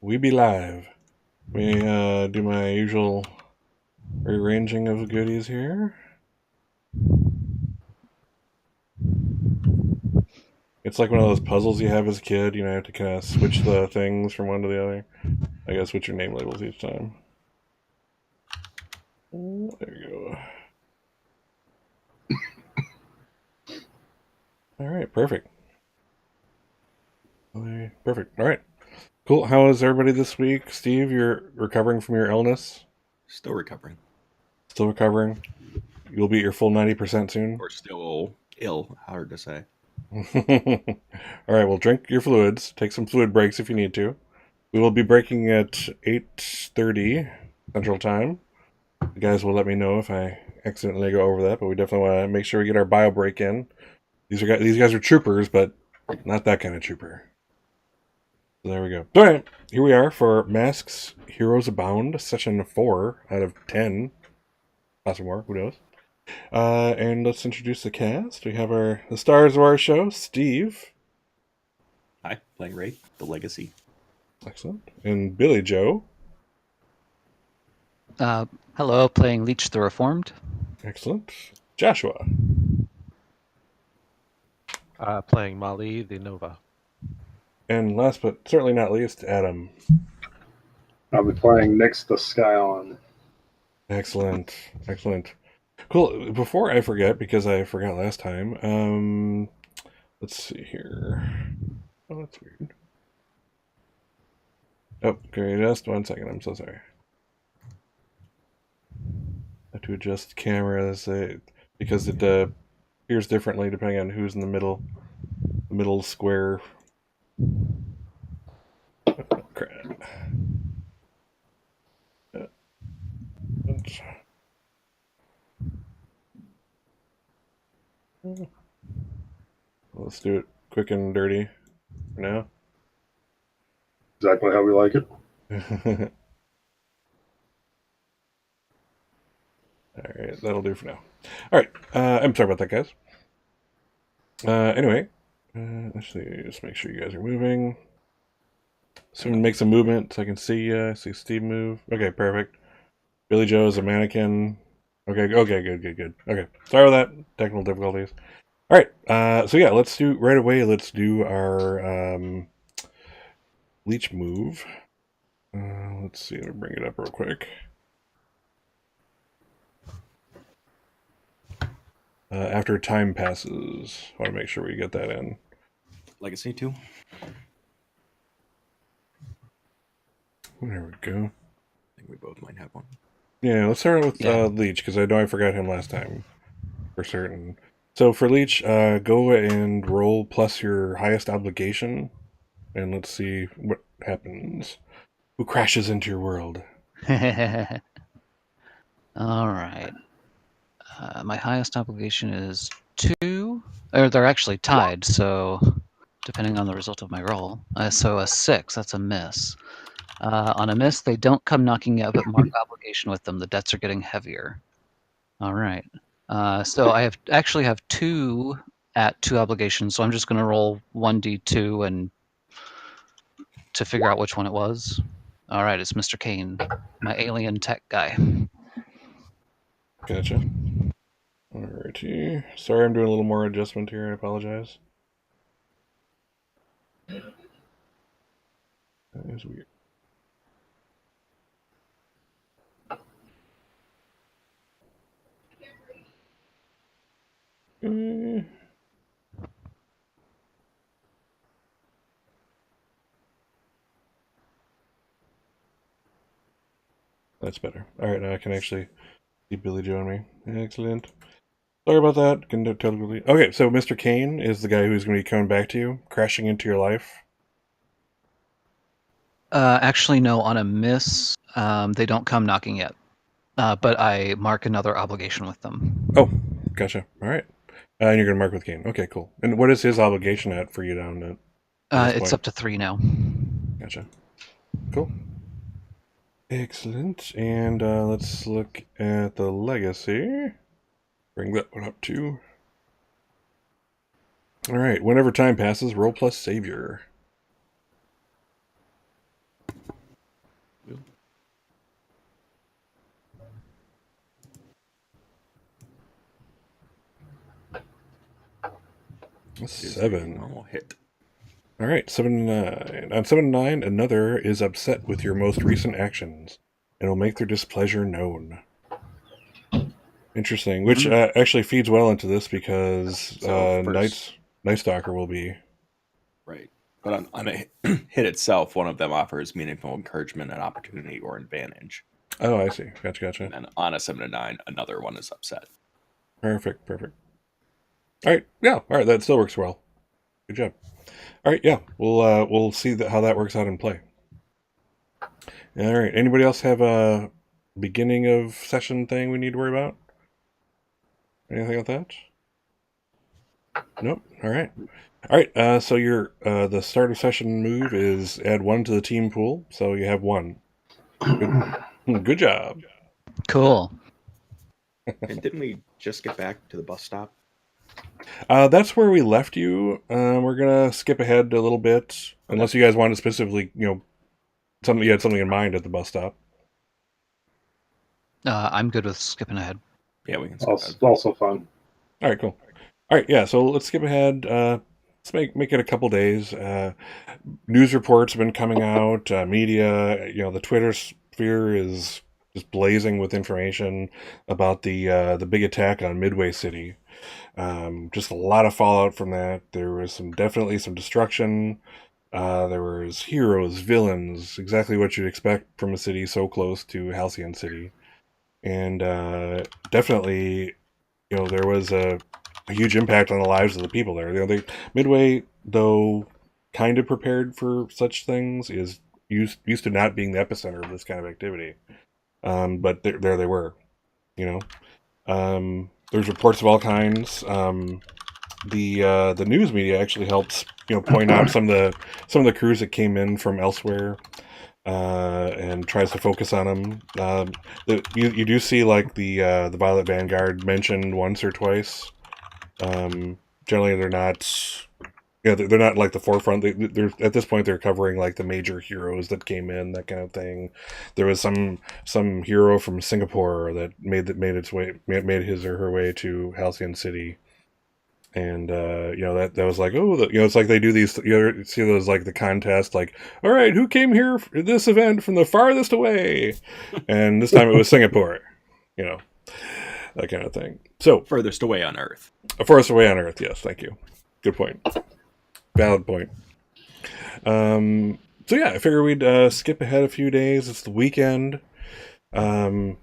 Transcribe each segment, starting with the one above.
We be live. We do my usual rearranging of the goodies here. It's like one of those puzzles you have as a kid. You have to kind of switch the things from one to the other. I gotta switch your name labels each time. There you go. All right, perfect. Perfect. All right, cool. How is everybody this week? Steve, you're recovering from your illness? Still recovering. Still recovering? You'll be at your full 90% soon? Or still ill, hard to say. All right, well, drink your fluids. Take some fluid breaks if you need to. We will be breaking at 8:30 Central Time. You guys will let me know if I accidentally go over that, but we definitely want to make sure we get our bio break in. These guys are troopers, but not that kind of trooper. So there we go. All right, here we are for Masks Heroes Abound, session 4 out of 10. Possibly more, who knows? And let's introduce the cast. We have the stars of our show, Steve. Hi, playing Ray, the Legacy. Excellent. And Billy Joe. Hello, playing Leech the Reformed. Excellent. Joshua. Playing Mali the Nova. And last but certainly not least, Adam. I'll be playing Nyx the Scion. Excellent. Excellent. Cool. Before I forget, because I forgot last time, let's see here. Oh, that's weird. Oh, okay, just 1 second. I'm so sorry. I have to adjust cameras because it appears differently depending on who's in the middle square. Oh, crap. Let's do it quick and dirty for now. Exactly how we like it. Alright, that'll do for now. Alright, I'm sorry about that, guys. Anyway, actually, just make sure you guys are moving. Someone make some movement so I can see see Steve move. Okay, perfect. Billy Joe is a mannequin. Okay, good. Okay, sorry about that. Technical difficulties. Alright, so yeah, let's do our Leech move. Let's see, let me bring it up real quick. After time passes, I want to make sure we get that in. Legacy 2. There we go. I think we both might have one. Yeah, let's start with Leech, because I know I forgot him last time, for certain. So for Leech, go and roll plus your highest obligation, and let's see what happens. Who crashes into your world? All right. My highest obligation is 2, or they're actually tied, so depending on the result of my roll. So a 6, that's a miss. On a miss, they don't come knocking yet, but mark obligation with them. The debts are getting heavier. All right. So I actually have 2 at 2 obligations, so I'm just going to roll 1d2 and to figure out which one it was. All right, it's Mr. Kane, my alien tech guy. Gotcha. Alrighty. Sorry, I'm doing a little more adjustment here. I apologize. That is weird. That's better. Alright, now I can actually see Billy Joe and me. Excellent. Sorry about that. Totally. Okay, so Mr. Kane is the guy who's going to be coming back to you, crashing into your life. Actually, no, on a miss, they don't come knocking yet. But I mark another obligation with them. Oh, gotcha. Alright. And you're going to mark with Kane. Okay, cool. And what is his obligation at for you down at It's up to 3 now. Gotcha. Cool. Excellent. And let's look at the legacy. Bring that one up too. Alright, whenever time passes, roll plus savior. Cool. Is a 7. normal hit. All right, 7 to 9. On 7 to 9, another is upset with your most recent actions and will make their displeasure known. Interesting, which actually feeds well into this because So first- Nightstalker will be. Right. But on a hit itself, one of them offers meaningful encouragement, an opportunity, or advantage. Oh, I see. Gotcha. And then on a 7 to 9, another one is upset. Perfect. All right, yeah. All right, that still works well. Good job. All right, yeah. We'll see how that works out in play. All right. Anybody else have a beginning of session thing we need to worry about? Anything with that? Nope. All right. So your the start of session move is add 1 to the team pool, so you have 1. Good job. Cool. And didn't we just get back to the bus stop? That's where we left you. We're gonna skip ahead a little bit, unless you guys want to specifically, you had something in mind at the bus stop. I'm good with skipping ahead. Yeah, we can skip Also, that. also fun. All right, cool. All right, yeah. So let's skip ahead. Let's make it a couple days. News reports have been coming out. Media, the Twitter sphere is just blazing with information about the big attack on Midway City. Just a lot of fallout from that. There was definitely some destruction. There was heroes, villains, exactly what you'd expect from a city so close to Halcyon City, and definitely, there was a huge impact on the lives of the people there. Midway, though, kind of prepared for such things, is used to not being the epicenter of this kind of activity. But there they were, you know. There's reports of all kinds. The news media actually helps point out some of the crews that came in from elsewhere, and tries to focus on them. You do see like the Violet Vanguard mentioned once or twice. Generally, they're not. Yeah, they're not like the forefront. They're at this point they're covering like the major heroes that came in, that kind of thing. There was some hero from Singapore that made his or her way to Halcyon City, and that was like, oh, it's like they do these. See those like the contest, like, all right, who came here for this event from the farthest away, and this time it was Singapore, you know, that kind of thing. So Furthest away on Earth. furthest away on Earth, yes, thank you, good point. Valid point. So yeah, I figure we'd skip ahead a few days. It's the weekend. How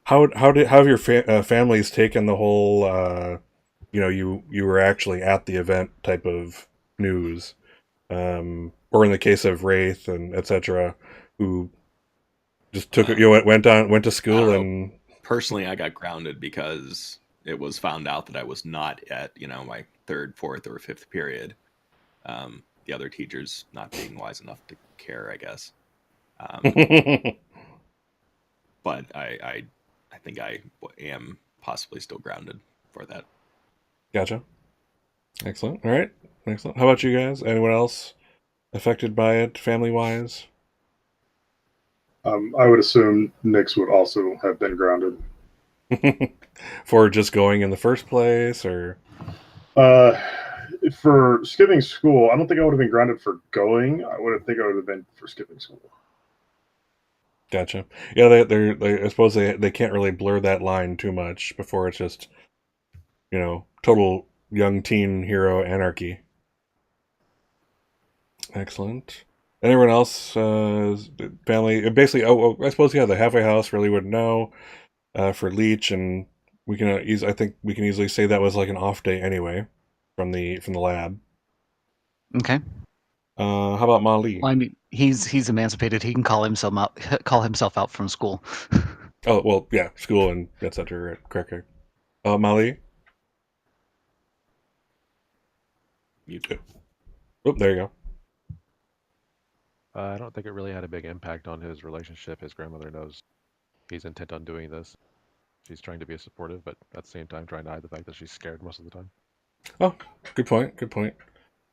have your families taken the whole you were actually at the event type of news, or in the case of Wraith and etc., who just took it, went to school and Personally, I got grounded because it was found out that I was not at my 3rd, 4th, or 5th period. The other teachers not being wise enough to care, I guess. But I think I am possibly still grounded for that. Gotcha. Excellent. All right. Excellent. How about you guys? Anyone else affected by it, family wise? I would assume Nyx would also have been grounded. For just going in the first place, or For skipping school, I don't think I would have been grounded for going. I would have been for skipping school. gotcha. Yeah, I suppose they can't really blur that line too much before it's just total young teen hero anarchy. Excellent. Anyone else? Family? Basically, I suppose the halfway house really wouldn't know. For Leech, and we can I think we can easily say that was like an off day anyway, from the lab. Okay. How about Mali? Well, I mean, he's emancipated. He can call himself out from school. Oh well, yeah, school and etc. Correct. Mali. Mute. Oh, there you go. I don't think it really had a big impact on his relationship. His grandmother knows he's intent on doing this. She's trying to be supportive, but at the same time trying to hide the fact that she's scared most of the time. Oh, good point.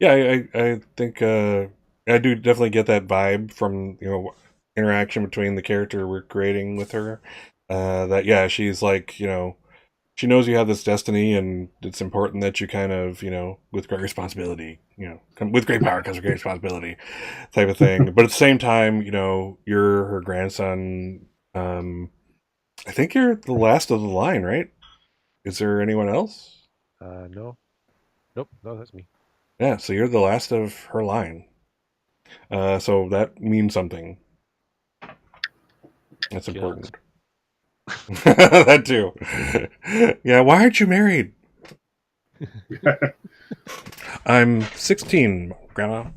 Yeah, I think I do definitely get that vibe from interaction between the character we're creating with her. That yeah, she's like, you know, she knows you have this destiny, and it's important that you kind of, you know, with great responsibility, you know, come with great power comes with great responsibility, type of thing. But at the same time, you know, you're her grandson. I think you're the last of the line, right? Is there anyone else? No. Nope. No, that's me. Yeah, so you're the last of her line. So that means something. That's important. That too. Yeah, why aren't you married? I'm 16, Grandma.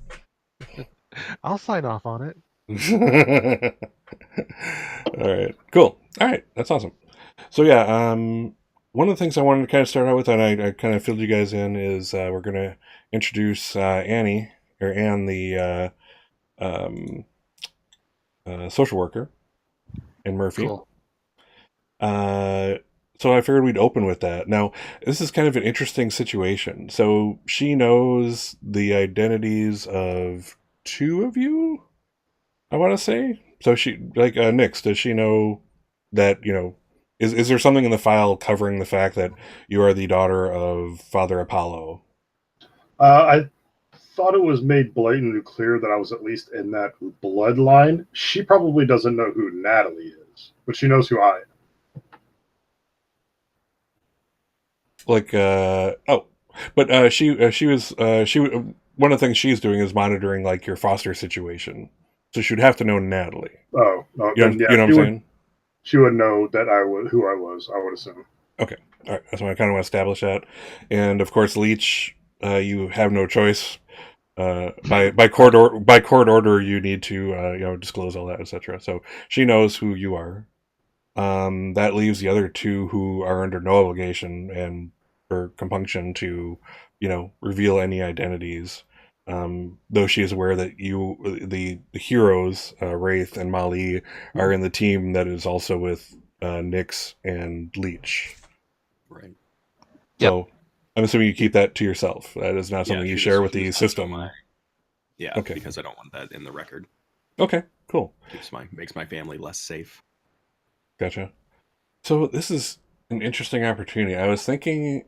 I'll sign off on it. All right, cool. All right, that's awesome. So yeah, one of the things I wanted to kind of start out with, and I kind of filled you guys in, is we're going to introduce Annie, or Anne, the social worker, and Murphy. Cool. So I figured we'd open with that. Now, this is kind of an interesting situation. So she knows the identities of two of you, I want to say. So she, like, Nyx, does she know that, you know, is there something in the file covering the fact that you are the daughter of Father Apollo? I thought it was made blatantly clear that I was at least in that bloodline. She probably doesn't know who Natalie is, but she knows who I am. Like, she was, one of the things she's doing is monitoring, like, your foster situation. So she would have to know Natalie. Oh, no, You know, then yeah, you know what I'm saying? she would know that I was who I was. I would assume. Okay. All right. That's why I kind of want to establish that. And of course, Leech, you have no choice. By court order, you need to you know, disclose all that, etc. So she knows who you are. That leaves the other two who are under no obligation and for compunction to, you know, reveal any identities. Though she is aware that you, the heroes, Wraith and Mali, are in the team that is also with Nyx and Leech. Right. So I'm assuming you keep that to yourself. That is not something you share with the system. Yeah, Okay. because I don't want that in the record. Okay, cool. Makes my family less safe. Gotcha. So this is an interesting opportunity. I was thinking,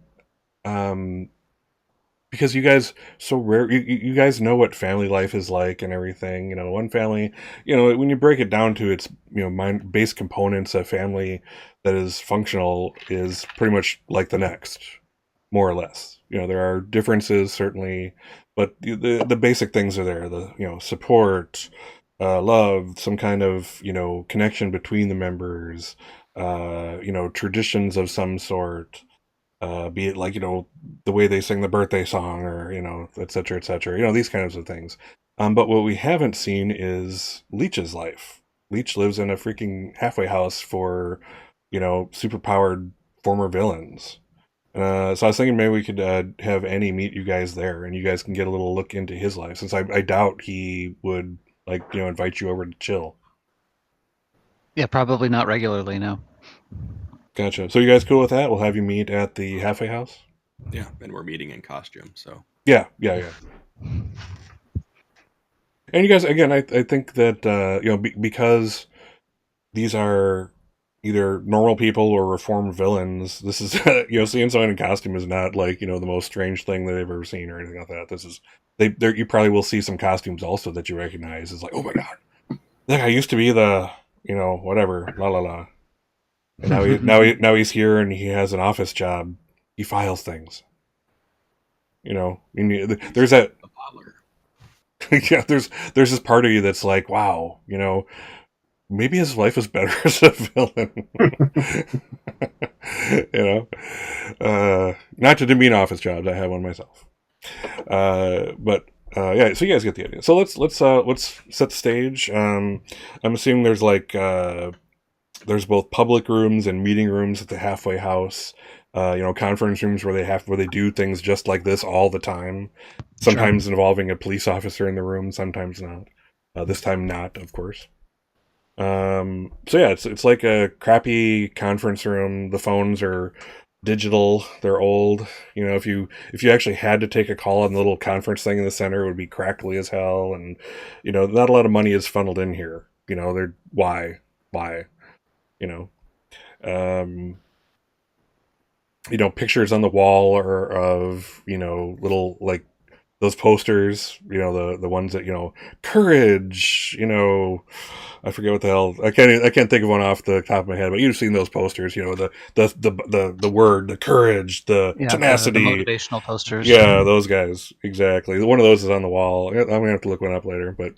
because you guys so rare, you guys know what family life is like and everything. You know, one family, you know, when you break it down to its, you know, base components, a family that is functional is pretty much like the next, more or less. You know, there are differences certainly, but the basic things are there. The, you know, support, love, some kind of, you know, connection between the members, you know, traditions of some sort, be it like, you know, the way they sing the birthday song, or, you know, et cetera, you know, these kinds of things. But what we haven't seen is Leech's life. Leech lives in a freaking halfway house for, you know, superpowered former villains. So I was thinking maybe we could have Annie meet you guys there, and you guys can get a little look into his life, since I doubt he would, like, you know, invite you over to chill. Yeah, probably not regularly, no. Gotcha. So you guys cool with that? We'll have you meet at the halfway house? Yeah, and we're meeting in costume, so. Yeah. And you guys, again, I think that, you know, because these are either normal people or reformed villains, this is, you know, seeing someone in costume is not, like, you know, the most strange thing that they've ever seen or anything like that. This is, you probably will see some costumes also that you recognize. It's like, oh my god, that guy used to be the, you know, whatever, la la la. And now he's here and he has an office job. He files things. You know, there's that. A butler. Yeah, there's this part of you that's like, wow, you know, maybe his life is better as a villain. You know, not to demean office jobs. I have one myself. But yeah, so you guys get the idea. So let's set the stage. I'm assuming there's like there's both public rooms and meeting rooms at the halfway house. You know, conference rooms where they do things just like this all the time. Sometimes involving a police officer in the room, sometimes not. This time not, of course. So yeah, it's like a crappy conference room. The phones are digital, they're old. You know, if you actually had to take a call on the little conference thing in the center, it would be crackly as hell, and, you know, not a lot of money is funneled in here. they're why, you know, um, pictures on the wall or of little like those posters, the ones that courage, I forget what the hell. I can't think of one off the top of my head, but you've seen those posters. The word, the courage, the Yeah, the tenacity. motivational posters. Yeah, those guys exactly. One of those is on the wall. I'm gonna have to look one up later, but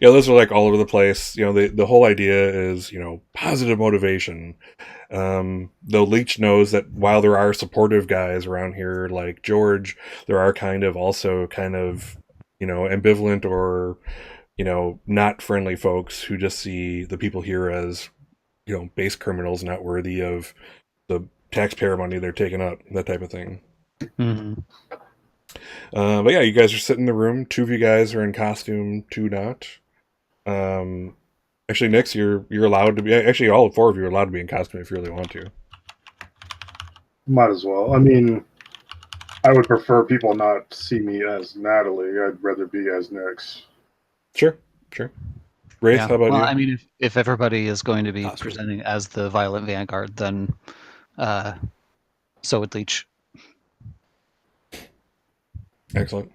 yeah, those are like all over the place. The whole idea is positive motivation. Though Leach knows that while there are supportive guys around here like George, there are kind of ambivalent or not friendly folks who just see the people here as base criminals, not worthy of the taxpayer money they're taking up, that type of thing. Mm-hmm. But yeah, you guys are sitting in the room. Two of you guys are in costume, two not. Actually, Nix, you're allowed to be. Actually, all four of you are allowed to be in costume if you really want to. Might as well. I mean, I would prefer people not see me as Natalie. I'd rather be as Nix. Sure. Wraith, Yeah. how about Well, you? I mean, if everybody is going to be Costume. presenting as the Violent Vanguard, then so would Leech. Excellent.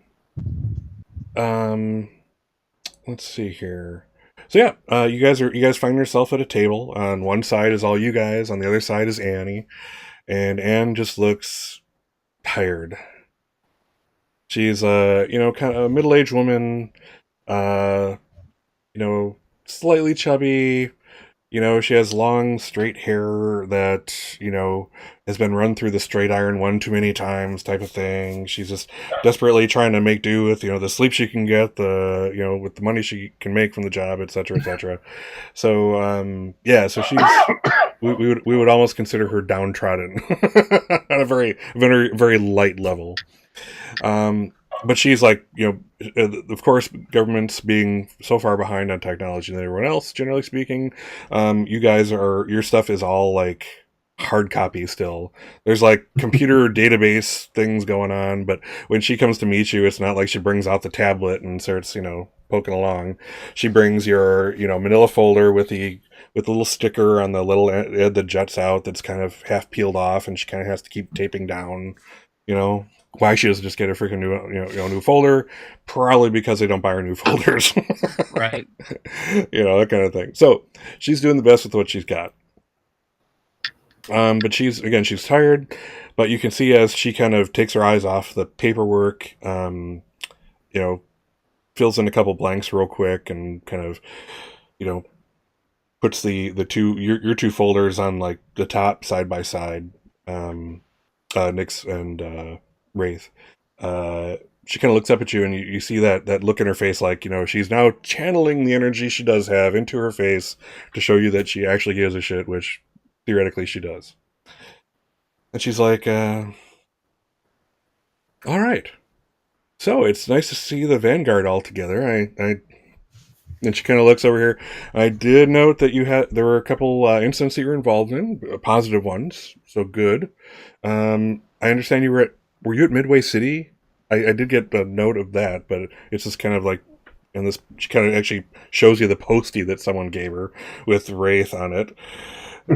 Let's see here. So yeah, you guys find yourself at a table. On one side is all you guys. On the other side is Annie, and Anne just looks tired. She's kind of a middle-aged woman, uh, slightly chubby. She has long, straight hair that, has been run through the straight iron one too many times type of thing. She's just desperately trying to make do with, the sleep she can get, with the money she can make from the job, et cetera, et cetera. So, so she's, we would almost consider her downtrodden on a very, very, very light level. But she's like, of course, governments being so far behind on technology than everyone else, generally speaking, your stuff is all like hard copy still. There's like computer database things going on, but when she comes to meet you, it's not like she brings out the tablet and starts, poking along. She brings your, manila folder with the little sticker on the little end that juts out that's kind of half peeled off, and she kind of has to keep taping down, why she doesn't just get a freaking new folder, probably because they don't buy her new folders. Right. That kind of thing. So she's doing the best with what she's got. But she's tired, but you can see as she kind of takes her eyes off the paperwork, fills in a couple blanks real quick and kind of, puts the your two folders on like the top side by side, Nix and Wraith. She kind of looks up at you, and you see that look in her face, like she's now channeling the energy she does have into her face to show you that she actually gives a shit, which theoretically she does. And she's like, "All right, so it's nice to see the Vanguard all together. And she kind of looks over here. I did note that there were a couple incidents that you were involved in, positive ones, so good. I understand were you at Midway City? I did get a note of that, but it's just kind of like, and this, she kind of actually shows you the postie that someone gave her with Wraith on it,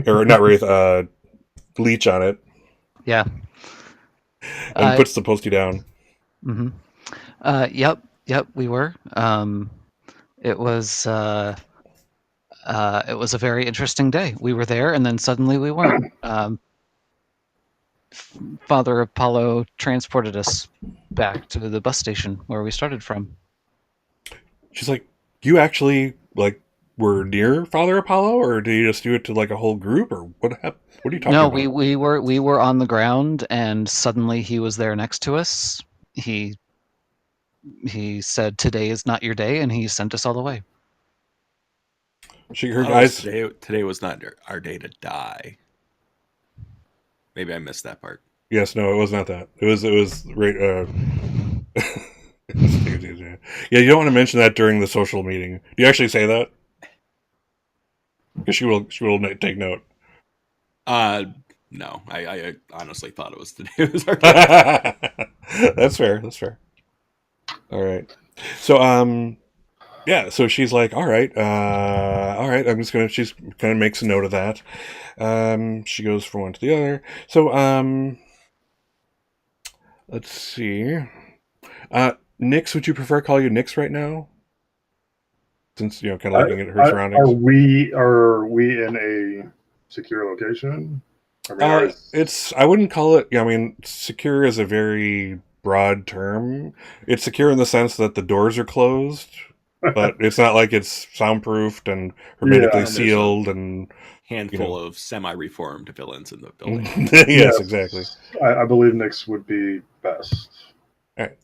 or not Wraith, Leech on it. Yeah. And puts the postie down. Mm-hmm. Yep, we were. It was a very interesting day. We were there, and then suddenly we weren't. Father Apollo transported us back to the bus station where we started from. She's like, you actually were near Father Apollo, or did you just do it to like a whole group, or what happened? What are you talking about? No, we were on the ground, and suddenly he was there next to us. He said, "Today is not your day," and he sent us all away. Her guys. Today was not our day to die. Maybe I missed that part. Yes, no, it was not that. It was right. Yeah, you don't want to mention that during the social meeting. Do you actually say that? Because she will take note. No, I honestly thought it was today. It was our day. That's fair. All right. So Yeah, so she's like, all right, she's kind of makes a note of that. She goes from one to the other. So, let's see. Nix, would you prefer I call you Nix right now? Since, kind of looking at her surroundings. Are we in a secure location? I mean, I wouldn't call it, I mean, secure is a very broad term. It's secure in the sense that the doors are closed, but it's not like it's soundproofed and hermetically Yeah. And there's a sealed and handful of semi-reformed villains in the building. yes, yes, exactly. I believe Nyx would be best. All right.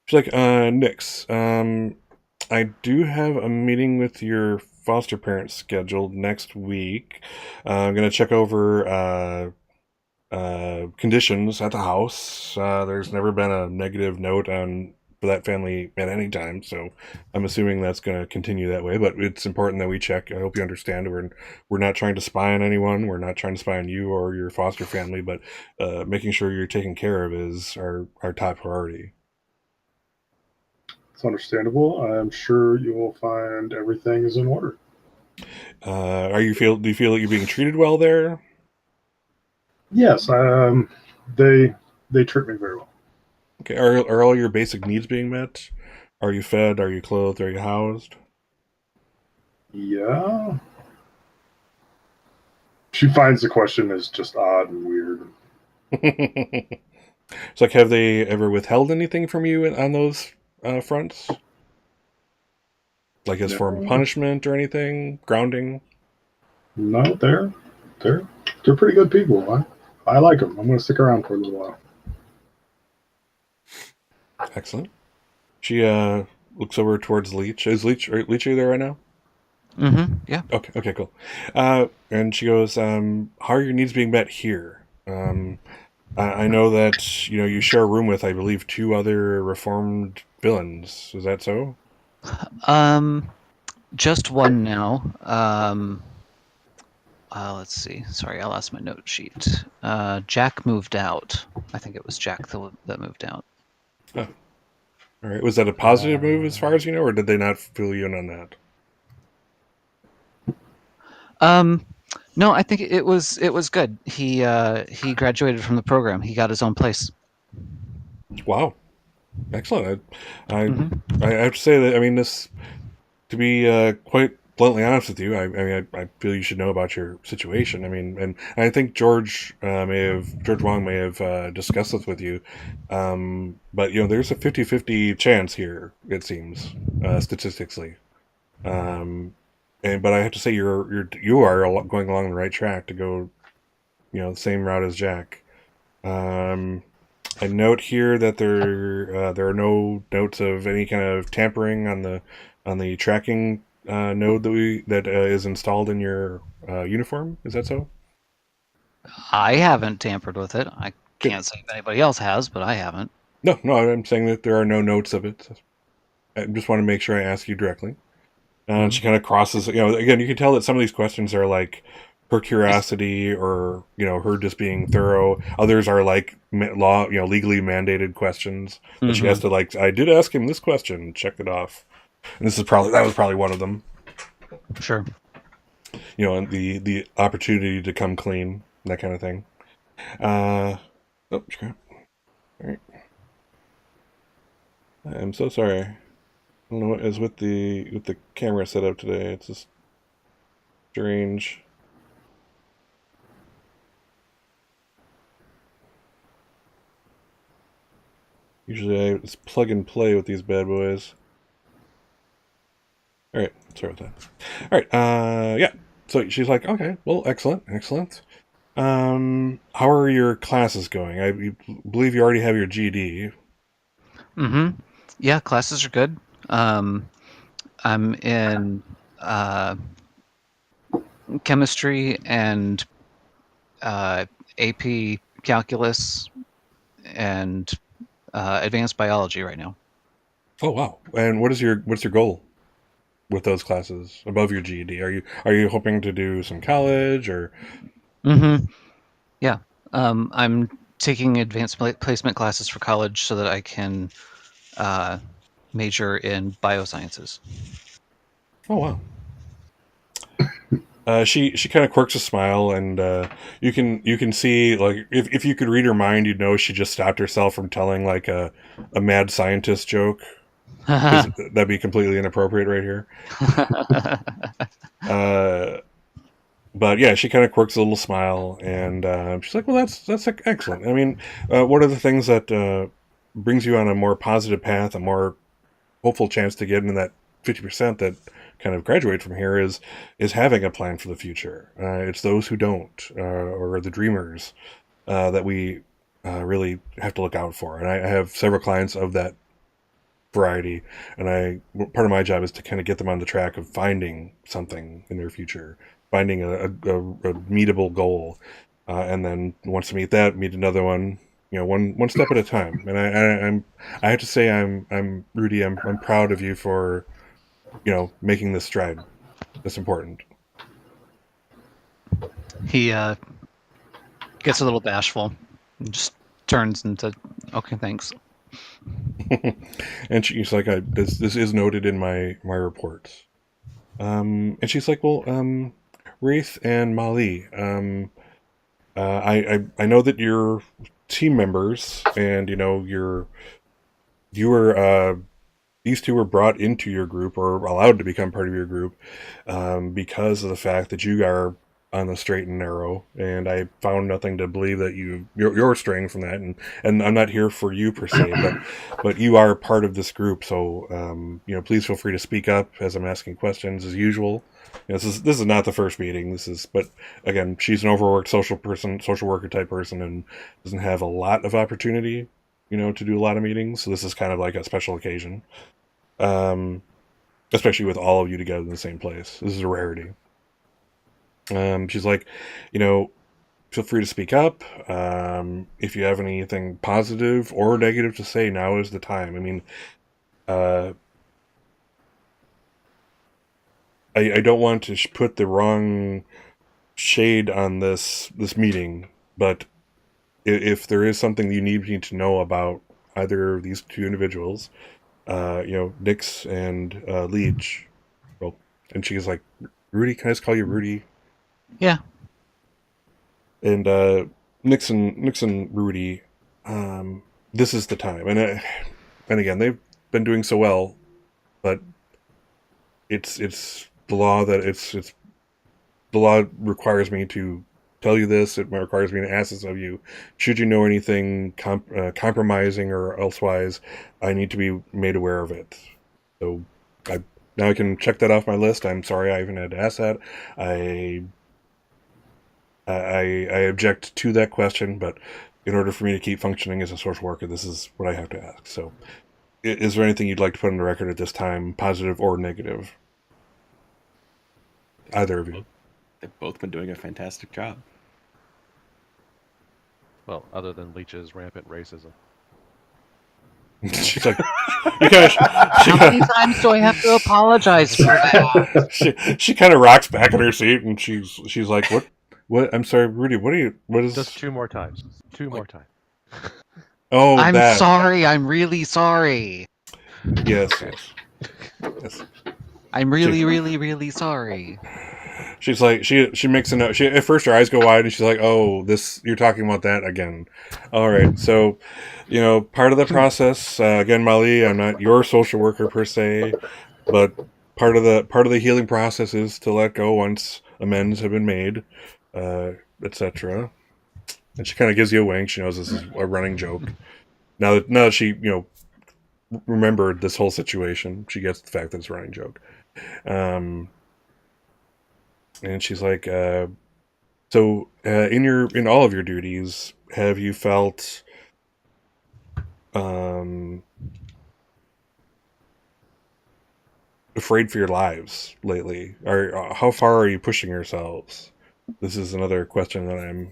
She's like, Nix, I do have a meeting with your foster parents scheduled next week. I'm going to check over conditions at the house. There's never been a negative note for that family at any time, so I'm assuming that's going to continue that way. But it's important that we check. I hope you understand. We're not trying to spy on anyone. We're not trying to spy on you or your foster family, but making sure you're taken care of is our top priority. It's understandable. I'm sure you will find everything is in order. Do you feel like you're being treated well there? Yes, they treat me very well. Okay. Are all your basic needs being met? Are you fed? Are you clothed? Are you housed? Yeah. She finds the question is just odd and weird. It's like, have they ever withheld anything from you on those fronts? Like as form of No, punishment or anything? Grounding? no, they're pretty good people. I like them. I'm going to stick around for a little while. Excellent. She looks over towards Leech. Is Leech are you there right now? Mm-hmm. Yeah. Okay, cool. And she goes, how are your needs being met here? I know that, you share a room with, I believe, 2 other reformed villains. Is that so? Just one now. Let's see. Sorry, I lost my note sheet. Jack moved out. I think it was Jack that moved out. Huh. All right. Was that a positive move as far as you know, or did they not fill you in on that? No, I think it was good. He graduated from the program. He got his own place. Wow. Excellent. I Mm-hmm. I have to say that, I mean, this, to be quite bluntly honest with you, I feel you should know about your situation. I mean, and I think George Wong may have discussed this with you, but there's a 50-50 chance here. It seems statistically, but I have to say you are going along the right track to go, the same route as Jack. I note here that there are no notes of any kind of tampering on the tracking node that is installed in your uniform. Is that so? I haven't tampered with it. I Good. can't say if anybody else has, but I haven't. No, I'm saying that there are no notes of it. I just want to make sure I ask you directly. And she kind of crosses. Again, you can tell that some of these questions are like her curiosity or her just being thorough. Others are like law, legally mandated questions that she has to like. I did ask him this question. Check it off. And that was probably one of them. Sure. And the opportunity to come clean, that kind of thing. Oh, crap. All right. I'm so sorry. I don't know what is with the camera setup today. It's just strange. Usually it's plug and play with these bad boys. All right, sorry about that. All right, yeah. So she's like, okay, well, excellent. How are your classes going? I believe you already have your GD. Mm-hmm. Yeah, classes are good. I'm in chemistry and AP calculus and advanced biology right now. Oh wow! And what's your goal with those classes above your GED? Are you hoping to do some college or? Mm-hmm. Yeah. I'm taking advanced placement classes for college so that I can major in biosciences. Oh wow. She kind of quirks a smile, and you can see, like, if you could read her mind, you'd know she just stopped herself from telling like a mad scientist joke, because that'd be completely inappropriate right here. Uh, but yeah, she kind of quirks a little smile, and she's like, "Well, that's excellent. I mean, what are the things that brings you on a more positive path, a more hopeful chance to get into that 50% that kind of graduate from here is having a plan for the future. It's those who don't, or the dreamers, that we really have to look out for. And I have several clients of that variety, and part of my job is to kind of get them on the track of finding something in their future, finding a meetable goal, and then once they meet that, meet another one. One step at a time. And I have to say, I'm Rudy. I'm proud of you for making this stride. That's important. He gets a little bashful and just turns into, okay, thanks. And she's like, this is noted in my reports. And she's like, well, Wraith and Mali, I know that you're team members, and you were these two were brought into your group, or allowed to become part of your group, because of the fact that you are on the straight and narrow, and I found nothing to believe that you're straying from that, and I'm not here for you per se, but you are part of this group, so please feel free to speak up as I'm asking questions as usual. This is not the first meeting. But again, she's an overworked social worker type person, and doesn't have a lot of opportunity, to do a lot of meetings. So this is kind of like a special occasion, especially with all of you together in the same place. This is a rarity. She's like, feel free to speak up. If you have anything positive or negative to say, now is the time. I mean, I don't want to put the wrong shade on this meeting, but if there is something you need me to know about either of these two individuals, Nix and Leech, well, and she's like, Rudy, can I just call you Rudy? Yeah. And Nix and Rudy, this is the time. And again, they've been doing so well, but it's the law that it's the law requires me to tell you this. It requires me to ask this of you. Should you know anything compromising or elsewise, I need to be made aware of it. So now I can check that off my list. I'm sorry I even had to ask that. I object to that question, but in order for me to keep functioning as a social worker, this is what I have to ask. So, is there anything you'd like to put on the record at this time, positive or negative? Either of you. They've both been doing a fantastic job. Well, other than Leech's rampant racism. She's like, you kind of. How many times do I have to apologize for that? She kind of rocks back in her seat, and she's like, what? I'm sorry, Rudy. What is? Just 2 more times. 2 more times. Oh, I'm that. sorry. I'm really sorry. Yes. I'm really, really, really sorry. She's like, she makes a note. At first her eyes go wide, and she's like, "Oh, you're talking about that again." All right, so, part of the process. Again, Mali, I'm not your social worker per se, but part of the healing process is to let go once amends have been made, etc. And she kind of gives you a wink. She knows this is a running joke. Now that she remembered this whole situation, she gets the fact that it's a running joke. And she's like, so in all of your duties, have you felt afraid for your lives lately? Or how far are you pushing yourselves? This is another question that I'm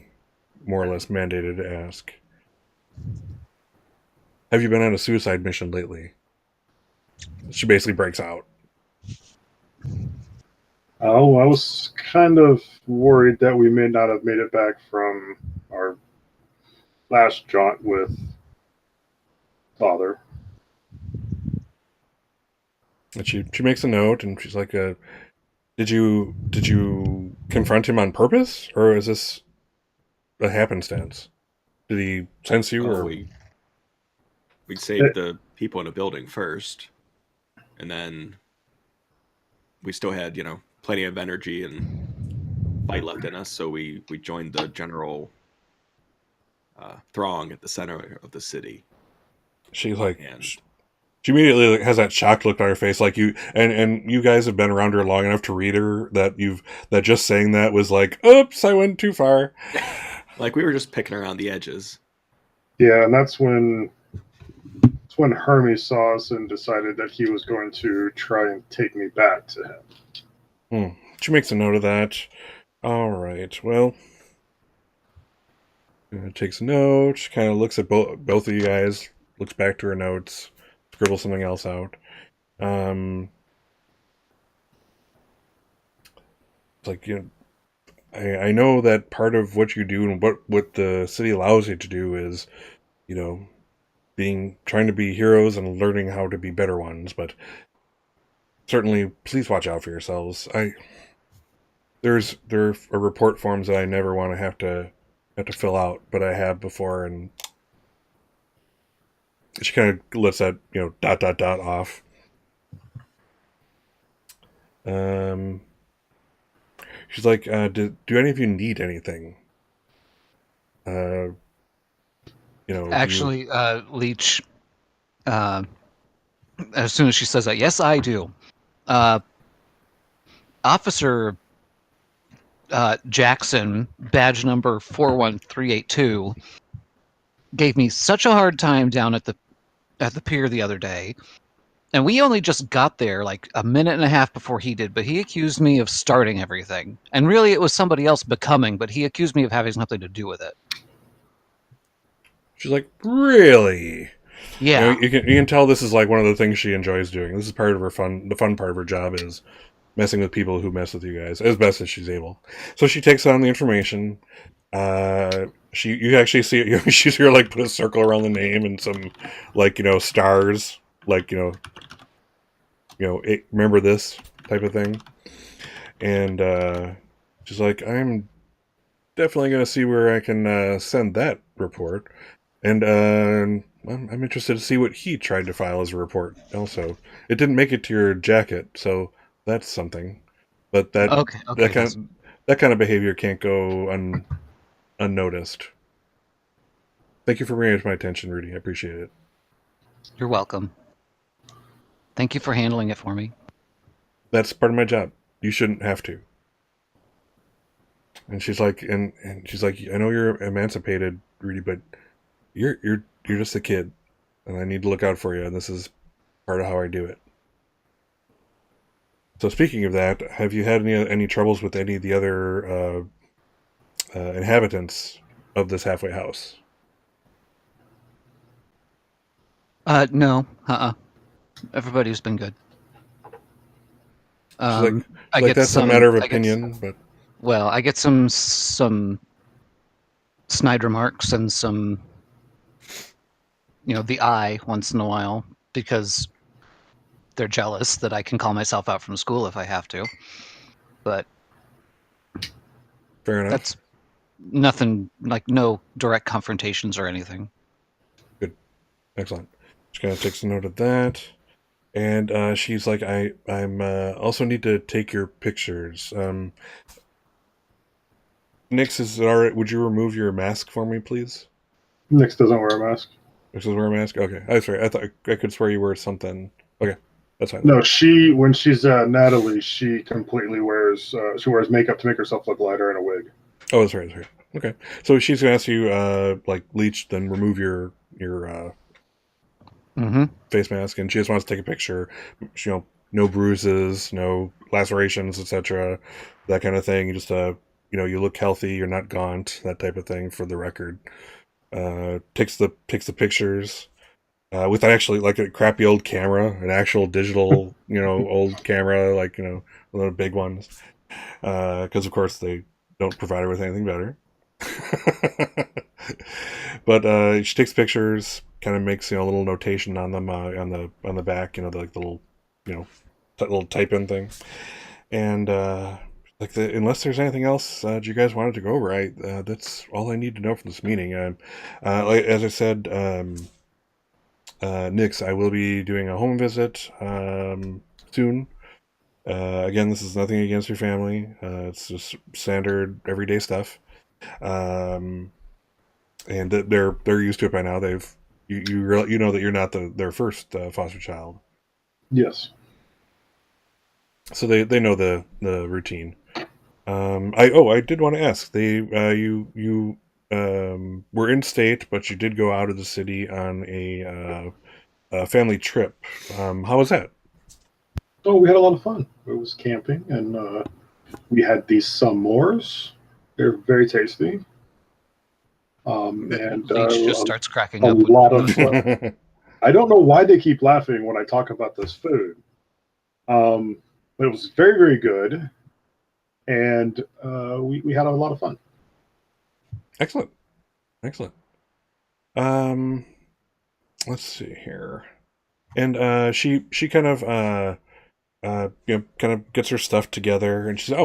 more or less mandated to ask. Have you been on a suicide mission lately? She basically breaks out. Oh, I was kind of worried that we may not have made it back from our last jaunt with Father. And she makes a note, and she's like, did you confront him on purpose, or is this a happenstance? Did he sense you, Oh, or we saved the people in a building first, and then we still had, plenty of energy and fight left in us, so we joined the general throng at the center of the city. she's like, And she immediately has that shocked look on her face, like and you guys have been around her long enough to read her that just saying that was like, oops, I went too far. like we were just picking around the edges. Yeah, and that's when Hermes saw us and decided that he was going to try and take me back to him. She makes a note of that. All right, well, takes a note. She kind of looks at both of you guys, looks back to her notes, scribbles something else out. It's like, I know that part of what you do and what the city allows you to do is, trying to be heroes and learning how to be better ones, but certainly please watch out for yourselves. There are report forms that I never want to have to fill out, but I have before, and she kind of lets that, dot dot dot off. She's like, do any of you need anything? Actually, Leech, as soon as she says that, yes, I do. Officer Jackson, badge number 41382, gave me such a hard time down at the pier the other day. And we only just got there like a minute and a half before he did, but he accused me of starting everything. And really, it was somebody else becoming, but he accused me of having something to do with it. She's like, really? Yeah. You can tell this is like one of the things she enjoys doing. This is part of her fun. The fun part of her job is messing with people who mess with you guys as best as she's able. So she takes on the information. You actually see it. She's here like put a circle around the name and some stars, remember this type of thing. And she's like, I'm definitely going to see where I can send that report. And I'm interested to see what he tried to file as a report. Also, it didn't make it to your jacket, so that's something. But Okay. that kind of behavior can't go unnoticed. Thank you for bringing it to my attention, Rudy. I appreciate it. You're welcome. Thank you for handling it for me. That's part of my job. You shouldn't have to. And she's like, and she's like, I know you're emancipated, Rudy, but you're just a kid, and I need to look out for you. And this is part of how I do it. So speaking of that, have you had any troubles with any of the other inhabitants of this halfway house? No. Everybody's been good. She's like, I get that's some, a matter of opinion, but well, I get some snide remarks and some, the eye once in a while because they're jealous that I can call myself out from school if I have to. But fair enough. That's nothing, like no direct confrontations or anything. Good. Excellent. Just gonna take some note of that. And she's like, I'm also need to take your pictures. Nix, is it alright? Would you remove your mask for me, please? Nix doesn't wear a mask. Nix doesn't wear a mask? Okay. I'm sorry. I thought I could swear you were something. Okay. That's fine. No, when she's Natalie, she completely wears makeup to make herself look lighter and a wig. Oh, that's right. That's right. Okay. So she's gonna ask you, Leech, then remove your face mask, and she just wants to take a picture. No bruises, no lacerations, etc. That kind of thing. Just you look healthy. You're not gaunt. That type of thing for the record. Takes the pictures with actually like a crappy old camera, an actual digital old camera, one of the big ones. Because of course they don't provide her with anything better. But she takes pictures, kind of makes a little notation on them on the back, the little that little type in thing. And unless there's anything else you guys wanted to go over, that's all I need to know from this meeting. As I said, Nix, I will be doing a home visit soon. Again, this is nothing against your family. It's just standard everyday stuff. And they're used to it by now. You know that you're not their first foster child, Yes. so they know the routine. I did want to ask, you were in state, but you did go out of the city on a family trip. How was that? Oh, we had a lot of fun. It was camping, and we had these s'mores. They're very tasty. And Leech just starts cracking a up. lot of. I don't know why they keep laughing when I talk about this food. But it was very, very good, and we had a lot of fun. Excellent. Let's see here. And she kind of kind of gets her stuff together, and she's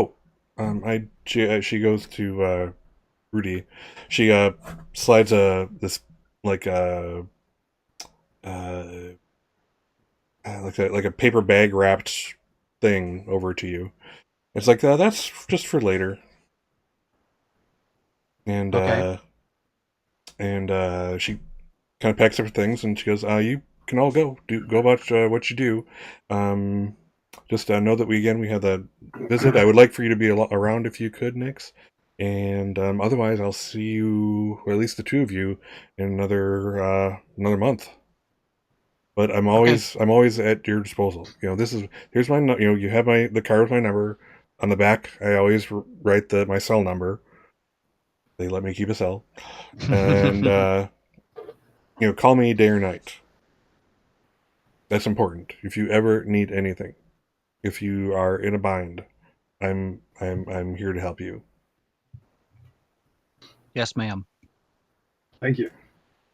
she goes to Rudy. She slides this like a like a paper bag wrapped thing over to you. It's like that's just for later. And Okay. She kind of packs up her things, and she goes, "You can all go about what you do. Just know that we had that visit. I would like for you to be around if you could, Nix. And otherwise, I'll see you, or at least the two of you, in another month. But I'm always at your disposal. Here's my you have the card with my number on the back. I always write my cell number. They let me keep a cell, and call me day or night. That's important. If you ever need anything, if you are in a bind, I'm here to help you." Yes, ma'am. Thank you.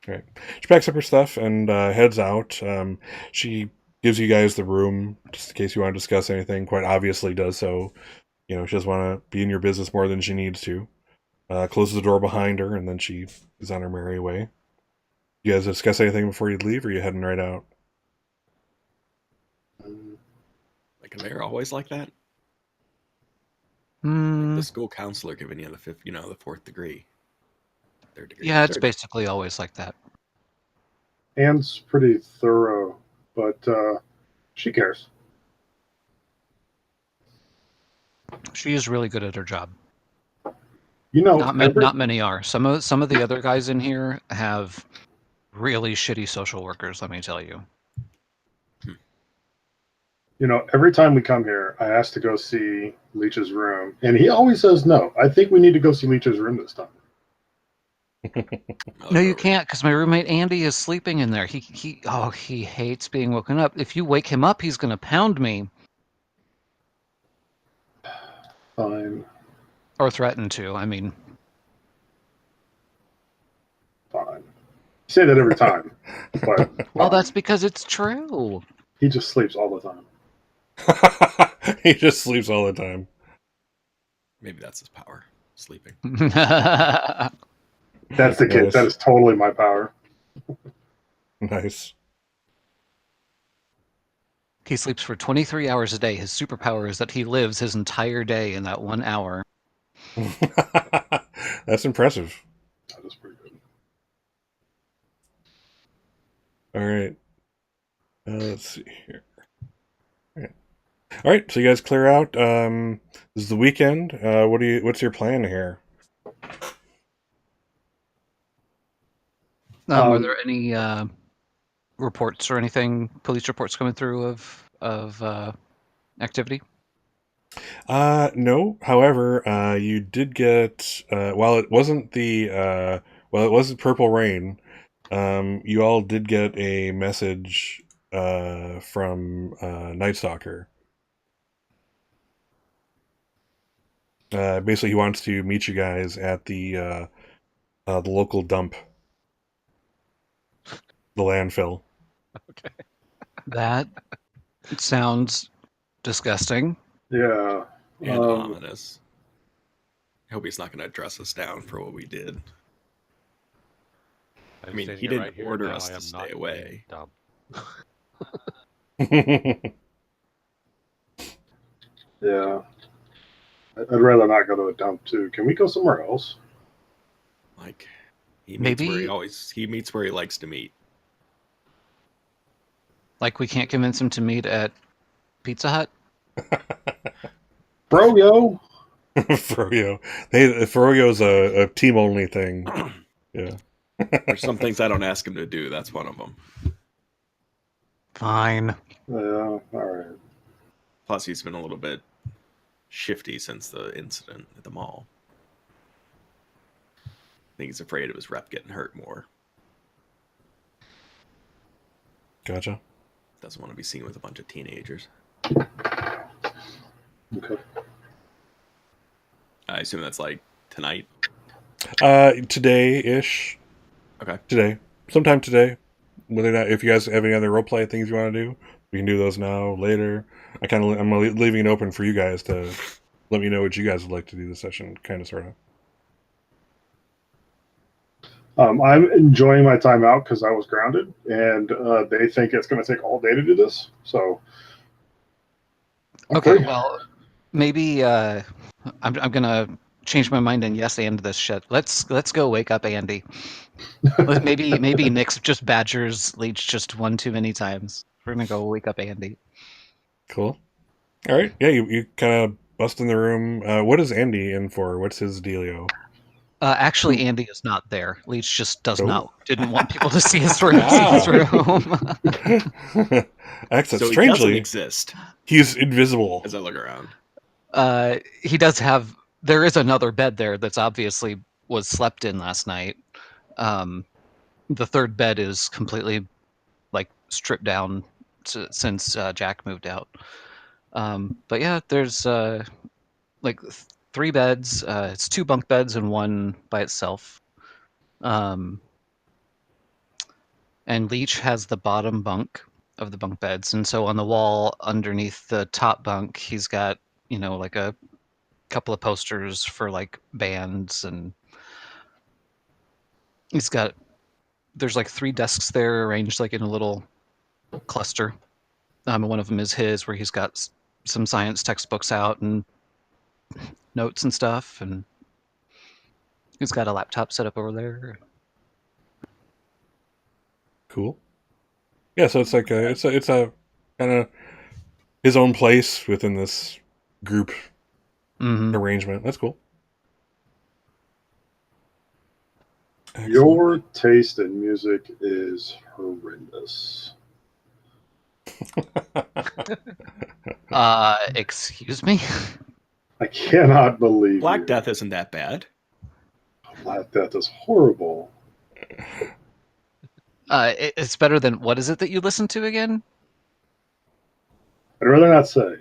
Right. She packs up her stuff and heads out. She gives you guys the room just in case you want to discuss anything. Quite obviously does so. She doesn't want to be in your business more than she needs to. Closes the door behind her, and then she is on her merry way. You guys discuss anything before you leave, or are you heading right out? Like, are they always like that? Hmm. The school counselor giving you the fourth degree. Third degree. Yeah, it's basically always like that. Anne's pretty thorough, but she cares. She is really good at her job. Not Not many are. Some of the other guys in here have really shitty social workers. Let me tell you. Every time we come here, I ask to go see Leech's room, and he always says no. I think we need to go see Leech's room this time. No, you can't, because my roommate Andy is sleeping in there. He hates being woken up. If you wake him up, he's gonna pound me. Fine. Or threaten to. I mean. Fine. You say that every time, but Well, that's because it's true. he just sleeps all the time. He just sleeps all the time. Maybe that's his power, sleeping. That's the kid. Nice. That is totally my power. Nice. He sleeps for 23 hours a day. His superpower is that he lives his entire day in that 1 hour. That's impressive. That is pretty good. All right. Let's see here. All right. So you guys clear out. This is the weekend. What's your plan here? Are there any reports or anything, police reports coming through of activity? No. However, you did get while it wasn't Purple Rain, you all did get a message from Nightstalker. Basically, he wants to meet you guys at the local dump, the landfill. That It sounds disgusting. Yeah. And ominous. I hope he's not going to dress us down for what we did. I'm mean, standing he here didn't right here, order now us I to am stay not away. dumb. Yeah. I'd rather not go to a dump too. Can we go somewhere else? Like, he meets where Maybe- he meets where he likes to meet. Like we can't convince him to meet at Pizza Hut. Froyo. Froyo. Froyo's a team only thing. Yeah. There's some things I don't ask him to do. That's one of them. Fine. Yeah. All right. Plus, he's been a little bit shifty since the incident at the mall. I think he's afraid of his rep getting hurt more. Gotcha. Doesn't want to be seen with a bunch of teenagers. Okay. I assume that's like tonight. Today-ish. Okay. Today. Sometime today. Whether or not, if you guys have any other roleplay things you want to do, we can do those now, later. I'm leaving it open for you guys to let me know what you guys would like to do this session, kind of, sort of. I'm enjoying my time out because I was grounded, and they think it's going to take all day to do this. So, Okay, free. well, maybe I'm gonna change my mind and yes and this shit. Let's go wake up Andy. maybe Nick's just badgers Leech just one too many times. We're gonna go wake up Andy. Cool. All right. Yeah, you kind of bust in the room. What is Andy in for? What's his dealio? Actually, Andy is not there. Leech just didn't want people to see his room. Excellent. So he doesn't Strangely, exist he's invisible. as I look around. He does have. There is another bed there that's obviously was slept in last night. The third bed is completely like stripped down since Jack moved out. But yeah, there's like 3 beds. It's 2 bunk beds and one by itself. And Leech has the bottom bunk of the bunk beds, and so on the wall underneath the top bunk, he's got like a couple of posters for like bands, and there's like 3 desks there arranged like in a little cluster. One of them is his, where he's got some science textbooks out and notes and stuff, and he's got a laptop set up over there. Cool. Yeah, so it's like it's a kind of his own place within this group arrangement. That's cool. Excellent. Your taste in music is horrendous. Excuse me? I cannot believe Black you. Death isn't that bad. Black Death is horrible. It's better than, what is it that you listen to again? I'd rather not say.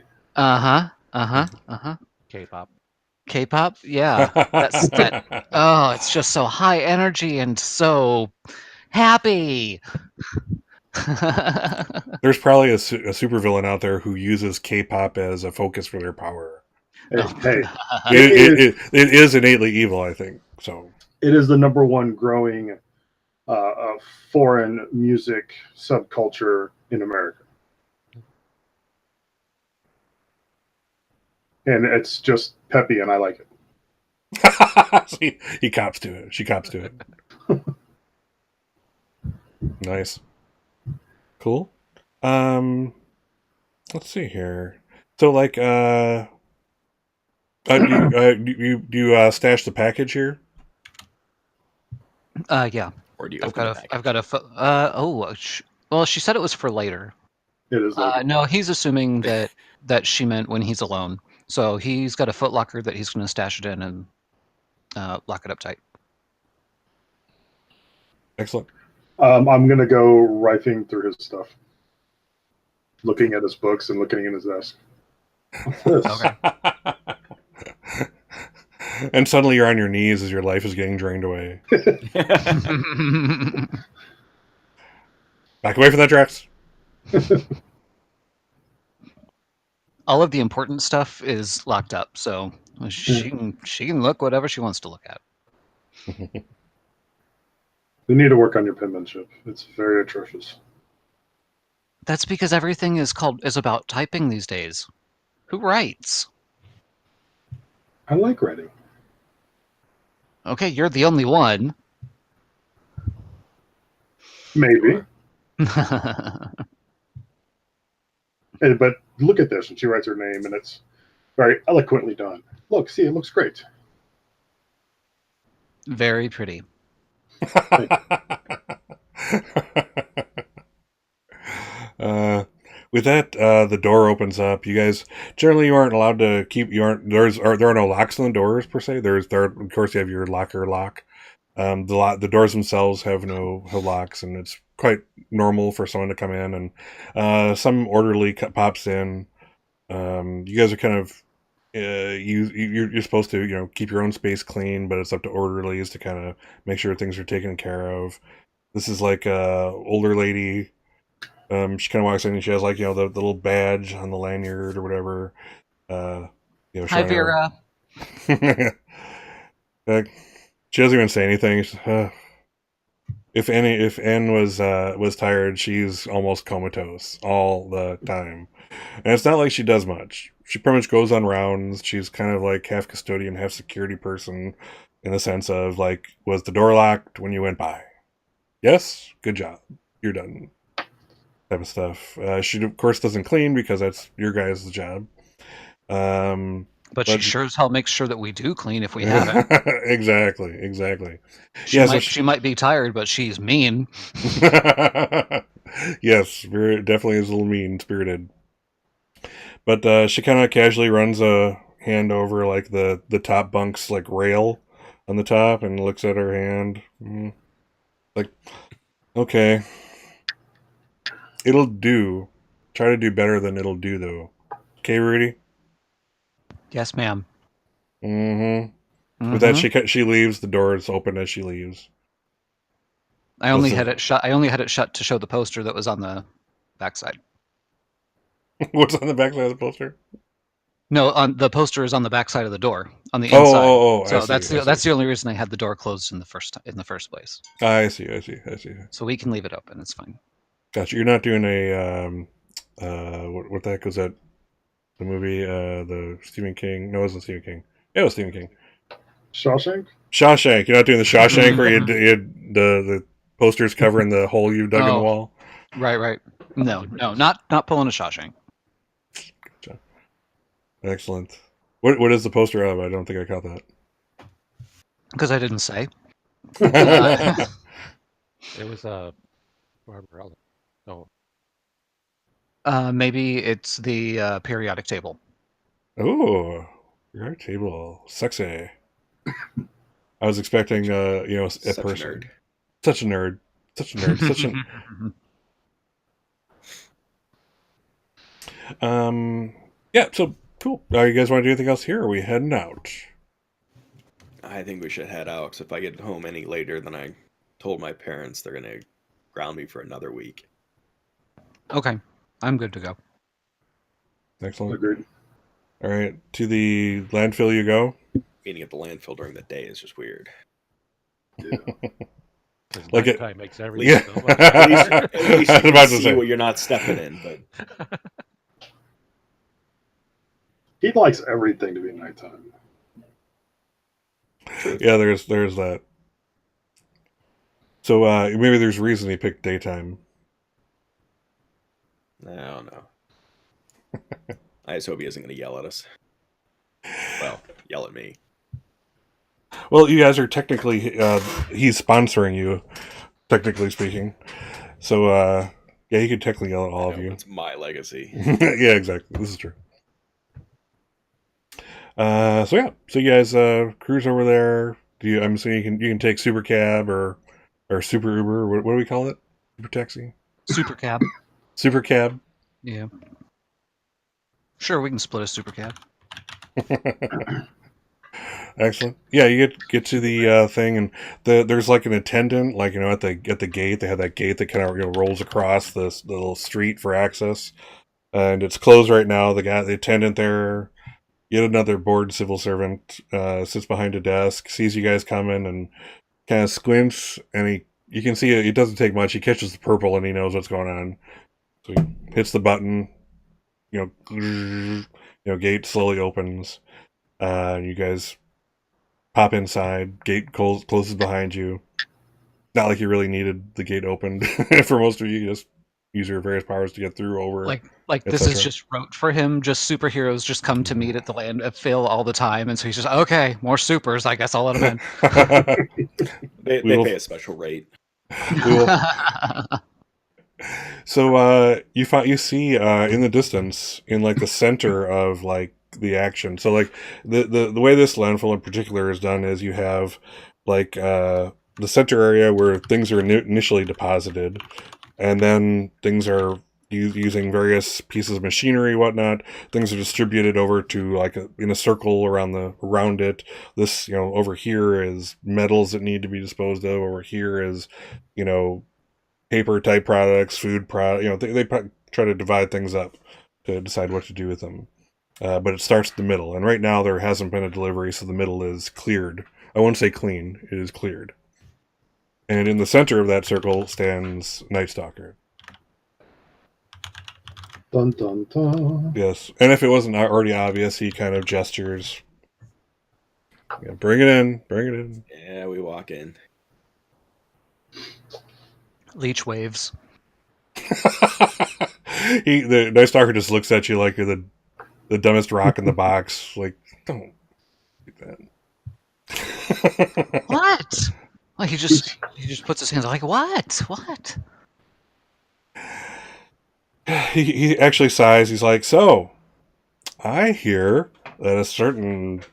K-pop. K-pop? Yeah. That's that. Oh, it's just so high energy and so happy. There's probably a supervillain out there who uses K-pop as a focus for their power. Hey, It is innately evil, I think. So it is the number one growing foreign music subculture in America. And it's just peppy, and I like it. he cops to it. She cops to it. Nice. Cool. Let's see here. So, like, do you stash the package here? Yeah. Or do you I've open the package? got a well, she said it was for later. It is like No, he's assuming that she meant when he's alone. So he's got a footlocker that he's going to stash it in and lock it up tight. Excellent. I'm gonna go rifling through his stuff, looking at his books and looking in his desk. What's this? Okay. And suddenly you're on your knees as your life is getting drained away. Back away from that, Drax. All of the important stuff is locked up, so she can look whatever she wants to look at. We need to work on your penmanship. It's very atrocious. That's because everything is about typing these days. Who writes? I like writing. Okay, you're the only one. Maybe. But look at this, and she writes her name, and it's very eloquently done. Look, see, it looks great. Very pretty. With that, the door opens up. You guys generally you aren't allowed to keep. You aren't there are no locks on the doors per se. There of course you have your locker lock. The doors themselves have no locks, and it's quite normal for someone to come in. And some orderly pops in. You guys are kind of you're supposed to keep your own space clean, but it's up to orderlies to kind of make sure things are taken care of. This is like a older lady. She kind of walks in and she has like the little badge on the lanyard or whatever. Hi, showing her. Vera. She doesn't even say anything. If Anne was tired, she's almost comatose all the time, and it's not like she does much. She pretty much goes on rounds. She's kind of like half custodian, half security person, in the sense of like, was the door locked when you went by? Yes, good job, you're done. Type of stuff. She of course doesn't clean because that's your guys' job. But she sure as hell makes sure that we do clean if we have it. Exactly. She might be tired, but she's mean. Yes, Vera definitely is a little mean-spirited. But she kind of casually runs a hand over like the top bunk's like rail on the top and looks at her hand. Like, okay. It'll do. Try to do better than it'll do, though. Okay, Rudy? Yes, ma'am. With that, she leaves. The door is open as she leaves. I only had it shut to show the poster that was on the backside. What's on the backside of the poster? No, on the poster is on the backside of the door on the inside. Oh! So I see. that's the only reason I had the door closed in the first place. I see. So we can leave it open. It's fine. Gotcha. You're not doing a what the heck was that? The movie, the Stephen King. No, it wasn't Stephen King. Yeah, it was Stephen King. Shawshank. You're not doing the Shawshank where you had the posters covering the hole you dug in the wall. Right. No, not pulling a Shawshank. Gotcha. Excellent. What is the poster of? I don't think I caught that. Because I didn't say. It was Barbarella. No. Maybe it's the periodic table. Oh, periodic table, sexy. I was expecting a person. Such a nerd. Yeah, so cool. You guys want to do anything else here, or are we heading out? I think we should head out. If I get home any later than I told my parents, they're going to ground me for another week. Okay, I'm good to go. Excellent. Agreed. All right, to the landfill you go. Meeting at the landfill during the day is just weird. Yeah. Like it time makes everything. Yeah. So much At least I was you can about to see say. what you're not stepping in. But He likes everything to be nighttime. Yeah, there's that. So maybe there's a reason he picked daytime. I don't know. I just hope he isn't going to yell at us. Well, yell at me. Well, you guys are technically he's sponsoring you, technically speaking. So yeah, he could technically yell at all of you. It's my legacy. Yeah, exactly. This is true. So you guys cruise over there. I'm assuming you can take super cab or super Uber. What do we call it? Super taxi. Super cab. Super cab. Yeah. Sure, we can split a super cab. Excellent. Yeah, you get to the thing, and there's like an attendant, like at the gate. They have that gate that kind of rolls across this little street for access. and it's closed right now. The attendant there, yet another bored civil servant, sits behind a desk, sees you guys coming, and kind of squints, and you can see it doesn't take much. He catches the purple, and he knows what's going on. So he hits the button, gate slowly opens. You guys pop inside. Gate closes behind you. Not like you really needed the gate opened. For most of you, you just use your various powers to get through, over, Like this is just rote for him. Just superheroes just come to meet at the land at Phil all the time, and so he's just okay. More supers. I guess I'll let him in. They pay a special rate. So you see in the distance, in like the center of like the action. So like the way this landfill in particular is done is you have like the center area where things are initially deposited, and then things are using various pieces of machinery, whatnot. Things are distributed over to like in a circle around it. This over here is metals that need to be disposed of. Over here is paper type products, food product. They try to divide things up to decide what to do with them. But it starts at the middle, and right now there hasn't been a delivery, so the middle is cleared. I won't say clean; it is cleared. And in the center of that circle stands Nightstalker. Dun dun dun. Yes, and if it wasn't already obvious, he kind of gestures. Bring it in, bring it in. Yeah, we walk in. Leech waves. The Nightstalker just looks at you like you're the dumbest rock in the box. Like, don't do that. What? Like he just puts his hands like what? What? He actually sighs. He's like, so, I hear that a certain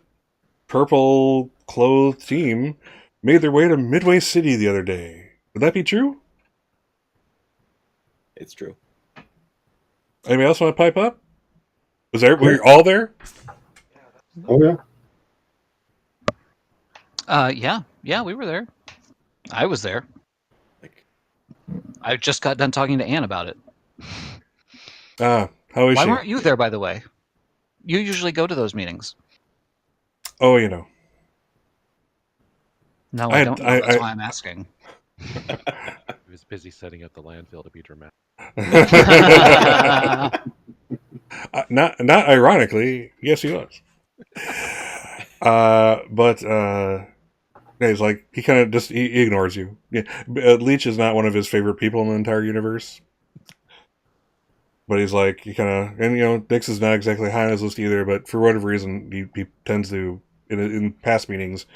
purple-clothed team made their way to Midway City the other day. Would that be true? It's true. Anybody else want to pipe up? Were you all there? Oh yeah. Yeah, we were there. I was there. Like, I just got done talking to Anne about it. How is Why she? weren't you there, by the way? You usually go to those meetings. Oh, No, I don't know. That's why I'm asking. He was busy setting up the landfill to be dramatic. Not ironically, yes, he was. But he's like, he kind of just he ignores you. Yeah, Leech is not one of his favorite people in the entire universe. But he's like, he kind of, and Nix is not exactly high on his list either. But for whatever reason, he tends to, in past meetings,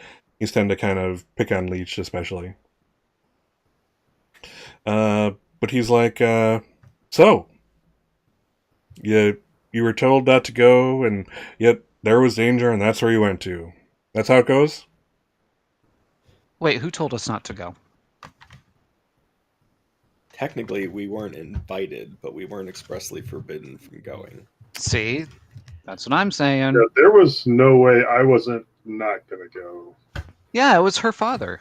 he's tend to kind of pick on Leech especially. But he's like, so, you were told not to go, and yet there was danger, and that's where you went to. That's how it goes? Wait, who told us not to go? technically, we weren't invited, but we weren't expressly forbidden from going. See? That's what I'm saying. Yeah, there was no way I wasn't not going to go. Yeah, it was her father.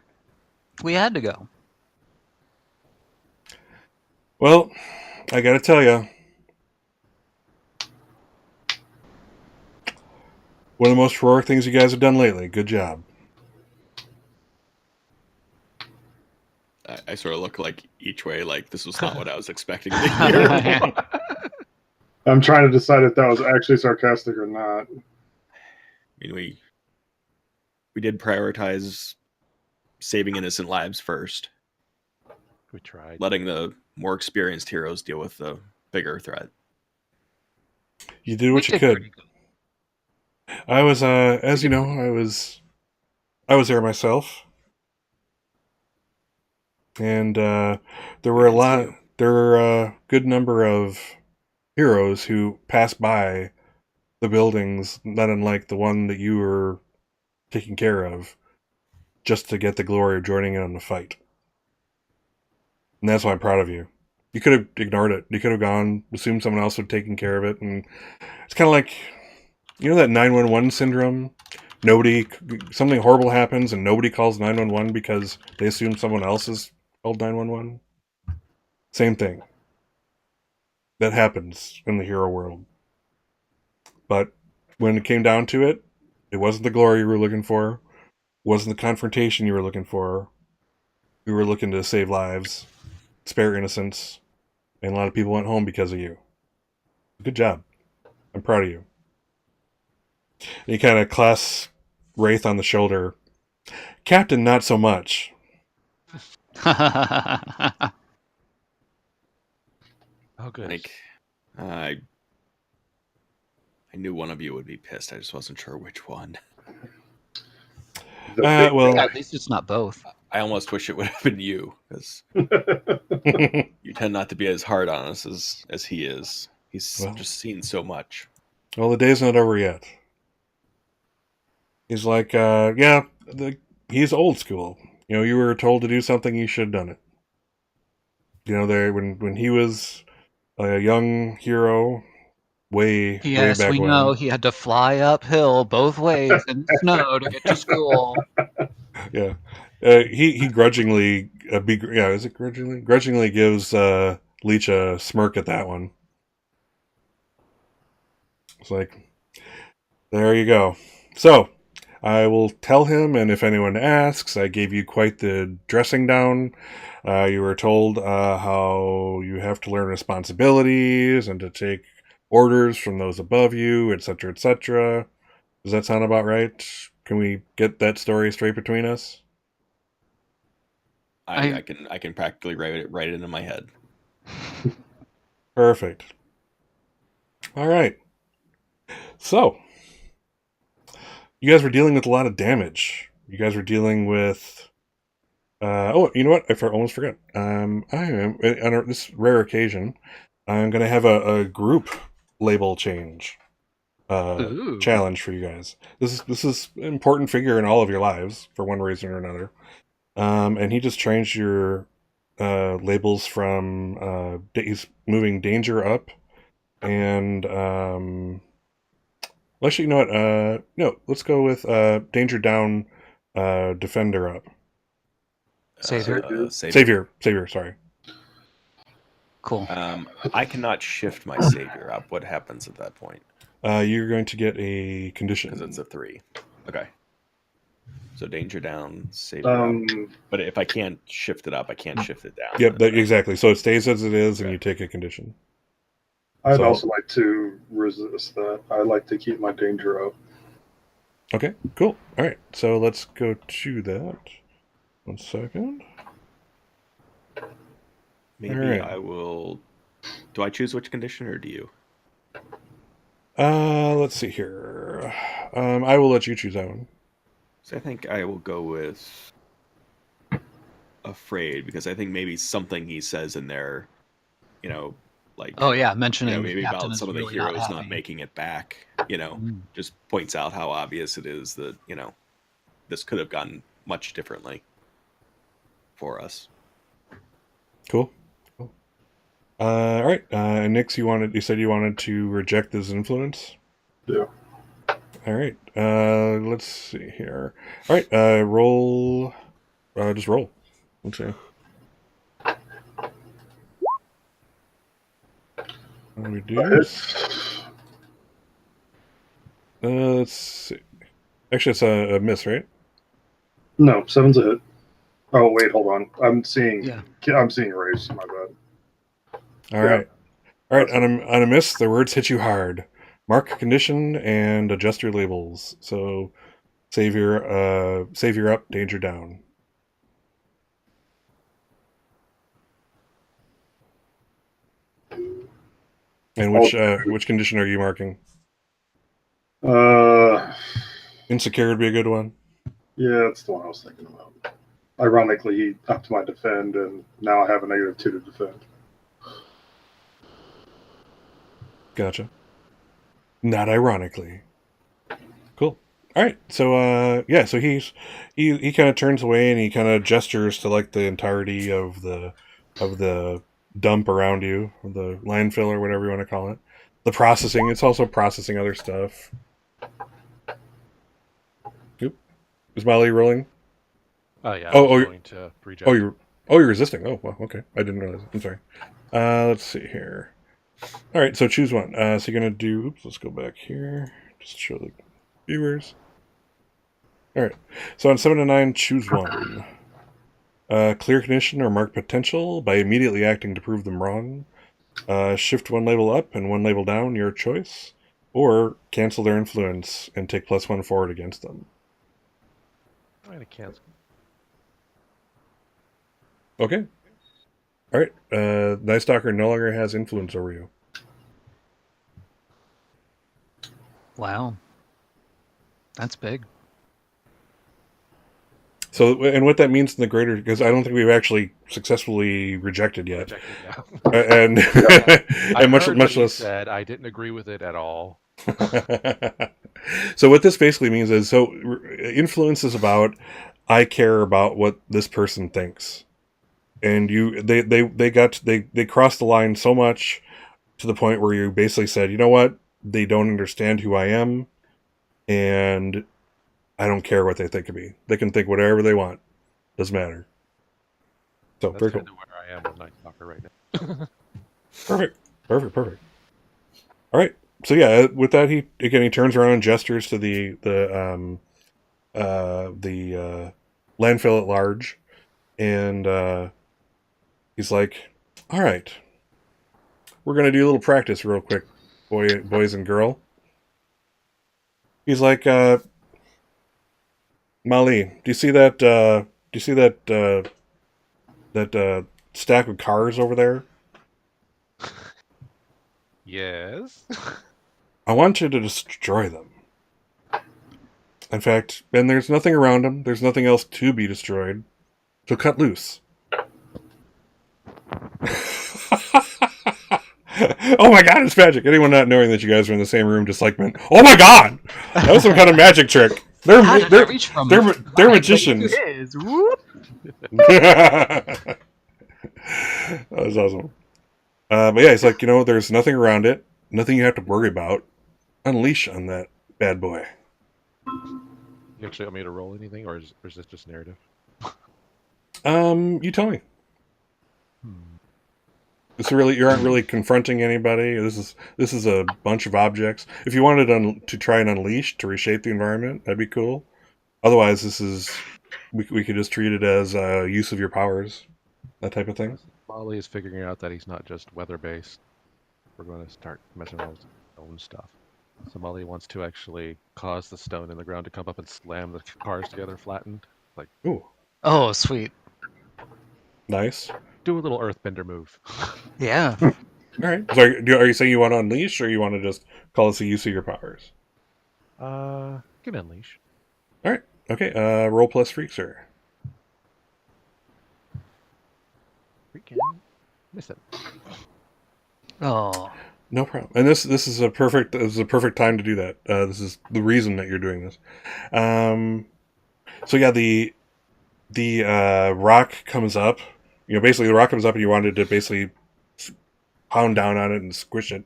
We had to go. Well, I gotta tell you, one of the most heroic things you guys have done lately. Good job. I sort of look like each way, like this was not what I was expecting to hear. I'm trying to decide if that was actually sarcastic or not. I mean, we did prioritize saving innocent lives first, We tried. letting the more experienced heroes deal with the bigger threat. You did what We you did could. pretty good. I was, as you know, I was there myself, and there were a good number of heroes who passed by the buildings, not unlike the one that you were taking care of, just to get the glory of joining in on the fight. And that's why I'm proud of you. You could have ignored it. You could have gone, assumed someone else would taken care of it, and it's kind of like, you know, that 911 syndrome. Something horrible happens and nobody calls 911 because they assume someone else is called 911. Same thing. That happens in the hero world. But when it came down to it, it wasn't the glory you were looking for. It wasn't the confrontation you were looking for. We were looking to save lives, spare innocence, and a lot of people went home because of you. Good job. I'm proud of you. And he kind of clasps Wraith on the shoulder. Captain, not so much. Oh, good. Like, I knew one of you would be pissed. I just wasn't sure which one. The big Well, Yeah, at least it's not both. I almost wish it would have been you, because you tend not to be as hard on us as he is. He's Well. just seen so much. well, the day's not over yet. He's like, he's old school. You know, you were told to do something, you should have done it. You know, there when he was a young hero, way Yes, back we when. know he had to fly uphill both ways in the snow to get to school. Yeah, he grudgingly, is it grudgingly? Grudgingly gives Leech a smirk at that one. It's like, there you go. So, I will tell him, and if anyone asks, I gave you quite the dressing down. You were told how you have to learn responsibilities and to take orders from those above you, etc., etc. Does that sound about right? Can we get that story straight between us? I can practically write it into my head. Perfect. All right. So, you guys were dealing with a lot of damage. You guys were dealing with. You know what? I almost forgot. I am on this rare occasion. I'm going to have a group label change Ooh. challenge for you guys. This is an important figure in all of your lives for one reason or another. And he just changed your labels from he's moving danger up, and actually, you know what? No, let's go with danger down, defender up. Savior. Savior. Savior. Sorry. Cool. I cannot shift my savior up. What happens at that point? You're going to get a condition. Because it's a 3. Okay. So danger down, savior up. But if I can't shift it up, I can't shift it down. Yep, exactly. So it stays as it is, and Okay. you take a condition. I'd also like to resist that. I like to keep my danger up. Okay, cool. All right, so let's go to that. 1 second. Maybe right. I will. Do I choose which condition, or do you? Let's see here. I will let you choose that one. So I think I will go with afraid, because I think maybe something he says in there, like, Oh yeah, mentioning maybe Captain about is some of the really heroes not not happy. making it back, Mm. just points out how obvious it is that, this could have gone much differently for us. Cool. All right. Nix, you said you wanted to reject this influence. Yeah. All right. Let's see here. All right. Roll. Just roll. Let's see. Reduce. Let's see. Actually, it's a miss, right? No, 7's a hit. Oh wait, hold on. I'm seeing race. My bad. All right. All right. On a miss, the words hit you hard. Mark condition and adjust your labels. So, savior up, danger down. And which condition are you marking? Insecure would be a good one. Yeah, that's the one I was thinking about. Ironically, he upped my defend, and now I have a -2 to defend. Gotcha. Not ironically. Cool. All right. So so he kind of turns away and he kind of gestures to like the entirety of the dump around you, the landfill or whatever you want to call it. The processing. It's also processing other stuff. Oop. Is Molly rolling? Yeah. I was going to reject. You're resisting. Oh, well, okay. I didn't realize. I'm sorry. Let's see here. All right, so choose one. So you're gonna do. Oops, let's go back here. Just show the viewers. All right. So on 7 to 9, choose one. Clear condition or mark potential by immediately acting to prove them wrong. Shift one label up and one label down, your choice. Or cancel their influence and take +1 forward against them. I'm gonna cancel. Okay. All right. Nightstalker no longer has influence over you. Wow. That's big. So, and what that means in the greater, because I don't think we've actually successfully rejected yet, Rejected, yeah. and I and much heard what he less. said. I didn't agree with it at all. So what this basically means is, so influence is about, I care about what this person thinks, and they crossed the line so much to the point where you basically said, you know what, they don't understand who I am, and I don't care what they think of me. They can think whatever they want. Doesn't matter. So That's very kind cool. of where I am with Nightstalker right now. Perfect. All right. So yeah, with that, he turns around and gestures to the landfill at large, and he's like, "All right, we're gonna do a little practice real quick, boys and girl." He's like, "Molly, do you see that? Do you see that stack of cars over there? Yes. I want you to destroy them. In fact, and there's nothing around them. There's nothing else to be destroyed. So cut loose." Oh my god, it's magic. Anyone not knowing that you guys are in the same room just like went, oh my god! That was some kind of magic trick. How did I reach from They're mine magicians. to his? Whoop. That was awesome. But yeah, he's like, there's nothing around it, nothing you have to worry about. Unleash on that bad boy. You actually want me to roll anything, or is this just narrative? You tell me. You aren't really confronting anybody. This is a bunch of objects. If you wanted to try and unleash to reshape the environment, that'd be cool. Otherwise, we could just treat it as use of your powers, that type of thing. Molly is figuring out that he's not just weather-based. We're going to start messing with all his own stuff. So Molly wants to actually cause the stone in the ground to come up and slam the cars together flattened. Like, Ooh, Oh, sweet. nice. do a little earthbender move. Yeah. All right. So are you saying you want to unleash, or you want to just call this a use of your powers? Give me unleash. All right. Okay. Roll plus freak, sir. Freaking miss it. Oh. No problem. And this is a perfect time to do that. This is the reason that you're doing this. So yeah, the rock comes up. Basically the rock comes up, and you wanted to basically pound down on it and squish it,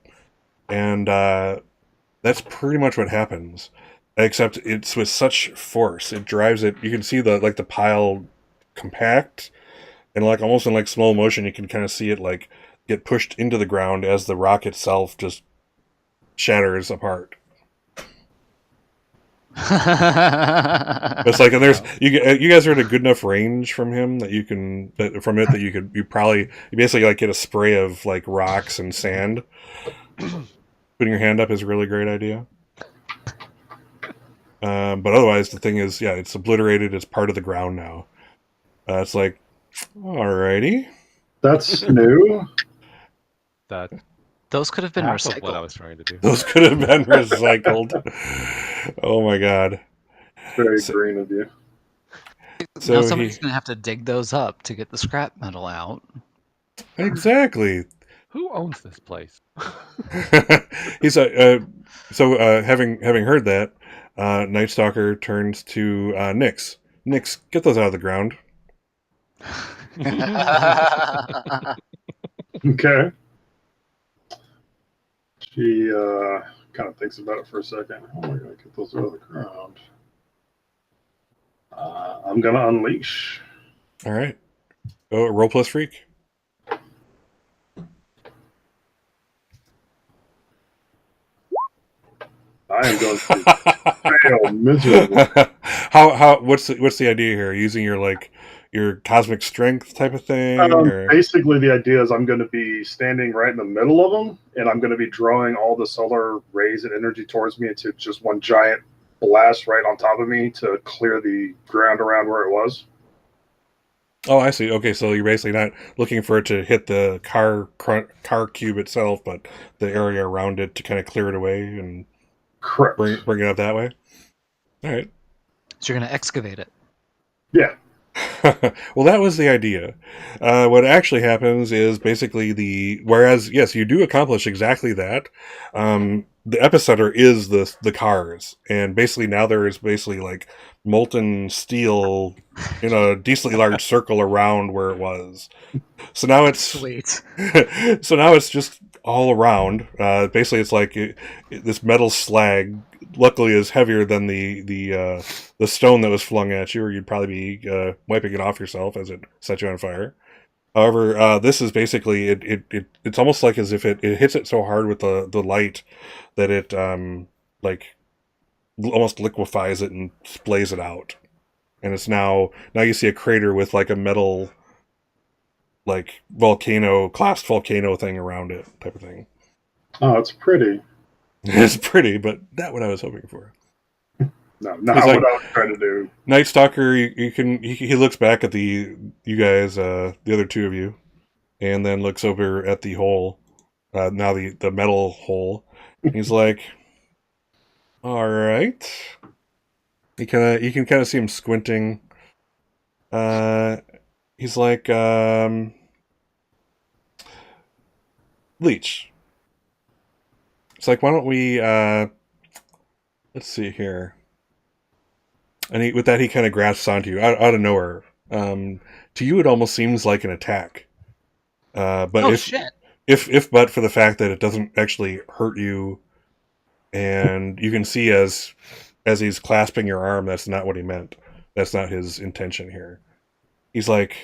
and that's pretty much what happens. Except it's with such force, it drives it. You can see the pile compact, and almost in slow motion, you can kind of see it get pushed into the ground as the rock itself just shatters apart. It's and there's you guys are at a good enough range from him that you basically get a spray of rocks and sand. Putting your hand up is a really great idea. But otherwise, the thing is, yeah, it's obliterated. It's part of the ground now. It's alrighty. That's new. That Those could have been half of what I recycled. was trying to do. Those could have been recycled. Oh my god. Very green of you. Now somebody's going to have to dig those up to get the scrap metal out. Exactly. Who owns this place? He's having heard that, Nightstalker turns to Nyx. Nyx, get those out of the ground. Okay. She kind of thinks about it for a second. How am I going to get those out of the ground? I'm going to unleash. All right. Oh, roll plus freak. I am going to fail miserably. What's the idea here? Using your cosmic strength type of thing, or Basically, the idea is I'm going to be standing right in the middle of them, and I'm going to be drawing all the solar rays and energy towards me into just one giant blast right on top of me to clear the ground around where it was. oh, I see. Okay, so you're basically not looking for it to hit the car cube itself, but the area around it to kind of clear it away and Correct. bring it up that way. All right. So you're going to excavate it. Yeah. Well, that was the idea. What actually happens is basically whereas yes, you do accomplish exactly that. The epicenter is the cars, and basically now there is basically like molten steel in a decently large circle around where it was. So now it's Sweet. so now it's just all around. Basically, it's like this metal slag. Luckily, is heavier than the stone that was flung at you, or you'd probably be wiping it off yourself as it set you on fire. However, this is basically it's almost like as if it hits it so hard with the light that it like almost liquefies it and splays it out, and it's now you see a crater with like a metal like classed volcano thing around it type of thing. Oh, it's pretty. It's pretty, but not what I was hoping for. No, not It's what like- I was trying to do. Nightstalker, he looks back at you guys, the other two of you, and then looks over at the hole, now the metal hole. He's like, "All right." You can kind of see him squinting. He's like, Leech. It's like, why don't we? Let's see here. And with that, he kind of grasps onto you out of nowhere. To you, it almost seems like an attack. But Oh, shit. if but for the fact that it doesn't actually hurt you, and you can see as he's clasping your arm, that's not what he meant. That's not his intention here. He's like,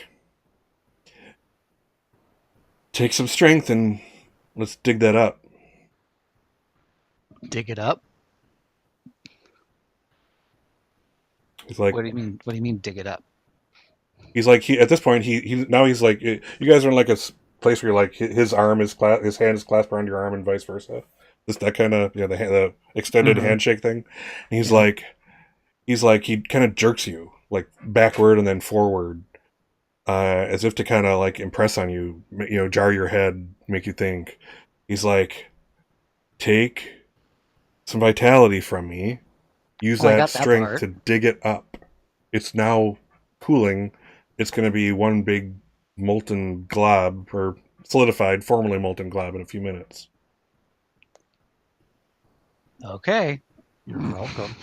take some strength and let's dig that up. Dig it up? He's like, What do you mean? What do you mean dig it up? he's like, at this point, he's like, you guys are in like a place where you're like, his arm is his hand is clasped around your arm and vice versa. That kind of, the extended Mhm. handshake thing. And he's Yeah. like, he kind of jerks you like backward and then forward, as if to kind of like impress on you, jar your head, make you think. He's like, take some vitality from me. Use Oh, I that got that strength part. to dig it up. It's now cooling. It's going to be one big molten glob, or solidified, formerly molten glob in a few minutes. Okay. You're welcome.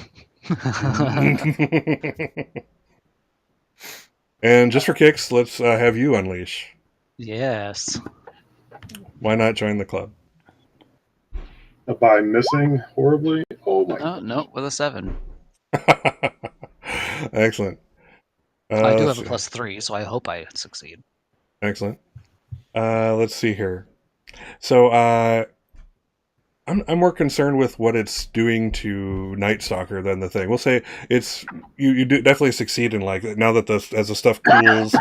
And just for kicks, let's have you unleash. Yes. Why not join the club? By missing horribly? Oh my Oh, no, with a 7. Excellent. I do let's have a +3, so I hope I succeed. Excellent. Let's see here. So, I'm more concerned with what it's doing to Nightstalker than the thing. We'll say it's you do definitely succeed in like now that as the stuff cools,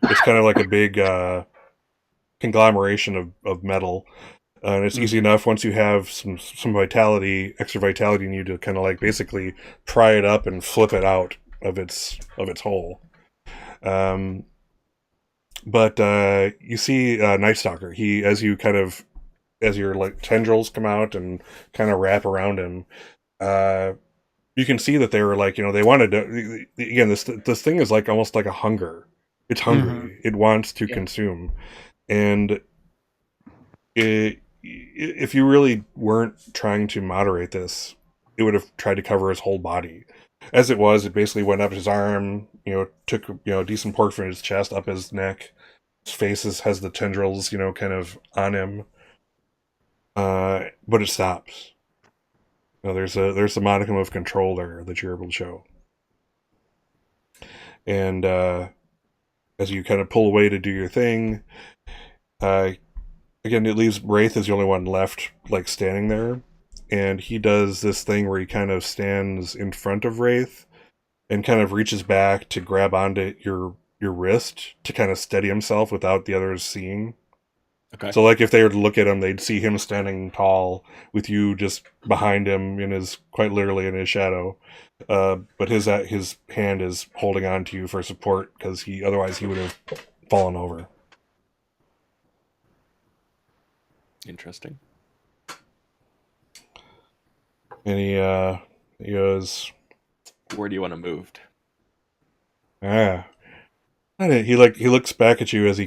it's kind of like a big conglomeration of metal. And it's easy enough once you have some extra vitality in you to kind of like basically pry it up and flip it out of its hole. But you see Nightstalker. He as your like tendrils come out and kind of wrap around him, you can see that they were like, they wanted to. Again, this thing is like almost like a hunger. It's hungry. It wants to consume, and if you really weren't trying to moderate this, it would have tried to cover his whole body. As it was, it basically went up his arm. Took a decent portion from his chest up his neck. His face has the tendrils, kind of on him. But it stops. There's a modicum of control there that you're able to show. And as you kind of pull away to do your thing, again, it leaves Wraith as the only one left, like standing there. and he does this thing where he kind of stands in front of Wraith and kind of reaches back to grab onto your wrist to kind of steady himself without the others seeing. Okay. So, like, if they were to look at him, they'd see him standing tall with you just behind him quite literally in his shadow. But his hand is holding on to you for support because otherwise he would have fallen over. Interesting. And he goes, Where do you want to move? and he looks back at you as he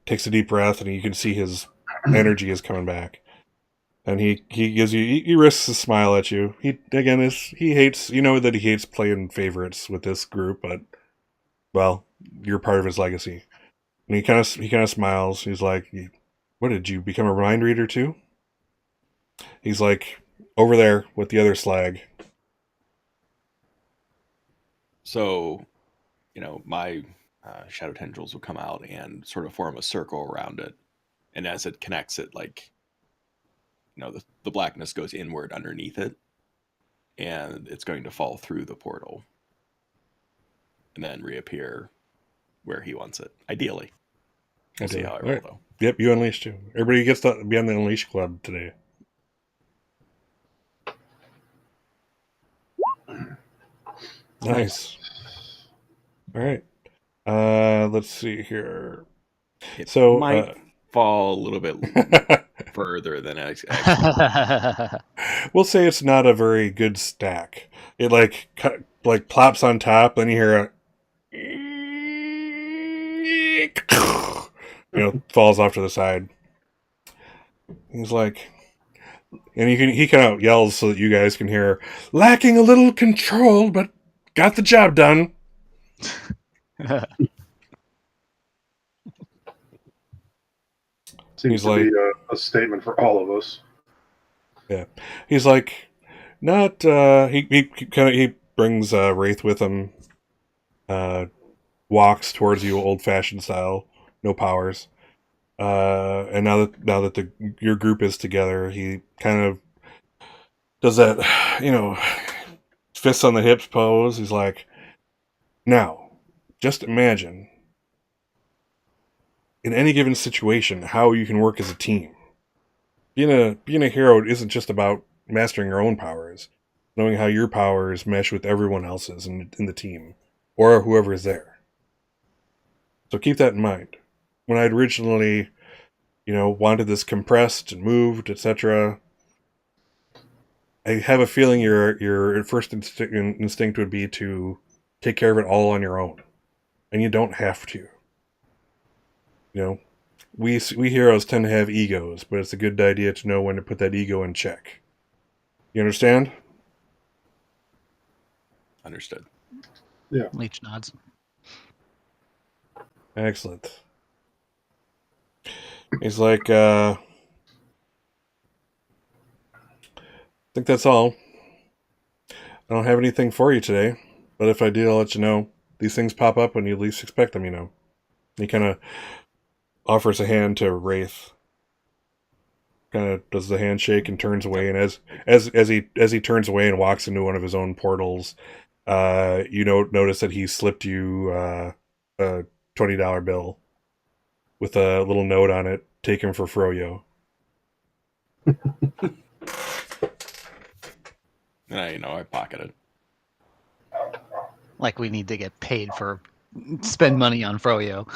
takes a deep breath, and you can see his energy is coming back. And he risks a smile at you. He hates, that he hates playing favorites with this group, but well, you're part of his legacy. And he kind of smiles. He's like, "What, did you become a mind reader too?" He's like, "Over there with the other slag." So, my shadow tendrils will come out and sort of form a circle around it, and as it connects, it the blackness goes inward underneath it, and it's going to fall through the portal and then reappear where he wants it, ideally. We'll see how I roll, though. Yep, you unleash too. Everybody gets to be on the Unleash Club today. Nice. All right. Let's see here. It So might fall a little bit further than actually. We'll say it's not a very good stack. It like plops on top, then you hear falls off to the side. He's like, and he kind of yells so that you guys can hear, lacking a little control, but got the job done. Seems to be a statement for all of us. Yeah, he's like, not. He brings Wraith with him. Walks towards you, old fashioned style, no powers. And now that your group is together, he kind of does that, fists on the hips pose. He's like, now, just imagine in any given situation how you can work as a team. Being a hero isn't just about mastering your own powers, knowing how your powers mesh with everyone else's in the team, or whoever is there. So keep that in mind. When I'd originally, wanted this compressed and moved, etc., I have a feeling your first instinct would be to take care of it all on your own, and you don't have to. We heroes tend to have egos, but it's a good idea to know when to put that ego in check. You understand? Understood. Yeah. Leech nods. Excellent. He's like, I think that's all. I don't have anything for you today, but if I do, I'll let you know. These things pop up when you least expect them, He kind of offers a hand to Wraith. Kind of does the handshake and turns away, and as he turns away and walks into one of his own portals, notice that he slipped you a $20 bill with a little note on it. Take him for Froyo. And I pocketed. Like we need to get paid for spend money on Froyo.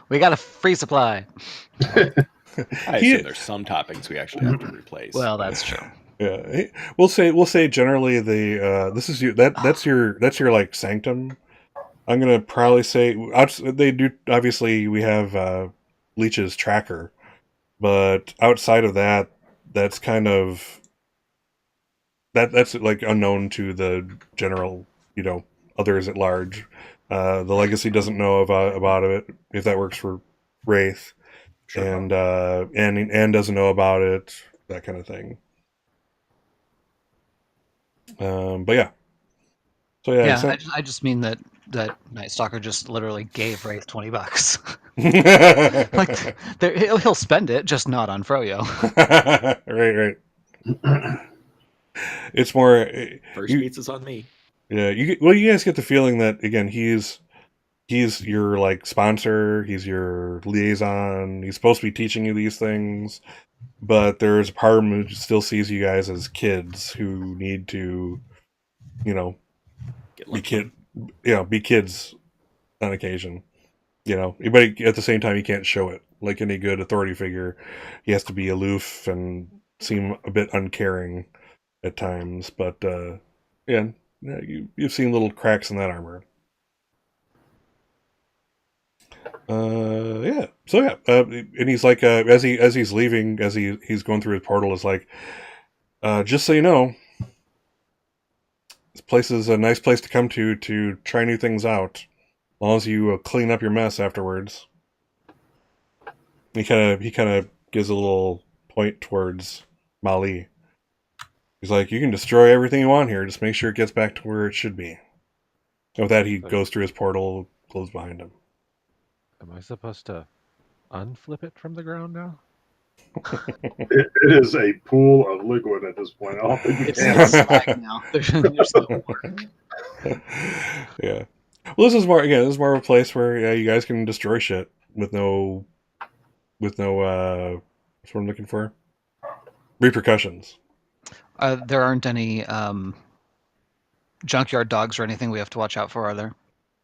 We got a free supply. I assume there's some toppings we actually have to replace. Well, that's true. Yeah, we'll say generally that's your like sanctum. I'm gonna probably say they do. Obviously, we have Leech's tracker, but outside of that, that's kind of that's like unknown to the general, others at large. The legacy doesn't know about it, if that works for Wraith. Sure. And doesn't know about it, that kind of thing. But yeah. So yeah. Yeah, I just mean that that Nightstalker just literally gave Wraith $20. Right, Like, he'll spend it, just not on Froyo. right. It's more First pizza's on me. yeah. You guys get the feeling that again he's your like sponsor. He's your liaison. He's supposed to be teaching you these things, but there's a part of him who still sees you guys as kids who need to, you know, Get be lucky. be kids on occasion. But at the same time, he can't show it. Like any good authority figure, he has to be aloof and seem a bit uncaring at times. But yeah, you've seen little cracks in that armor. Yeah. So yeah, and he's like, as he's leaving, as he's going through his portal, is like, just so you know, this place is a nice place to come to try new things out, as long as you clean up your mess afterwards. He kind of gives a little point towards Mali. He's like, you can destroy everything you want here, just make sure it gets back to where it should be. And with that, he goes through his portal, closed behind him. Am I supposed to unflip it from the ground now? It is a pool of liquid at this point. I don't think you It's can. slag now. There's no more. Yeah. Well, this is more of a place where you guys can destroy shit with no what's what I'm looking for? Repercussions. There aren't any junkyard dogs or anything we have to watch out for, are there?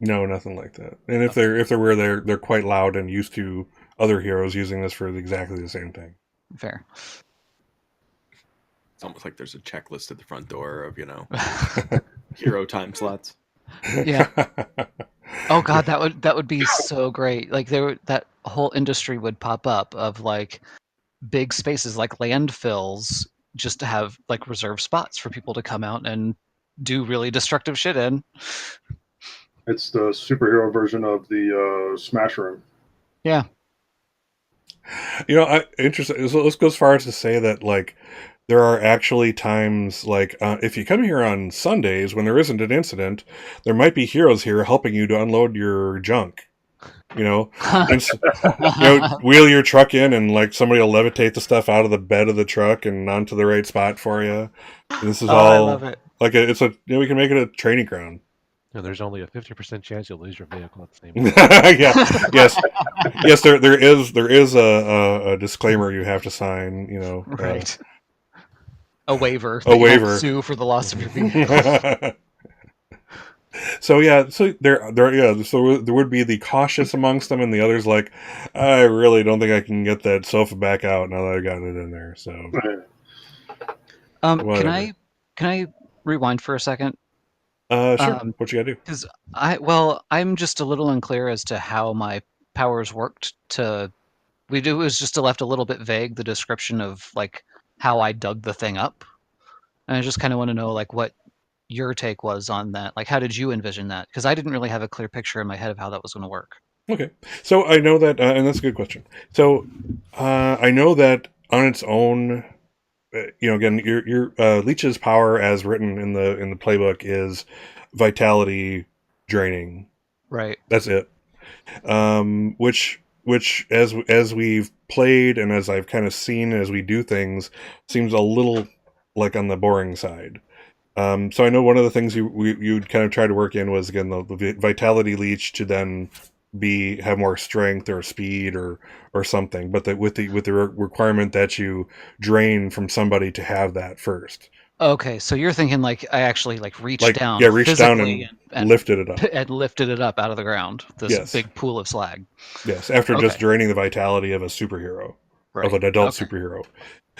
No, nothing like that. And if there were, they're quite loud and used to other heroes using this for exactly the same thing. Fair. It's almost like there's a checklist at the front door of hero time slots. Yeah. Oh god, that would be so great. Like that whole industry would pop up of like big spaces like landfills just to have like reserved spots for people to come out and do really destructive shit in. It's the superhero version of the Smash Room. Yeah. Interesting. So let's go as far as to say that like there are actually times like if you come here on Sundays when there isn't an incident, there might be heroes here helping you to unload your junk. And wheel your truck in and like somebody will levitate the stuff out of the bed of the truck and onto the right spot for you. And this is all I love it. like we can make it a training ground. No, there's only a 50% chance you'll lose your vehicle at the same time. Yeah, yes. There is a disclaimer you have to sign. Right. A waiver. A waiver. You won't sue for the loss of your vehicle. So there would be the cautious amongst them, and the others like, I really don't think I can get that sofa back out now that I got it in there. So, can I rewind for a second? Sure. What you gotta do? Because I'm just a little unclear as to how my powers worked. It was just left a little bit vague, the description of like how I dug the thing up, and I just kind of want to know like what your take was on that. Like, how did you envision that? Because I didn't really have a clear picture in my head of how that was going to work. Okay, so I know that, and that's a good question. So I know that on its own, again, your Leech's power, as written in the playbook, is vitality draining. Right. That's it. Which as we've played and as I've kind of seen as we do things, seems a little like on the boring side. So I know one of the things you'd kind of try to work in was again the vitality leech to then have more strength or speed or something, but with the requirement that you drain from somebody to have that first. Okay, so you're thinking like I actually like reached down, reached down and lifted it up, and lifted it up out of the ground. This big pool of slag. Yes, after just draining the vitality of a superhero, right. of an adult superhero.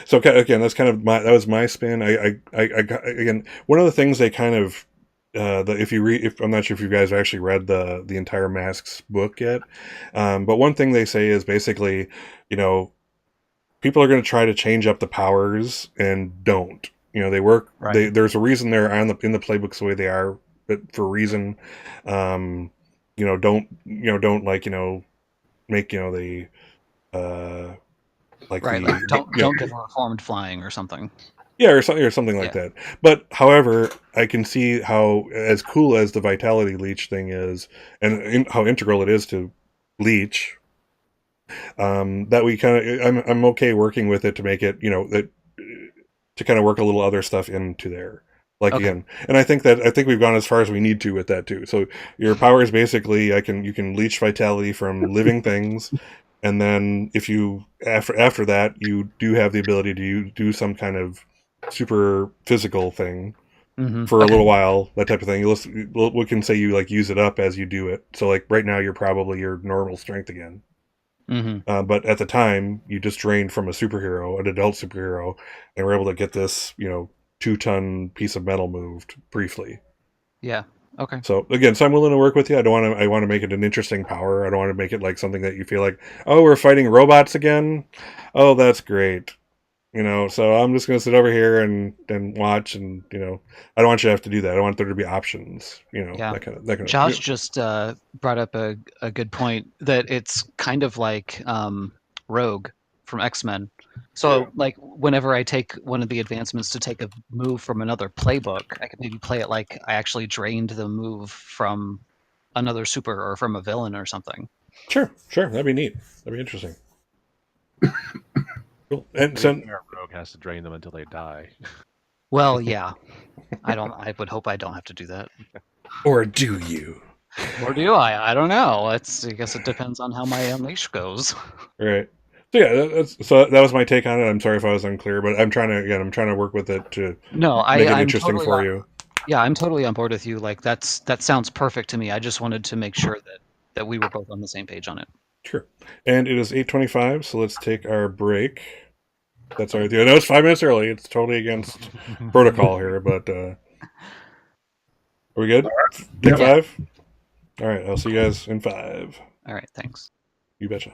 So again, that's kind of that was my spin. I again, one of the things they kind of if I'm not sure if you guys have actually read the entire Masks book yet, but one thing they say is basically, people are going to try to change up the powers and don't. They work. Right. There's a reason they're in the playbooks the way they are, but for a reason. Don't like make the. Don't give her reformed flying or something. Yeah, or something like Yeah. that. But however, I can see how as cool as the vitality leech thing is, and how integral it is to leech. That we kind of, I'm okay working with it to make it, that to kind of work a little other stuff into there. Like Okay. again, and I think we've gone as far as we need to with that too. So your power is basically you can leech vitality from living things, and then if you after that you do have the ability to do some kind of super physical thing for a Okay. little while, that type of thing. We can say you like use it up as you do it. So like right now you're probably your normal strength again. Mm-hmm. But at the time, you just drained from a superhero, an adult superhero, and were able to get this, 2-ton piece of metal moved briefly. Yeah. Okay. So again, I'm willing to work with you. I don't want to. I want to make it an interesting power. I don't want to make it like something that you feel like, oh, we're fighting robots again. Oh, that's great. So I'm just gonna sit over here and watch, and I don't want you to have to do that. I want there to be options. Yeah. That kind of. Josh just brought up a good point that it's kind of like Rogue from X-Men. So Yeah. like whenever I take one of the advancements to take a move from another playbook, I could maybe play it like I actually drained the move from another super or from a villain or something. Sure, that'd be neat. That'd be interesting. Cool. To And be so, fair, Rogue has to drain them until they die. Well, yeah. I would hope I don't have to do that. or do you? Or do I? I don't know. I guess it depends on how my unleash goes. Right. So yeah, so that was my take on it. I'm sorry if I was unclear, but I'm trying to work with it to No, make it I'm interesting totally for you. yeah, I'm totally on board with you. Like that sounds perfect to me. I just wanted to make sure that we were both on the same page on it. Sure. And it is 8:25, so let's take our break. That's all right with you. I know it's 5 minutes early. It's totally against protocol here, but are we good? Take Yep. Yeah. 5. All right. I'll see you guys in 5. All right, thanks. You betcha.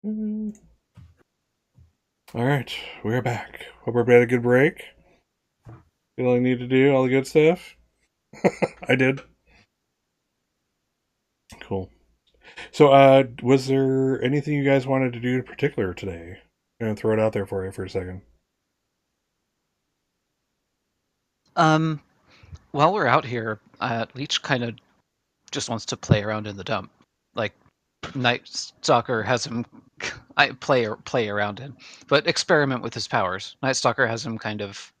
Mm. All right, we're back. Hope everybody had a good break. Did all you need to do, all the good stuff. I did. Cool. So, was there anything you guys wanted to do in particular today? I'm gonna throw it out there for you for a second. While we're out here, Leech kind of just wants to play around in the dump. Like, Nightstalker has him play around in, but experiment with his powers. Nightstalker has him kind of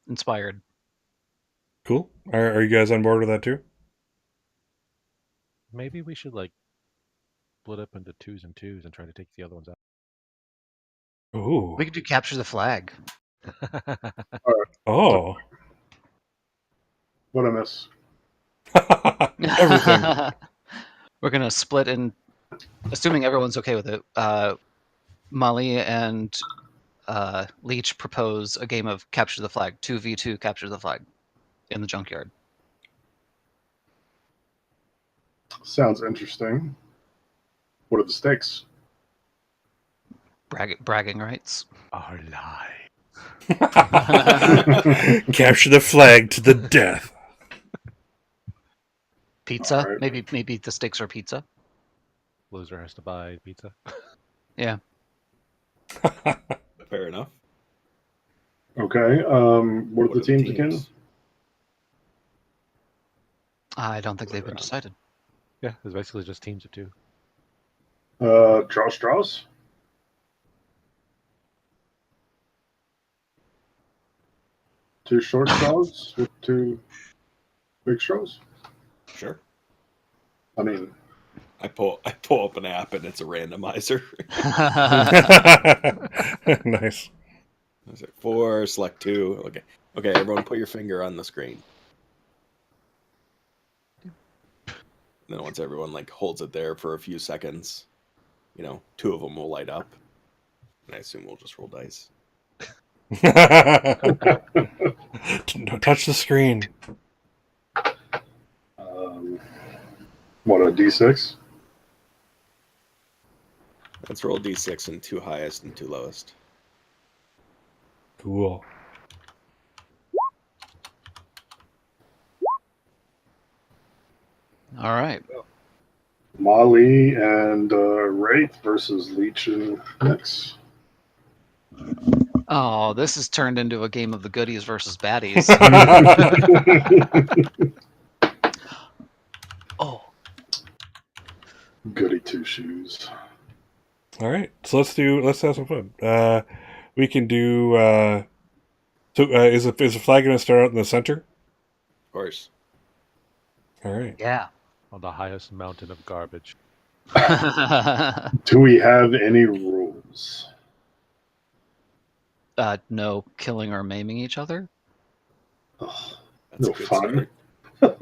inspired. Cool. Are you guys on board with that too? Maybe we should like split up into twos and twos and try to take the other ones out. Ooh. We could do capture the flag. Oh. What I miss? Everything. We're gonna split in, assuming everyone's okay with it. Molly and Leech propose a game of capture the flag, 2v2 capture the flag, in the junkyard. Sounds interesting. What are the stakes? Bragging rights. Our lie. Capture the flag to the death. Pizza. Alright. Maybe the stakes are pizza. Loser has to buy pizza. Yeah. Fair enough. Okay. What are the teams again? I don't think they've been decided. Yeah, it's basically just teams of two. Draw straws. Two short straws with two big straws. Sure. I mean, I pull up an app and it's a randomizer. Nice. I was like 4, select 2. Okay, everyone put your finger on the screen. And then once everyone like holds it there for a few seconds, 2 of them will light up. And I assume we'll just roll dice. Don't touch the screen. what, a D6? Let's roll D6 and 2 highest and 2 lowest. Cool. All right. Molly and Wraith versus Leech and Nyx. Oh, this has turned into a game of the goodies versus baddies. Oh, Goody two shoes. All right, so let's have some fun. We can do. Is the flag going to start out in the center? Of course. All right. yeah. On the highest mountain of garbage. Do we have any rules? No killing or maiming each other. Ugh, That's no a good fun. start.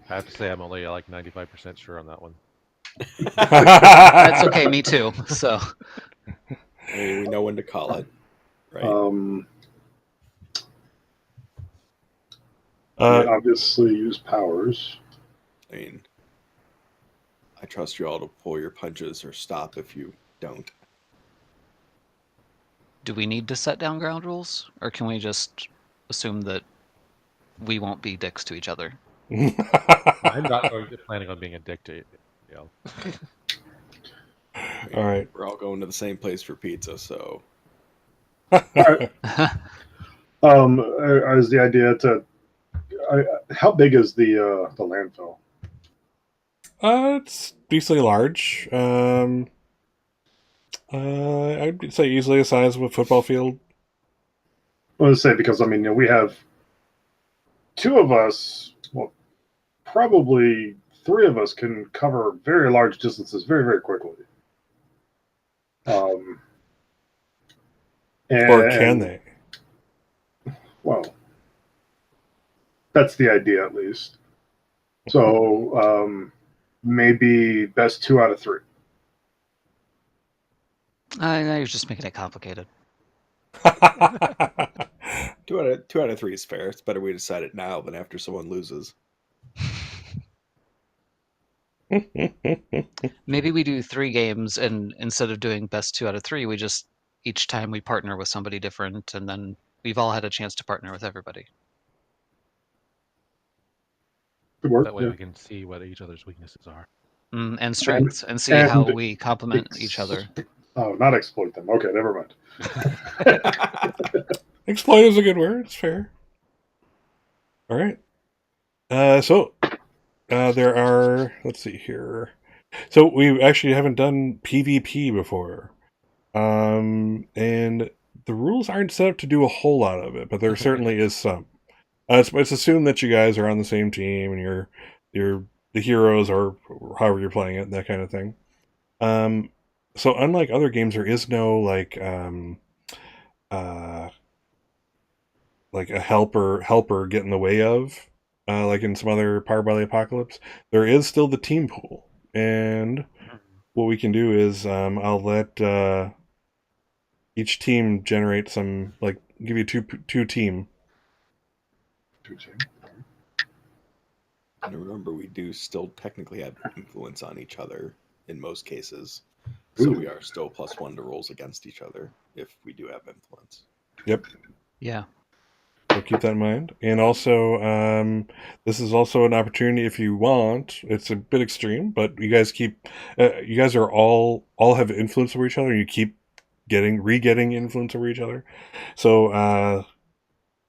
I have to say I'm only like 95% sure on that one. That's okay. Me too. So. I mean, we know when to call it, right? We obviously use powers. I mean, I trust you all to pull your punches or stop if you don't. Do we need to set down ground rules, or can we just assume that we won't be dicks to each other? I'm not planning on being a dick to you. I mean, All right. We're all going to the same place for pizza, so. Is the idea to? How big is the landfill? It's decently large. I'd say easily the size of a football field. I was say because I mean we have 2 of us. Well, probably 3 of us can cover very large distances very very quickly. Or And can they? Well, that's the idea at least. So maybe best 2 out of 3. Now you're just making it complicated. 2 out of 3 is fair. It's better we decide it now than after someone loses. Maybe we do 3 games, and instead of doing best 2 out of 3, we just each time we partner with somebody different, and then we've all had a chance to partner with everybody. Good work. That way Yeah. we can see what each other's weaknesses are. And strengths, and see how and we complement each other. Oh, not exploit them. Okay, never mind. Exploit is a good word. It's fair. All right. So there are. Let's see here. So we actually haven't done PvP before, and the rules aren't set up to do a whole lot of it, but there certainly is some. It's assumed that you guys are on the same team and you're the heroes or however you're playing it, that kind of thing. So unlike other games, there is no uh, like a helper get in the way of, like in some other Powered by the Apocalypse. There is still the team pool, and what we can do is I'll let each team generate some, like, give you two team. And remember, we do still technically have influence on each other in most cases. Ooh. So we are still +1 to rolls against each other if we do have influence. Yep. Yeah. So keep that in mind. And also, this is also an opportunity if you want. It's a bit extreme, but you guys you guys are all have influence over each other. And you keep re-getting influence over each other. So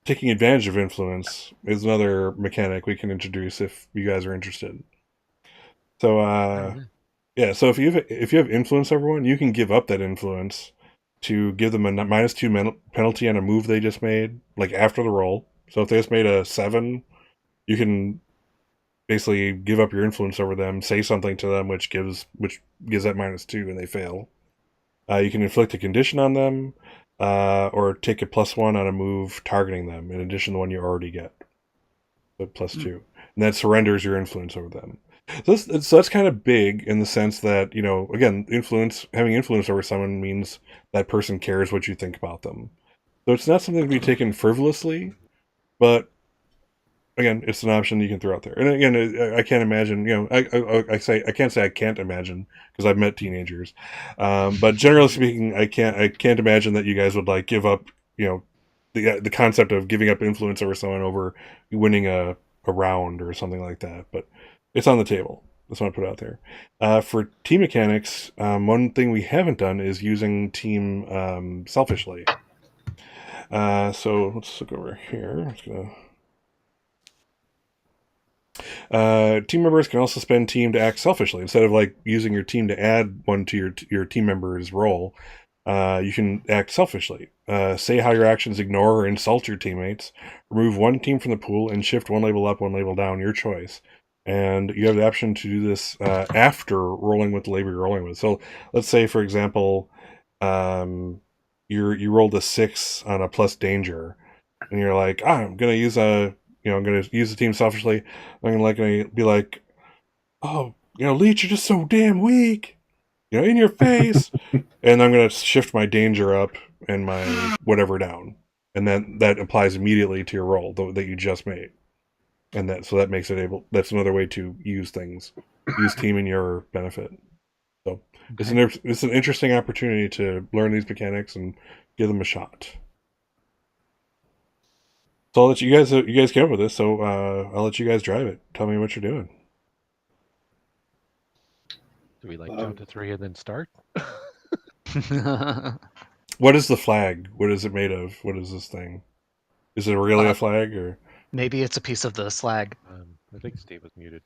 taking advantage of influence is another mechanic we can introduce if you guys are interested. So yeah. So if you have influence over one, you can give up that influence to give them a -2 penalty on a move they just made, like after the roll. So if they just made a 7, you can basically give up your influence over them, say something to them, which gives that -2, and they fail. You can inflict a condition on them, or take a +1 on a move targeting them, in addition to the one you already get, but +2, and that surrenders your influence over them. So that's kind of big in the sense that, again, having influence over someone means that person cares what you think about them. So it's not something to be taken frivolously, but again, it's an option you can throw out there. And again, I can't imagine. I can't say I can't imagine because I've met teenagers, but generally speaking, I can't imagine that you guys would like give up. The concept of giving up influence over someone over winning a round or something like that. But it's on the table. That's what I put out there. For team mechanics, one thing we haven't done is using team selfishly. So let's look over here. I'm just gonna. Team members can also spend team to act selfishly. Instead of like using your team to add one to your team member's role, you can act selfishly. Say how your actions ignore or insult your teammates. Remove one team from the pool and shift one label up, one label down, your choice. And you have the option to do this after rolling with the label you're rolling with. So let's say, for example, you rolled a 6 on a plus danger, and you're like, I'm gonna use I'm gonna use the team selfishly. I'm gonna be like, oh, Leech, you're just so damn weak. In your face. And I'm gonna shift my danger up and my whatever down, and then that applies immediately to your roll that you just made, and that makes it able. That's another way to use things, use team in your benefit. So it's an interesting opportunity to learn these mechanics and give them a shot. So I'll let you guys came up with this. So I'll let you guys drive it. Tell me what you're doing. Do we jump to 3 and then start? What is the flag? What is it made of? What is this thing? Is it really a flag or? Maybe it's a piece of the slag. I think Steve was muted.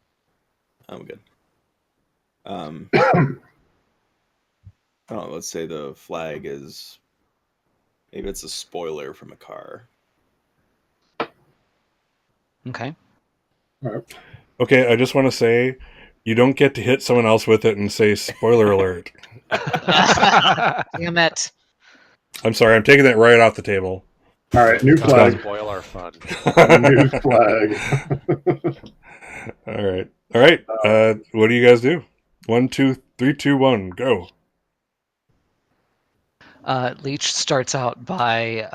I'm good. I don't know, let's say the flag is, maybe it's a spoiler from a car. Okay. All right. Okay, I just want to say, you don't get to hit someone else with it and say "spoiler alert." Damn it! I'm sorry, I'm taking that right off the table. All right, new Let's not flag. spoil our fun. New flag. All right. What do you guys do? 1, 2, 3, 2, 1, go. Leech starts out by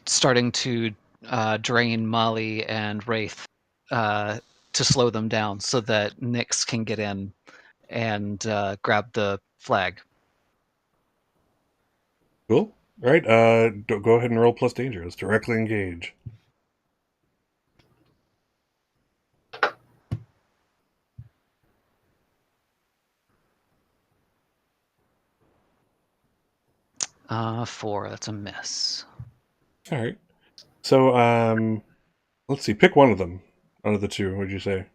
starting to drain Molly and Wraith to slow them down so that Nyx can get in and grab the flag. Cool. All right. Go ahead and roll plus danger. Let's directly engage. Four. That's a miss. All right. So, let's see. Pick one of them out of the two. What'd you say?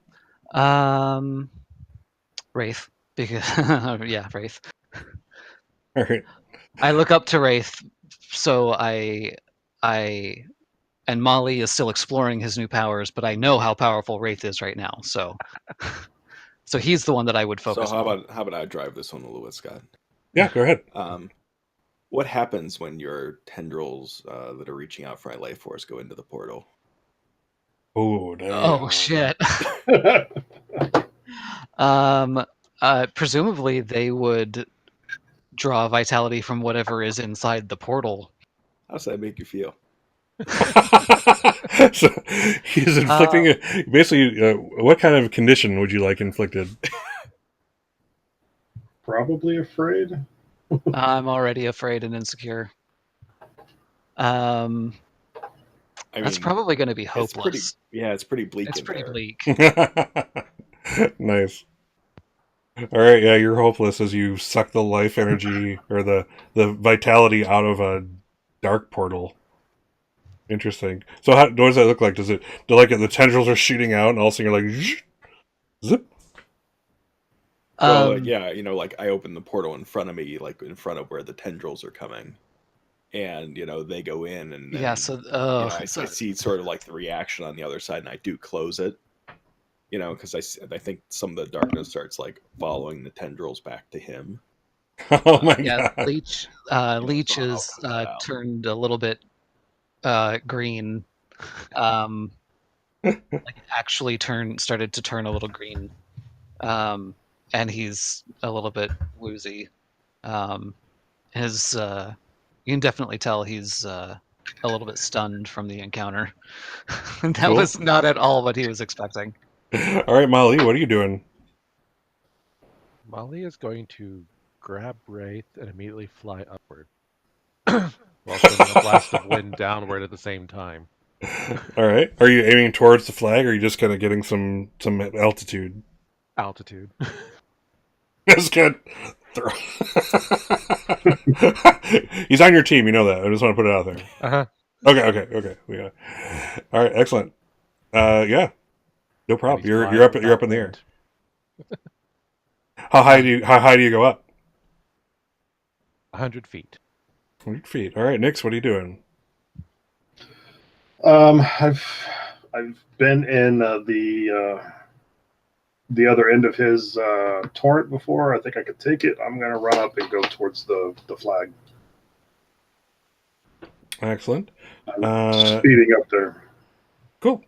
Wraith. Because yeah, Wraith. All right. I look up to Wraith, so I and Molly is still exploring his new powers, but I know how powerful Wraith is right now, so so he's the one that I would So focus how on. about I drive this one a little bit, Scott? Yeah. Go ahead. What happens when your tendrils that are reaching out for my life force go into the portal? Oh, damn. Oh shit. Presumably they would draw vitality from whatever is inside the portal. How does that make you feel? So he's inflicting basically. What kind of condition would you like inflicted? Probably afraid. I'm already afraid and insecure. I mean, That's probably going to be it's hopeless. it's pretty bleak. It's in pretty there. bleak. Nice. All right, yeah, you're hopeless as you suck the life energy or the vitality out of a dark portal. Interesting. So, what does that look like? Do the tendrils are shooting out, and all of a sudden you're like, zip? Well, yeah, like I open the portal in front of me, like in front of where the tendrils are coming, and they go in, and then, yeah. So, I see sort of like the reaction on the other side, and I do close it, because I think some of the darkness starts like following the tendrils back to him. Oh my yeah, god! Leech is turned a little bit green. Like actually started to turn a little green. And he's a little bit woozy. You can definitely tell he's a little bit stunned from the encounter. That Cool. was not at all what he was expecting. All right, Molly, what are you doing? Molly is going to grab Wraith and immediately fly upward, while sending a blast of wind downward at the same time. All right, are you aiming towards the flag, or are you just kind of getting some altitude? Altitude. That's good. He's on your team, you know that. I just want to put it out there. Uh-huh. Okay. We got it. All right, excellent. Yeah, no And problem. he's You're flying up without in the air. wind. How high do you go up? 100 feet. 100 feet. All right, Nix, what are you doing? I've been in the other end of his torrent before. I think I could take it. I'm gonna run up and go towards the flag. Excellent. I'm speeding up there. Cool.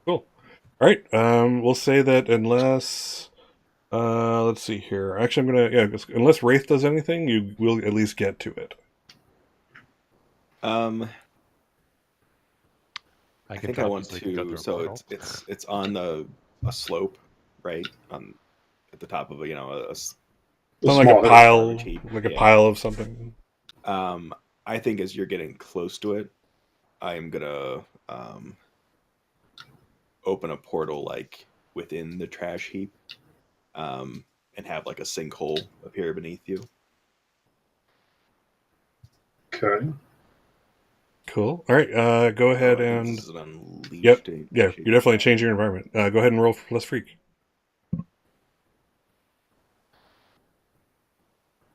All right. We'll say that unless let's see here. Actually, I'm gonna unless Wraith does anything, you will at least get to it. I think I want to. So it's on a slope, right? At the top of Something like a pile, a pile of something. I think as you're getting close to it, I'm gonna open a portal like within the trash heap, and have like a sinkhole appear beneath you. Okay. Cool. All right. Go ahead and. This is an unleashed. Yep. Yeah. You're definitely changing your environment. Go ahead and roll plus freak.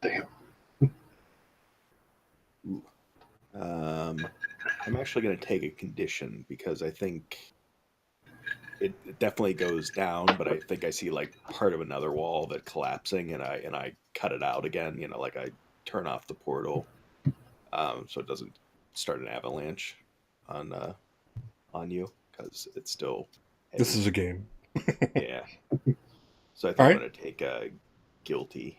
Damn. I'm actually going to take a condition because I think it definitely goes down, but I think I see like part of another wall that collapsing, and I cut it out again. Like I turn off the portal, so it doesn't start an avalanche on you because it's still heavy. This is a game. Yeah. So I think I'm going to take a guilty.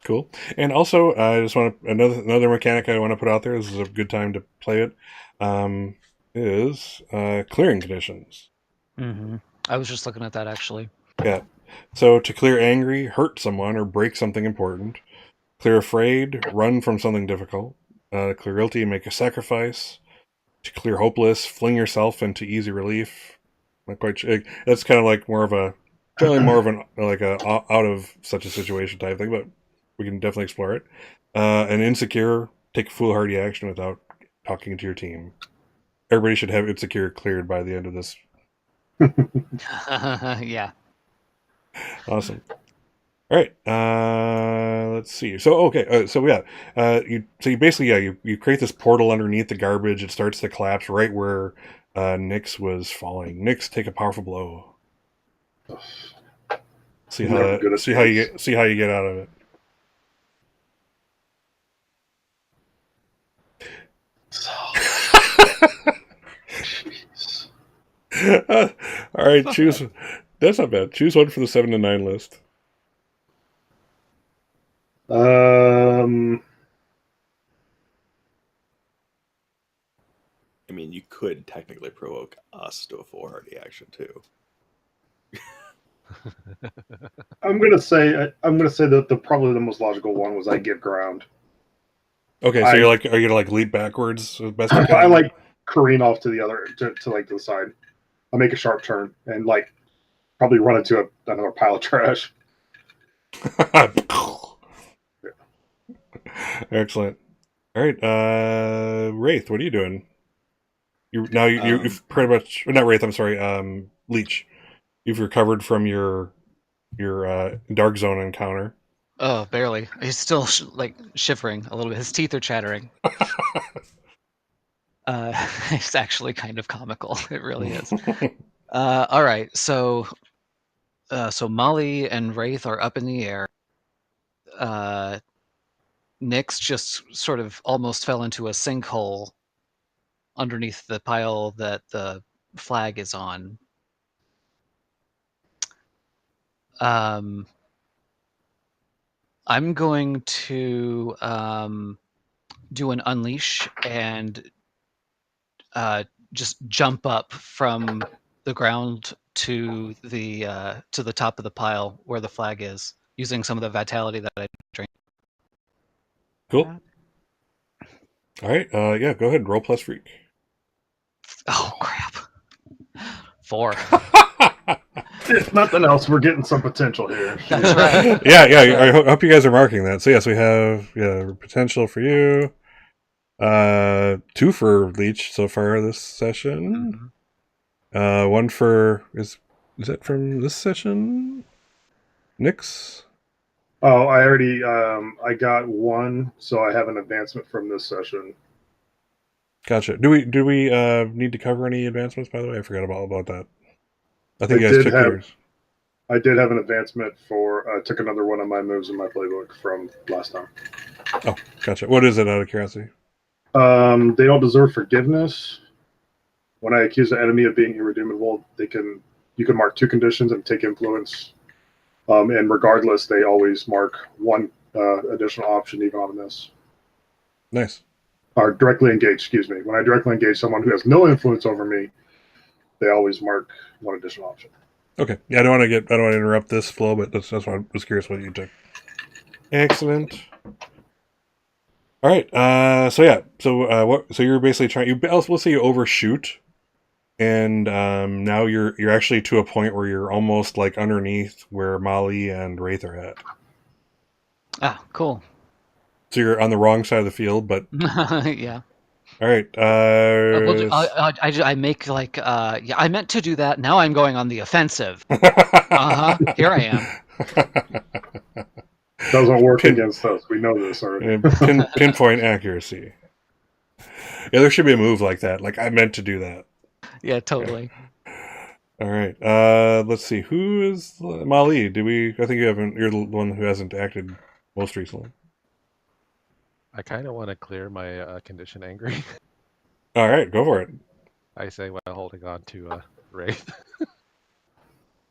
Cool. And also, I just want another mechanic I want to put out there. This is a good time to play it. Is clearing conditions. Mm-hmm. I was just looking at that actually. Yeah. So to clear angry, hurt someone or break something important. Clear afraid, run from something difficult. Clear guilty, make a sacrifice. To clear hopeless, fling yourself into easy relief. Not quite sure. That's kind of like generally more of an like a out of such a situation type thing, but we can definitely explore it. And insecure, take foolhardy action without talking to your team. Everybody should have insecure cleared by the end of this. Yeah. Awesome. All right. Let's see. So okay. You basically you create this portal underneath the garbage. It starts to collapse right where Nyx was falling. Nyx, take a powerful blow. See how Never good at these. see how you get out of it. Jeez. All right, choose. That's not bad. Choose one for the 7 to 9 list. I mean, you could technically provoke us to a foolhardy action too. I'm gonna say that the probably the most logical one was I give ground. Okay, so I- are you gonna like leap backwards as best you can? I like careen off to the other to like the side. I'll make a sharp turn and like probably run into another pile of trash. Excellent. All right, Wraith, what are you doing? You've pretty much not Wraith. I'm sorry, Leech. You've recovered from your dark zone encounter. Oh, barely. He's still like shivering a little bit. His teeth are chattering. It's actually kind of comical. It really is. All right, so Molly and Wraith are up in the air. Nyx just sort of almost fell into a sinkhole underneath the pile that the flag is on. I'm going to do an unleash and just jump up from the ground to the top of the pile where the flag is, using some of the vitality that I drank. Cool. All right. Yeah. Go ahead. Roll plus freak. Oh crap! 4. If nothing else, we're getting some potential here. That's right. Yeah. That's I right. hope you guys are marking that. So yes, we have potential for you. 2 for Leech so far this session. 1 for is that from this session? Nyx. Oh, I already I got 1, so I have an advancement from this session. Gotcha. Do we need to cover any advancements? By the way, I forgot about that. I think I you guys did took have- yours. I did have an advancement for took another one of my moves in my playbook from last time. Oh, gotcha. What is it out of curiosity? They don't deserve forgiveness. When I accuse an enemy of being irredeemable, you can mark 2 conditions and take influence. And regardless, they always mark 1 additional option even on a miss. Nice. Or directly engage, excuse me. When I directly engage someone who has no influence over me, they always mark 1 additional option. Okay. Yeah, I don't want to interrupt this flow, but that's why I was curious what you took. Excellent. All right. So you're basically trying. Let's say you overshoot, and now you're actually to a point where you're almost like underneath where Molly and Wraith are at. Ah, cool. So you're on the wrong side of the field, but Yeah. all right. Well, I make like yeah. I meant to do that. Now I'm going on the offensive. Here I am. Doesn't work against us. We know this already. Pinpoint accuracy. Yeah, there should be a move like that. Like I meant to do that. Yeah, totally. All right. Let's see. Who is Molly? I think you haven't. You're the one who hasn't acted most recently. I kind of want to clear my condition angry. All right, go for it. I say while holding on to Wraith.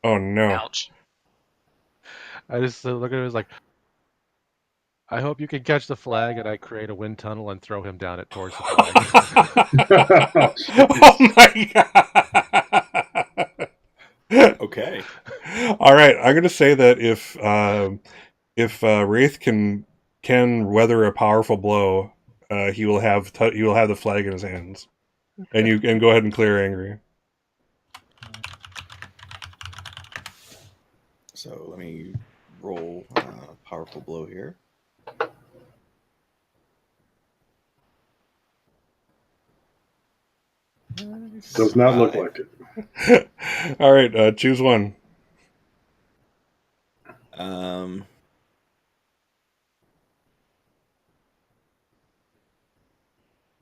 Oh no! Ouch. I just look at him as like, I hope you can catch the flag, and I create a wind tunnel and throw him down it towards the flag. Oh my god! All right, I'm going to say that if Wraith can weather a powerful blow, he will have the flag in his hands, and you can go ahead and clear angry. So let me roll powerful blow here. Does not look 5. like it. All right, choose one.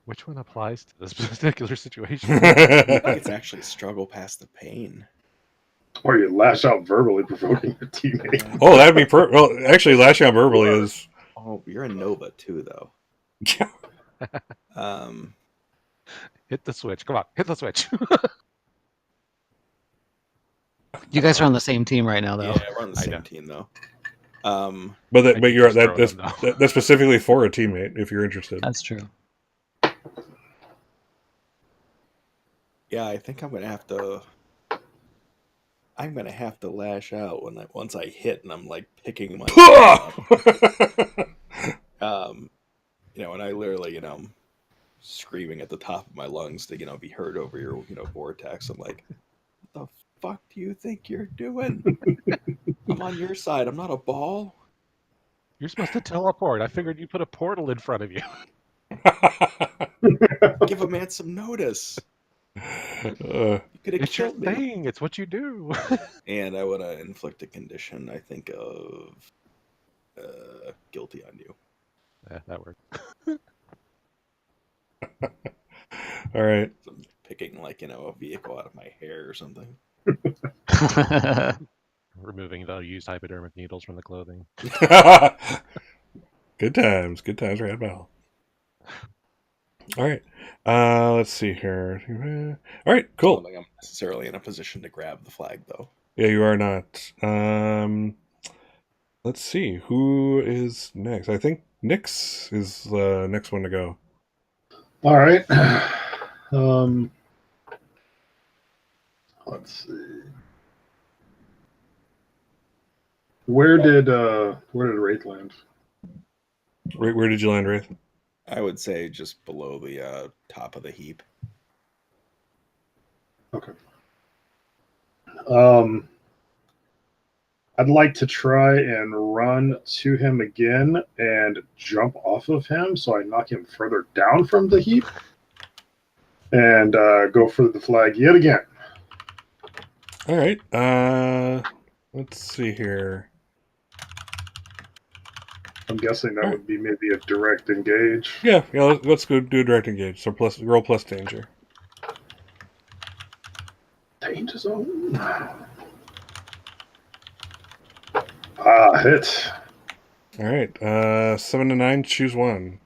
Which one applies to this particular situation? I think it's actually struggle past the pain. Or you lash out verbally, provoking your teammate. Oh, that'd be well. Actually, lashing out verbally is. Oh, you're a Nova too, though. Um, Hit the switch. Come on, hit the switch. You guys are on the same team right now, though. yeah, we're on the I same know. team though. But I keep you're just throwing them, though. that's specifically for a teammate if you're interested. That's true. Yeah, I think I'm gonna have to. I'm gonna have to lash out once I hit and I'm like picking my. And I literally, I'm screaming at the top of my lungs to, be heard over your, vortex. I'm like, what the fuck do you think you're doing? I'm on your side. I'm not a ball. You're supposed to teleport. I figured you put a portal in front of you. Give a man some notice. You could have It's your killed me. thing. It's what you do. And I want to inflict a condition. I think of guilty on you. Yeah, that worked. All right. So I'm picking a vehicle out of my hair or something. Removing the used hypodermic needles from the clothing. Good times, Rad Battle. All right. Let's see here. All right, I cool. don't think I'm necessarily in a position to grab the flag, though. Yeah, you are not. Let's see. Who is next? I think Nyx is the next one to go. All right. Let's see. Where did Wraith land? Where did you land, Wraith? I would say just below the top of the heap. Okay. I'd like to try and run to him again and jump off of him so I knock him further down from the heap and go for the flag yet again. All right. Let's see here. I'm guessing that would be maybe a direct engage. Yeah. Let's go do a direct engage. So roll plus danger. Danger zone. Hit. All right. 7 to 9. Choose one.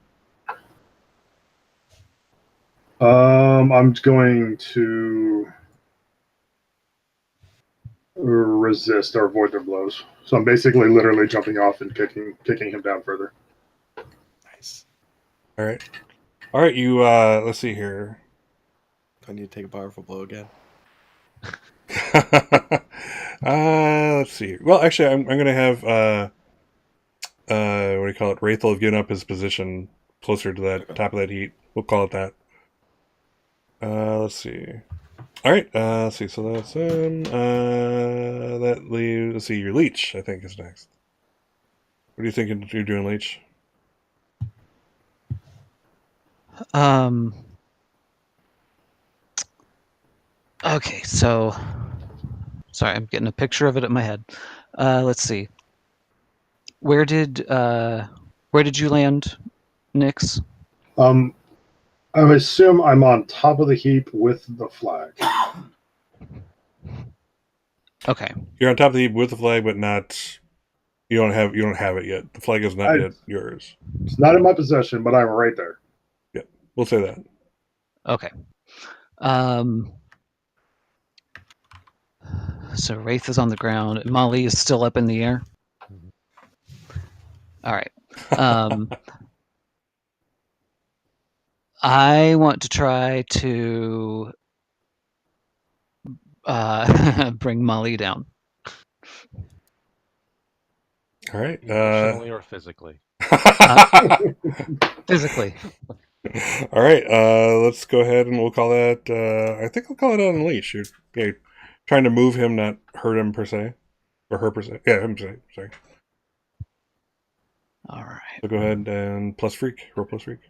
I'm going to resist or avoid their blows. So I'm basically literally jumping off and kicking him down further. Nice. All right. You. Let's see here. Do I need to take a powerful blow again? Let's see. Well, actually, I'm going to have what do you call it? Wraith will have given up his position closer to that top of that heat. We'll call it that. Let's see. All right. Let's see. So that's that leaves. Let's see. Your leech, I think, is next. What do you think you're doing, leech? Okay, so sorry, I'm getting a picture of it in my head. Let's see. Where did you land, Nyx? I assume I'm on top of the heap with the flag. Okay. You're on top of the heap with the flag, but not. You don't have it yet. The flag is not yet yours. It's not in my possession, but I'm right there. Yeah, we'll say that. Okay. So Wraith is on the ground. Molly is still up in the air. All right. I want to try to bring Molly down. All right. Emotionally or physically? Physically. All right. Let's go ahead and we'll call that. I think I'll call it unleash. You're trying to move him, not hurt him per se, or her per se. Yeah, him per se. Sorry. All right. So go ahead and plus freak. Roll plus freak.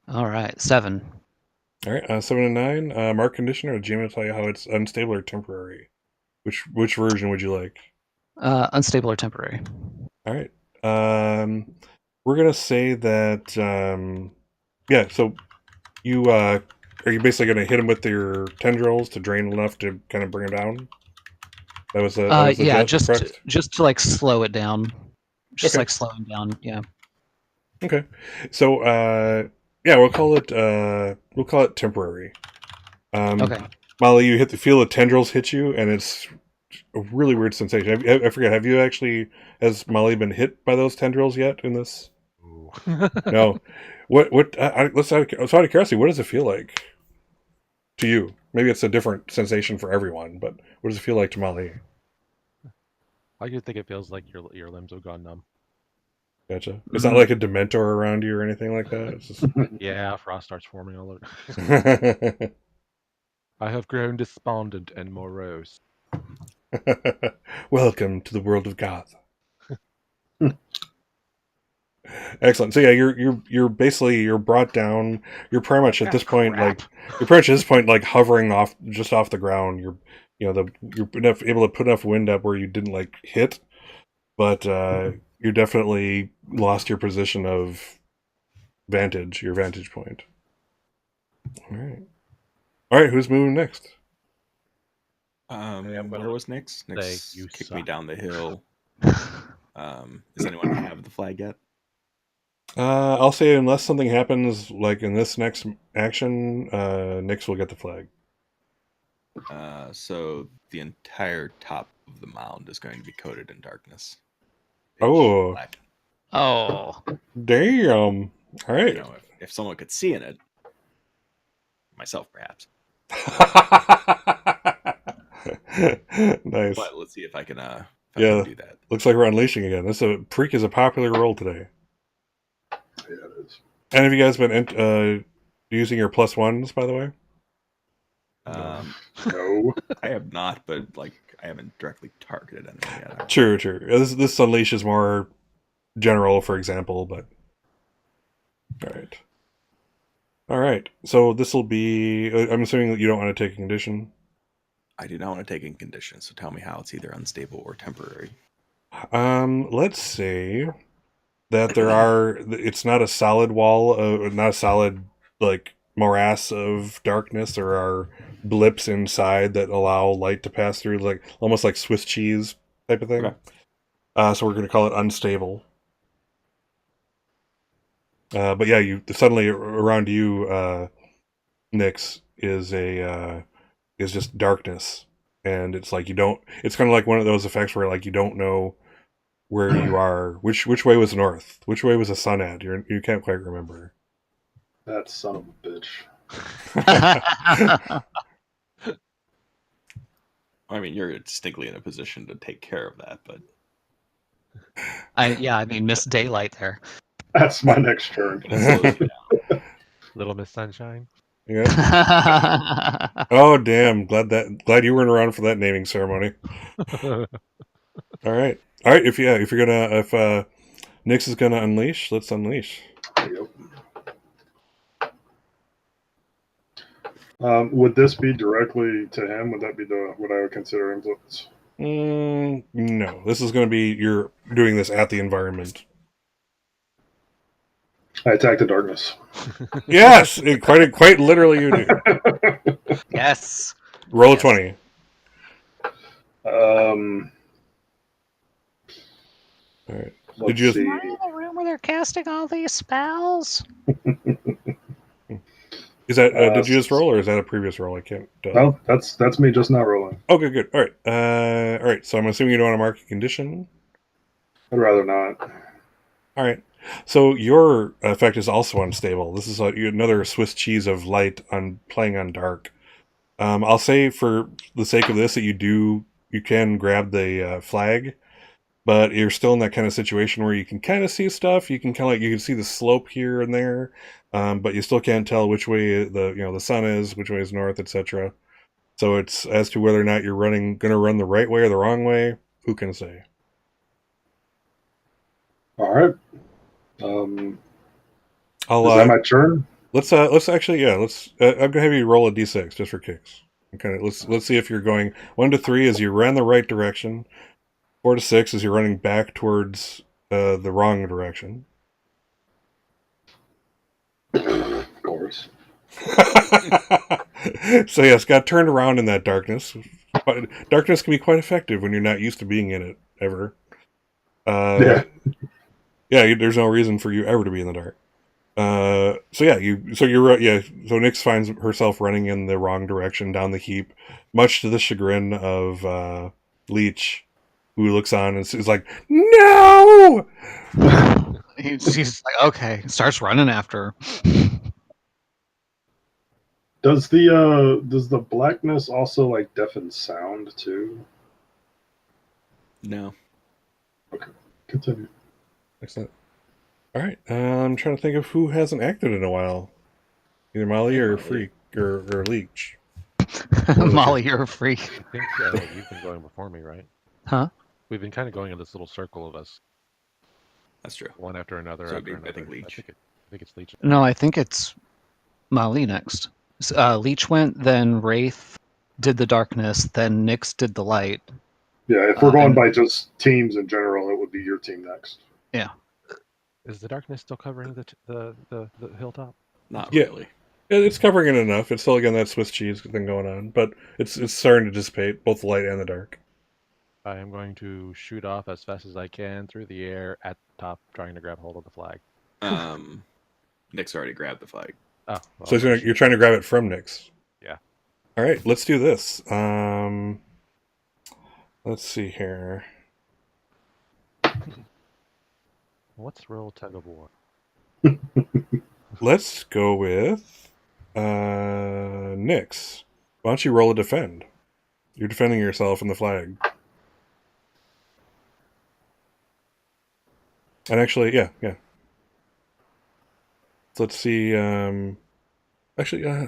All right. 7. All right. 7 and 9. Mark condition, or GM will tell you how it's unstable or temporary. Which version would you like? Unstable or temporary. All right. We're gonna say that. Yeah. So you are you basically gonna hit him with your tendrils to drain enough to kind of bring him down? That was the Yeah, gist, correct? just to like slow it down. Just Okay. like slowing down. Yeah. Okay. So yeah, we'll call it temporary. Okay. Molly, you feel the tendrils hit you, and it's a really weird sensation. I forget. Have you actually, has Molly been hit by those tendrils yet in this? Ooh. No. Let's out of curiosity, what does it feel like to you? Maybe it's a different sensation for everyone, but what does it feel like to Molly? I could think it feels like your limbs have gone numb. Gotcha. It's not like a Dementor around you or anything like that. It's just... Yeah, frost starts forming all over. I I have grown despondent and morose. Welcome to the world of goth. Excellent. So yeah, you're basically you're brought down. You're pretty much at this point like hovering off the ground. You're able to put enough wind up where you didn't like hit, but you definitely lost your position of vantage, your vantage point. All right. Who's moving next? Where was Nix? Nix you kicked me suck. down the hill. Does anyone have the flag yet? I'll say unless something happens like in this next action, Nyx will get the flag. So the entire top of the mound is going to be coated in darkness. Oh. Black. Oh. Damn. All right. You know, if someone could see in it, myself perhaps. Nice. But let's see if I can Yeah. do that. Looks like we're unleashing again. Preak is a popular role today. Yeah, it is. And have you guys been using your +1s, by the way? No. I have not, but like I haven't directly targeted anyone yet. True. This unleash is more general, for example, but all right. So this will be. I'm assuming that you don't want to take a condition. I do not want to take in conditions, so tell me how it's either unstable or temporary. Let's say that it's not a solid wall, not a solid like morass of darkness. There are blips inside that allow light to pass through, like almost like Swiss cheese type of thing. Okay. So we're going to call it unstable. But yeah, you suddenly around you, Nyx, is just darkness, and it's like you don't. It's kind of like one of those effects where like you don't know where you are. Which way was north? Which way was the sun at? You can't quite remember. That son of a bitch. I mean, you're distinctly in a position to take care of that, but I mean, Miss Daylight there. That's my next turn. it slows you down. Little Miss Sunshine. Yeah. Oh damn! Glad you weren't around for that naming ceremony. All right. If Nyx is gonna unleash, let's unleash. Yep. Would this be directly to him? Would that be what I would consider influence? No. This is gonna be you're doing this at the environment. I attack the darkness. Yes, quite literally you do. Yes. Roll a Yes. 20. All right. Let's you- see. Am I in the room where they're casting all these spells? Is that did you just roll, or is that a previous roll? I can't tell. No, that's me just not rolling. Okay, good. All right. So I'm assuming you don't want to mark a condition. I'd rather not. All right. So your effect is also unstable. This is another Swiss cheese of light on playing on dark. I'll say for the sake of this that you can grab the flag, but you're still in that kind of situation where you can kind of see stuff. You can you can see the slope here and there, but you still can't tell which way the sun is, which way is north, etc. So it's as to whether or not you're going to run the right way or the wrong way. Who can say? All right. I'll Is that my turn? let's actually I'm gonna have you roll a d6 just for kicks. Okay, let's see if you're going 1 to 3 as you run the right direction. 4 to 6 as you're running back towards the wrong direction. Of course. So yes, got turned around in that darkness. But darkness can be quite effective when you're not used to being in it ever. Yeah. Yeah. There's no reason for you ever to be in the dark. So Nyx finds herself running in the wrong direction down the heap, much to the chagrin of Leech, who looks on and is like, "No!" She's like, okay, starts running after her. Does the blackness also like deafen sound too? No. Continue. Excellent. All right, I'm trying to think of who hasn't acted in a while. Either Molly or Freak or Leech. Molly, you're a freak. I think you've been going before me, right? Huh? We've been kind of going in this little circle of us, That's true. one after another So it'd after be, another. I think, Leech. I think it's Leech. No, I think it's Molly next. Leech went, then Wraith did the darkness, then Nyx did the light. Yeah, if we're going and- by just teams in general, it would be your team next. Yeah. Is the darkness still covering the hilltop? Not Yeah. really. It's covering it enough. It's still again that Swiss cheese thing going on, but it's starting to dissipate both the light and the dark. I am going to shoot off as fast as I can through the air at the top, trying to grab hold of the flag. Nick's already grabbed the flag. Oh, So you're trying to grab it from Nyx. Yeah. All right, let's do this. Let's see here. Let's roll tug of war. Let's go with Nyx. Why don't you roll a defend? You're defending yourself and the flag. And actually, yeah. So let's see. Actually, I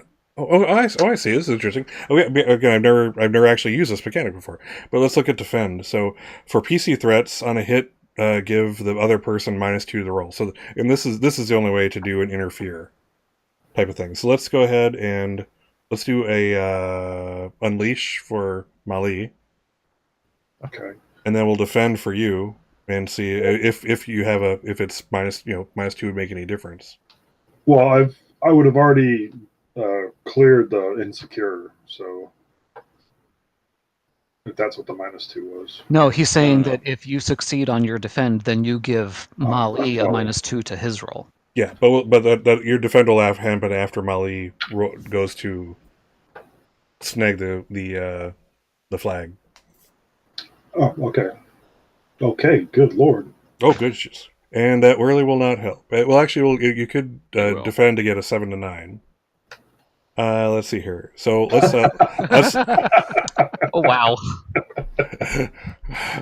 see. This is interesting. Okay, again, I've never actually used this mechanic before. But let's look at defend. So for PC threats on a hit, give the other person -2 to the roll. So, and this is the only way to do an interfere type of thing. So let's go ahead and let's do a unleash for Mali, Okay. and then we'll defend for you and see if you have if it's -2 would make any difference. Well, I would have already cleared the insecure, so if that's what the -2 was. No, he's saying that if you succeed on your defend, then you give Molly a Molly. -2 to his roll. Yeah, but that your defend will happen after Mali goes to snag the flag. Oh, okay. Okay, good lord. Oh, good shit. And that really will not help. Well, actually, you could It will. defend to get a 7 to 9. Let's see here. So let's Oh, wow.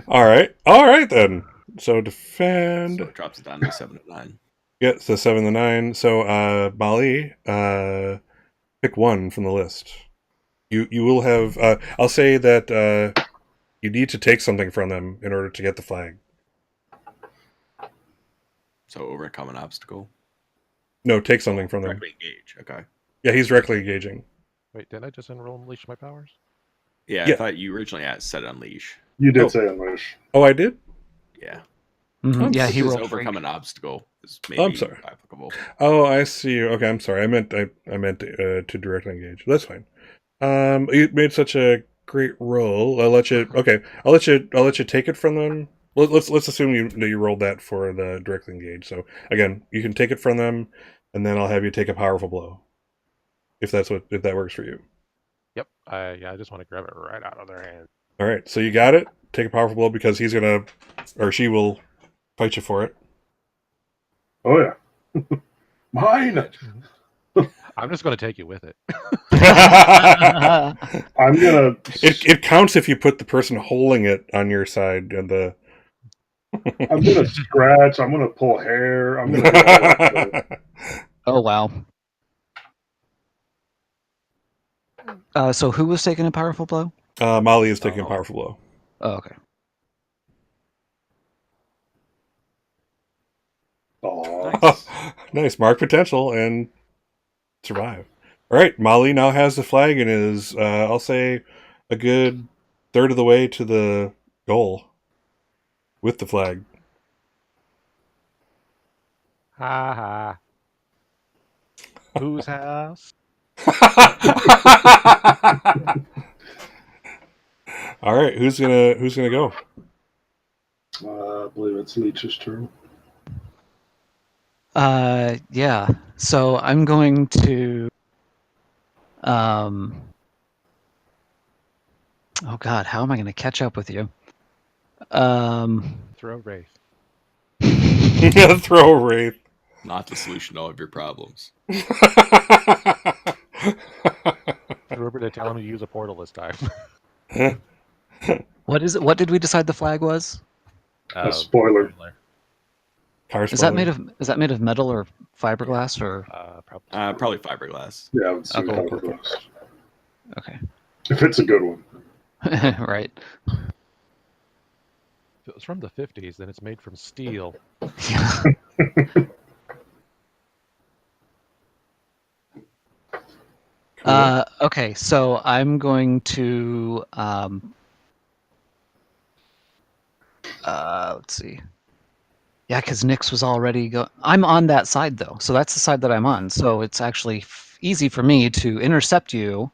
all right then. So defend. So it drops it down to 7 to 9. Yeah, so 7 to 9. So Mali, pick one from the list. You will have. I'll say that you need to take something from them in order to get the flag. So overcome an obstacle. No, take something from them. Directly engage. Okay. Yeah, he's directly engaging. Wait, didn't I just unroll and unleash my powers? Yeah, Yeah. I thought you originally said unleash. You did Oh. say unleash. Oh, I did? Yeah. Mhm. Yeah, he Because rolled overcome freak. an obstacle is maybe I'm sorry. applicable. Oh, I see. Okay, I'm sorry. I meant to directly engage. That's fine. You made such a great roll. I'll let you. Okay, I'll let you take it from them. Let's assume that you rolled that for the directly engage. So again, you can take it from them, and then I'll have you take a powerful blow. If that works for you. Yep. I just want to grab it right out of their hand. All right. So you got it. Take a powerful blow because he's gonna, or she will, fight you for it. Oh yeah. Mine. I'm just going to take you with it. I'm gonna. It counts if you put the person holding it on your side and the. I'm gonna scratch. I'm gonna pull hair. I'm gonna do all that stuff. Oh wow. So who was taking a powerful blow? Molly is taking a powerful blow. Oh, okay. Oh, Nice. Mark potential and survive. All right, Molly now has the flag and is, I'll say, a good third of the way to the goal with the flag. Ha ha. Whose house? All right, who's gonna go? I believe it's Leech's turn. Yeah. So I'm going to. Oh God, how am I going to catch up with you? Throw Wraith. Throw a wraith. Not the solution to all of your problems. Remember to tell him to use a portal this time. What is it? What did we decide the flag was? A spoiler. Car Is that spoiler. made of metal or fiberglass or? Probably. Probably fiberglass. Yeah, I would say Okay. fiberglass. Okay. If it's a good one. Right. If it was from the 50s, then it's made from steel. Yeah. Cool. Okay, so I'm going to let's see. Yeah, because Nyx was already I'm on that side though, so that's the side that I'm on. So it's actually easy for me to intercept you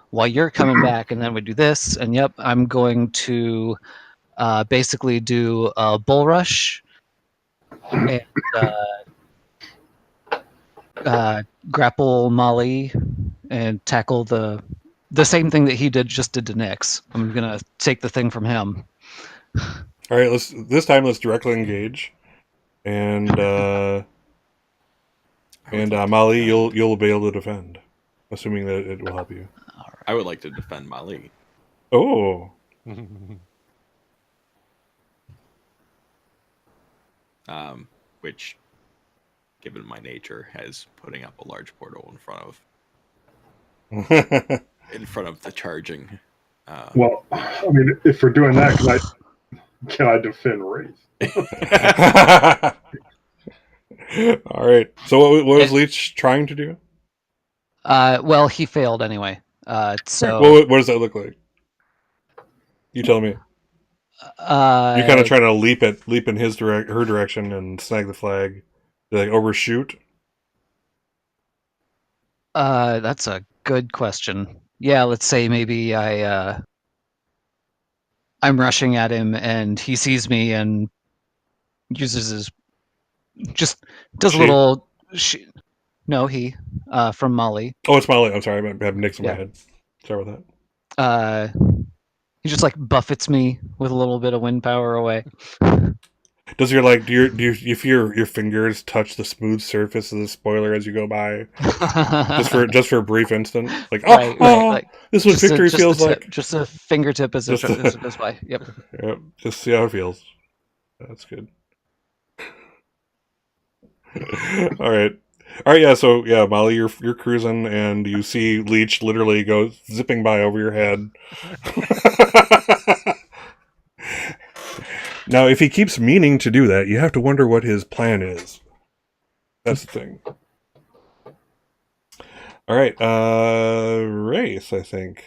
while you're coming back, and then we do this. And yep, I'm going to basically do a bull rush and grapple Molly and tackle the same thing that he just did to Nyx. I'm gonna take the thing from him. All right, this time let's directly engage, and Molly, you'll be able to defend, assuming that it will help you. I would like to defend Mali. Oh, Which, given my nature, has putting up a large portal in front of the charging. Well, I mean, if we're doing that, can I defend Wraith? all right. So what was Leech trying to do? Well, he failed anyway. So What does that look like? You tell me. You're kind of trying to leap in her direction and snag the flag. Like overshoot. That's a good question. Yeah, let's say maybe I'm rushing at him and he sees me and uses his just does She? a little no, he from Molly. Oh, it's Molly. I'm sorry, I have Nyx in my Yeah. head. Sorry about that. He just like buffets me with a little bit of wind power away. Does your if your fingers touch the smooth surface of the spoiler as you go by, just for a brief instant, like right, like this is what victory feels like. Just a fingertip as it goes by. Yep. Yep. Just see how it feels. That's good. All right. Yeah. So yeah, Molly, you're cruising, and you see Leech literally go zipping by over your head. Now, if he keeps meaning to do that, you have to wonder what his plan is. That's the thing. All right, Race, I think.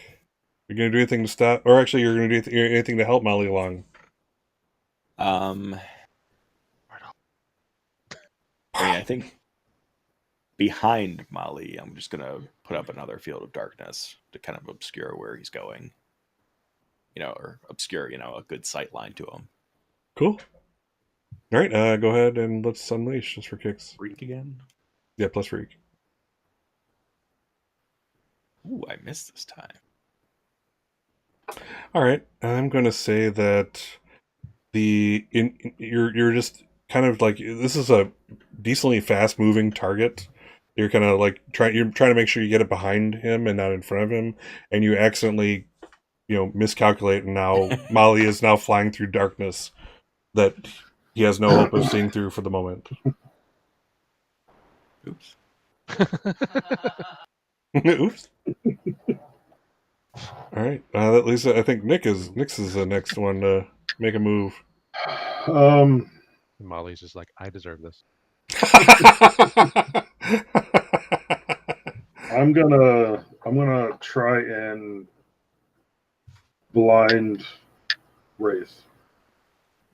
You're gonna do anything to stop, or actually, you're gonna do anything to help Molly along. I mean, I think behind Molly, I'm just gonna put up another field of darkness to kind of obscure where he's going. Or obscure, a good sight line to him. Cool. All right, go ahead and let's unleash just for kicks. Freak again? Yeah, plus freak. Ooh, I missed this time. All right, I'm going to say that you're just kind of like, this is a decently fast moving target, You're kind of like you're trying to make sure you get it behind him and not in front of him, and you accidentally, miscalculate, and now Molly is now flying through darkness that he has no hope of seeing through for the moment. Oops. Oops. All right. At least I think Nick's is the next one to make a move. Um, And Molly's just like, I deserve this. I'm gonna try and blind Wraith.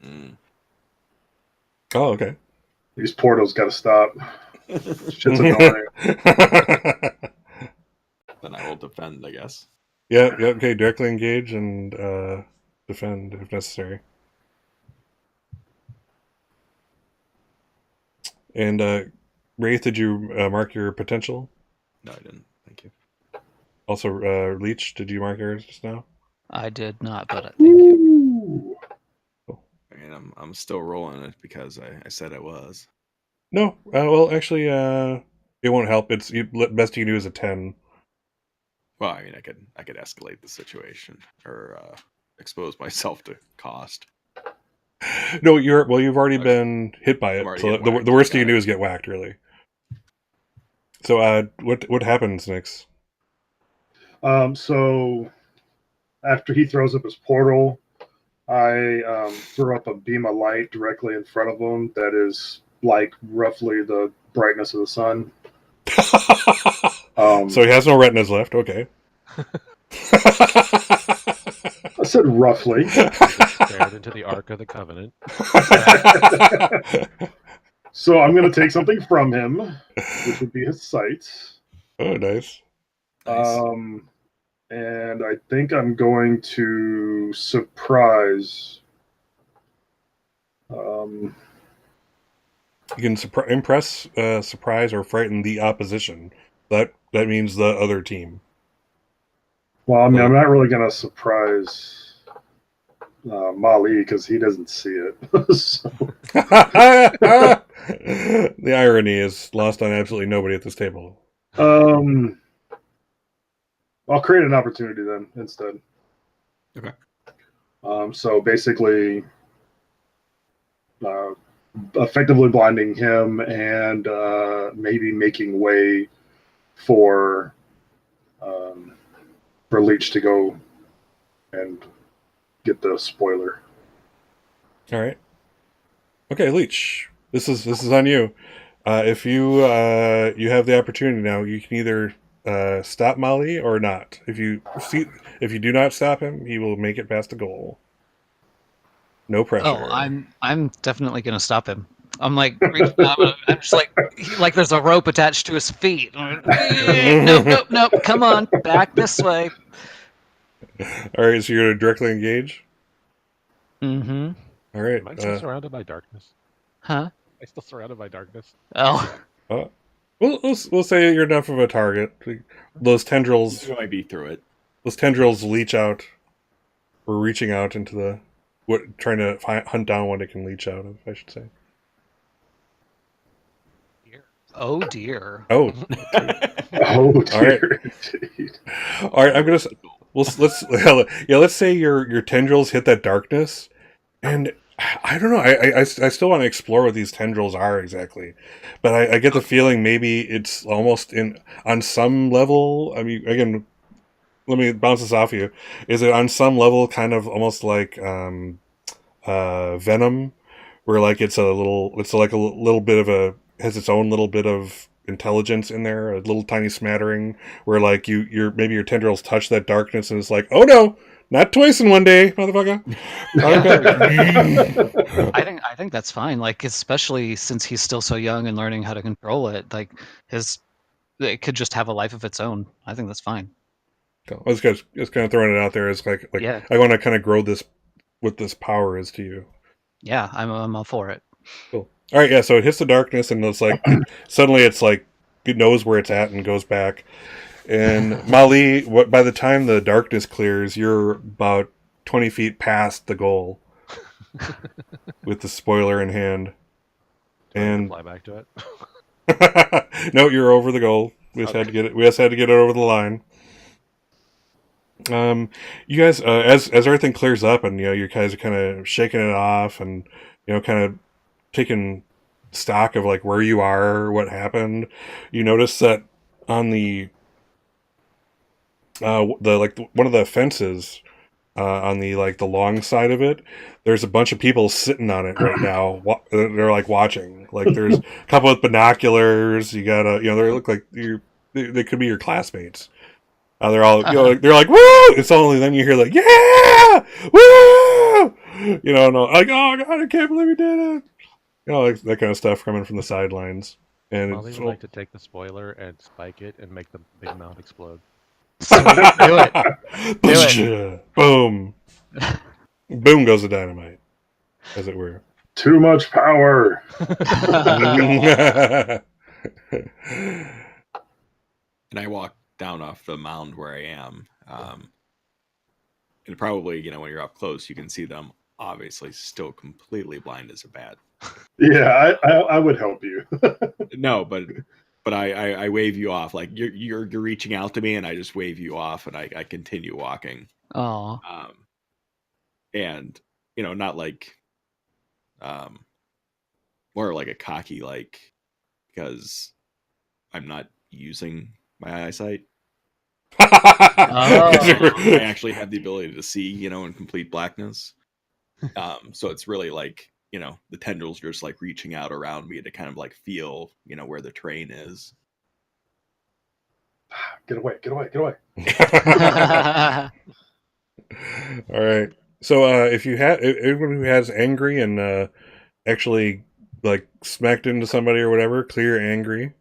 Mm. Oh, okay. These portals gotta stop. Shit's annoying. Then I will defend, I guess. Yeah. Okay. Directly engage and defend if necessary. And Wraith, did you mark your potential? No, I didn't. Thank you. Also, Leech, did you mark yours just now? I did not, but thank you. Ooh. I mean, I'm still rolling it because I said I was. No. Well, actually, it won't help. It's best you can do is a 10. Well, I mean, I could escalate the situation or expose myself to cost. No, you've already Okay. been hit by I'm it. already So getting the whacked. worst you Got can do it. is get whacked, really. So what happens next? So after he throws up his portal, I throw up a beam of light directly in front of him that is like roughly the brightness of the sun. So he has no retinas left. Okay. I said roughly. Spared into the Ark of the Covenant. So I'm going to take something from him, which would be his sight. Oh, nice. Nice. And I think I'm going to surprise. You can impress, surprise, or frighten the opposition. That means the other team. Well, I mean, I'm not really going to surprise Mali because he doesn't see it. So, The irony is lost on absolutely nobody at this table. I'll create an opportunity then instead. Okay. So basically, effectively blinding him and maybe making way for Leech to go and get the spoiler. All right. Okay, Leech. This is on you. If you have the opportunity now, you can either stop Molly or not. If you do not stop him, he will make it past the goal. No pressure. Oh, I'm definitely gonna stop him. I'm like reaching out. I'm just like there's a rope attached to his feet. Nope. Come on, back this way. All right, so you're gonna directly engage. Mm-hmm. All right. Am I still surrounded by darkness? Huh? Am I still surrounded by darkness? Oh. We'll say you're enough of a target. Those tendrils. You might be through it. Those tendrils leech out. We're reaching out into trying to hunt down what it can leech out of, I should say. Oh dear. Oh. Oh dear. All right. I'm gonna. Let's say your tendrils hit that darkness, and I don't know. I still want to explore what these tendrils are exactly, but I get the feeling maybe it's almost on some level. I mean, again, let me bounce this off you. Is it on some level kind of almost like Venom, where like it's like a little bit of has its own little bit of intelligence in there, a little tiny smattering, where like maybe your tendrils touch that darkness and it's like, oh no, not twice in one day, motherfucker. I think that's fine. Like especially since he's still so young and learning how to control it. Like it could just have a life of its own. I think that's fine. I was just kind of throwing it out there as like Yeah. I want to kind of grow what this power is to you. Yeah, I'm all for it. Cool. All right, yeah. So it hits the darkness, and it's like suddenly it's like it knows where it's at and goes back. And Mali, by the time the darkness clears, you're about 20 feet past the goal with the spoiler in hand. Do I need to And fly back to it? No, you're over the goal. We just had to get it. We just had to get it over the line. You guys, as everything clears up, and you guys are kind of shaking it off, and kind of taking stock of like where you are, what happened. You notice that on one of the fences on the the long side of it, there's a bunch of people sitting on it right now. They're like watching. Like there's a couple with binoculars. You gotta, they look like they could be your classmates. They're all, they're like, woo! It's only then you hear like, yeah, woo! No, like, oh god, I can't believe we did it. Like that kind of stuff coming from the sidelines. And Molly would like to take the spoiler and spike it and make the big mount explode. Sweet, do it. Do it. Boom. Boom goes the dynamite, as it were. Too much power. And I walk down off the mound where I am. And probably, when you're up close, you can see them obviously still completely blind as a bat. Yeah, I would help you. No, but I wave you off. Like you're reaching out to me, and I just wave you off, and I continue walking. Oh. And not like, more like a cocky because I'm not using my eyesight. I actually have the ability to see, in complete blackness. So it's really like, the tendrils are just like reaching out around me to kind of like feel, where the terrain is. Get away, get away, get away. All right. So if you had anyone who has angry and actually like smacked into somebody or whatever, clear angry.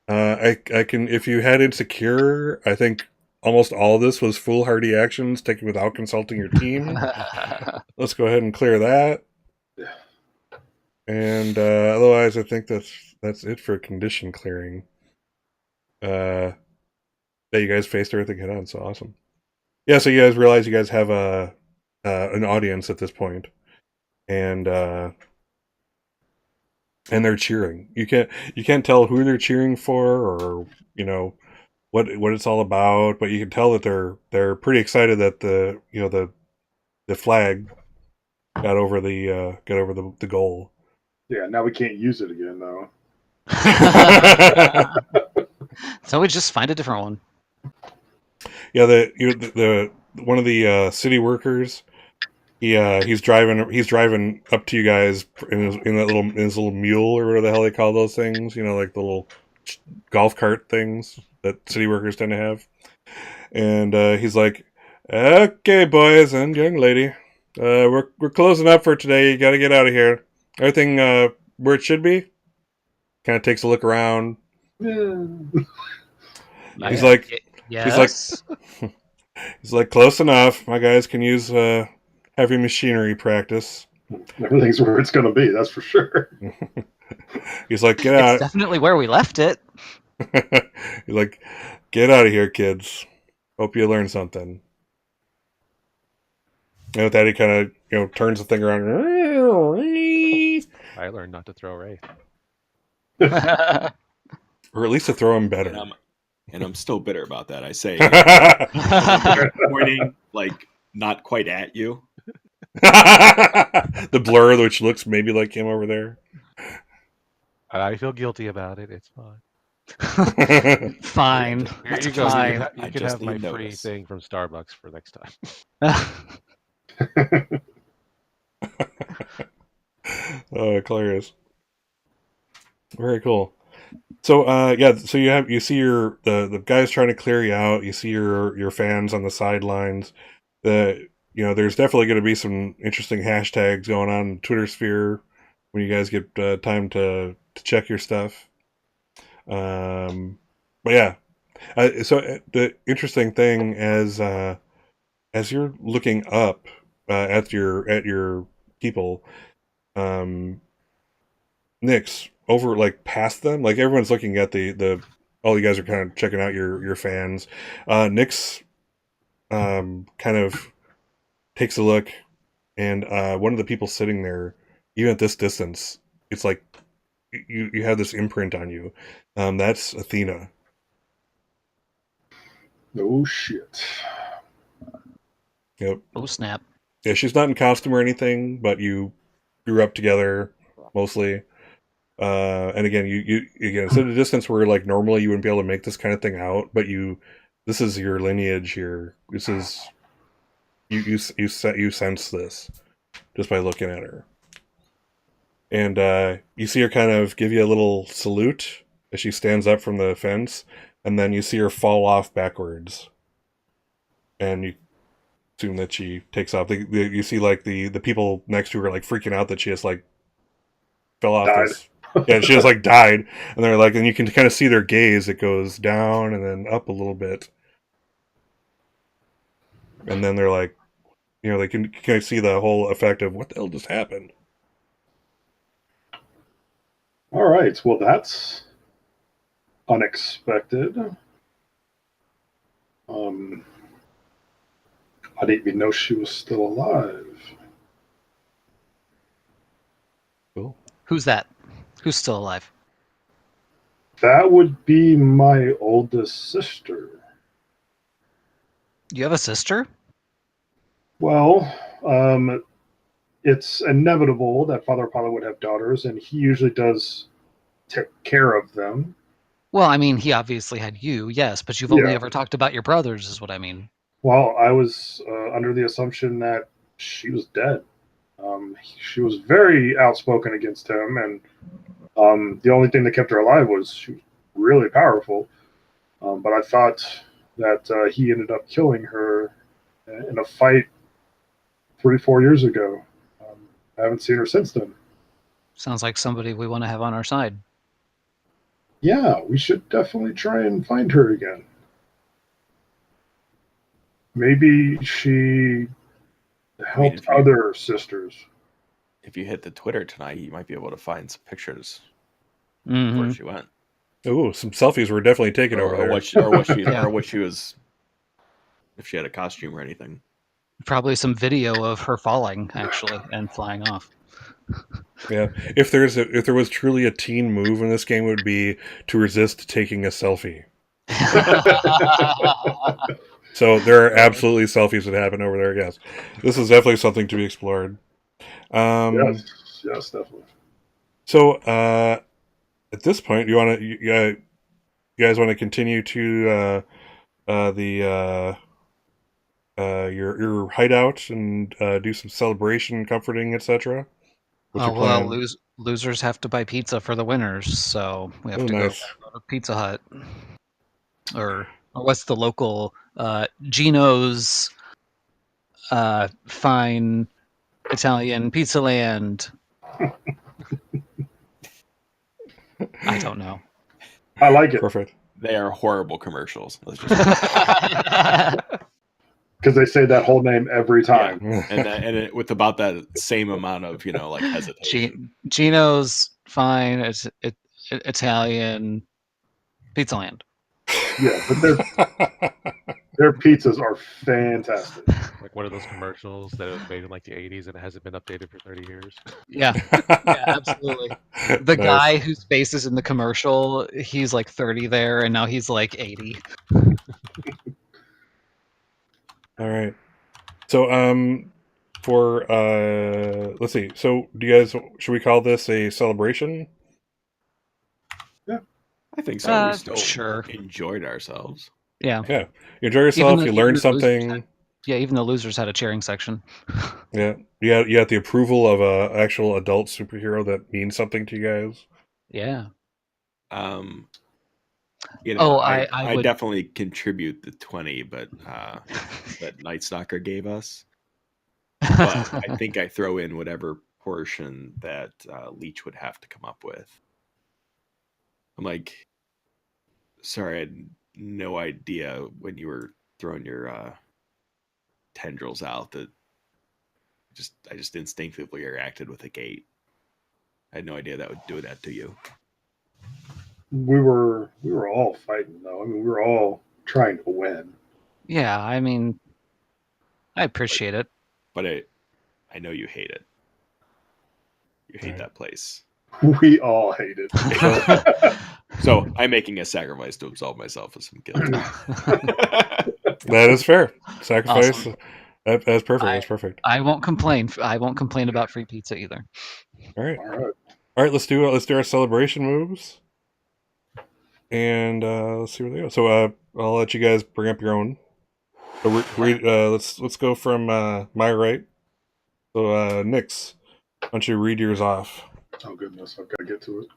I can, if you had insecure, I think almost all of this was foolhardy actions taken without consulting your team. Let's go ahead and clear that. And otherwise, I think that's it for condition clearing. Yeah, you guys faced everything head on, so awesome. Yeah, so you guys realize you guys have an audience at this point, and they're cheering. You can't tell who they're cheering for, or what it's all about, but you can tell that they're pretty excited that the flag got over the goal. Yeah, now we can't use it again though. So we just find a different one. Yeah, the one of the city workers, he's driving up to you guys in his little mule, or whatever the hell they call those things, like the little golf cart things that city workers tend to have. And he's like, "Okay, boys and young lady, we're closing up for today. You got to get out of here. Everything where it should be." Kind of takes a look around. He's like, yes. he's like, close enough. My guys can use heavy machinery practice. Everything's where it's going to be, that's for sure. He's like, get out. It's definitely where we left it. He's like, get out of here, kids. Hope you learned something. And with that, he kind of turns the thing around. I learned not to throw Ray. Or at least to throw him better. And I'm still bitter about that. I say, pointing like not quite at you. The blur, which looks maybe like him over there. I feel guilty about it. It's fine. Fine. Here That's you go. fine. You can have my free thing from Starbucks for next time. Oh, hilarious. Very cool. So yeah, so you see the guys trying to clear you out. You see your fans on the sidelines. There's definitely going to be some interesting hashtags going on in Twitter sphere when you guys get time to check your stuff. But yeah, so the interesting thing as you're looking up at your people, Nyx, over like past them, like everyone's looking at all you guys are kind of checking out your fans. Nyx kind of takes a look, and one of the people sitting there, even at this distance, it's like you have this imprint on you. That's Athena. Oh shit. Yep. Oh snap! Yeah, she's not in costume or anything, but you grew up together mostly. And again, again, it's at a distance where like normally you wouldn't be able to make this kind of thing out, but this is your lineage here. This is you sense this just by looking at her, and you see her kind of give you a little salute as she stands up from the fence, and then you see her fall off backwards, and you assume that she takes off. You see like the people next to her like freaking out that she just like fell off Died. this. Yeah, she just like died, and they're like, and you can kind of see their gaze. It goes down and then up a little bit, and then they're like, they can kind of see the whole effect of what the hell just happened. All right. Well, that's unexpected. I didn't even know she was still alive. Cool. Who's that? Who's still alive? That would be my oldest sister. You have a sister? Well, it's inevitable that Father Apollo would have daughters, and he usually does take care of them. Well, I mean, he obviously had you, yes, but you've only Yeah. ever talked about your brothers, is what I mean. Well, I was under the assumption that she was dead. She was very outspoken against him, and the only thing that kept her alive was she was really powerful. But I thought that he ended up killing her in a fight 3-4 years ago. I haven't seen her since then. Sounds like somebody we want to have on our side. Yeah, we should definitely try and find her again. Maybe she helped if you- other sisters. If you hit the Twitter tonight, you might be able to find some pictures Mhm. where she went, Oh, some selfies were definitely taken over there. what she Yeah. or what she was, if she had a costume or anything. Probably some video of her falling, actually, and flying off. Yeah, if there was truly a teen move in this game, it would be to resist taking a selfie. So there are absolutely selfies that happen over there. Yes, this is definitely something to be explored. Yes, definitely. So at this point, you guys want to continue to your hideout and do some celebration, comforting, etc. What's your well, plan? losers have to buy pizza for the winners, so we have Oh, to nice. go to Pizza Hut. Or what's the local Gino's fine Italian pizza land? I don't know. I like it Perfect. They are horrible commercials. Let's just because they say that whole name every time. with about that same amount of like hesitation. Gino's fine Italian pizza land. Yeah, but their pizzas are fantastic. Like one of those commercials that was made in like the 80s and it hasn't been updated for 30 years. Yeah, yeah, absolutely. The Nice. guy whose face is in the commercial, he's like 30 there, and now he's like 80. All right. So for let's see. So do you guys should we call this a celebration? I think so. We still Sure. enjoyed ourselves. Yeah. Yeah. You enjoy yourself, you even learned the losers something. Yeah, even the losers had a cheering section. Yeah. You had the approval of a actual adult superhero that means something to you guys. Yeah. I would definitely contribute the 20, but that Nightstalker gave us. But I think I throw in whatever portion that Leech would have to come up with. I'm like, sorry, I had no idea when you were throwing your tendrils out that I just instinctively reacted with a gate. I had no idea that would do that to you. We were all fighting though. I mean, we were all trying to win. Yeah, I mean, I appreciate it. But I know you hate it. You hate Right. that place. We all hate it. So I'm making a sacrifice to absolve myself of some guilt. That is fair. Sacrifice. Awesome. That's perfect. That's perfect. I won't complain. I won't complain about free pizza either. All right. All right. All right. Let's do our celebration moves, and let's see where they go. So I'll let you guys bring up your own. So let's go from my right. So Nix, why don't you read yours off? Oh goodness, I've got to get to it.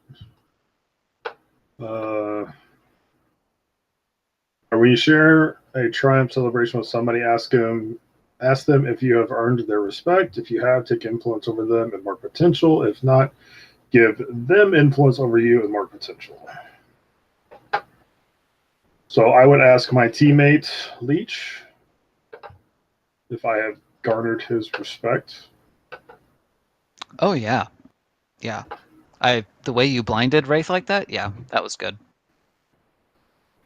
When you share a triumph celebration with somebody, ask them if you have earned their respect. If you have, take influence over them and mark potential. If not, give them influence over you and mark potential. So I would ask my teammate Leech if I have garnered his respect. Oh yeah, yeah. The way you blinded Wraith like that, yeah, that was good.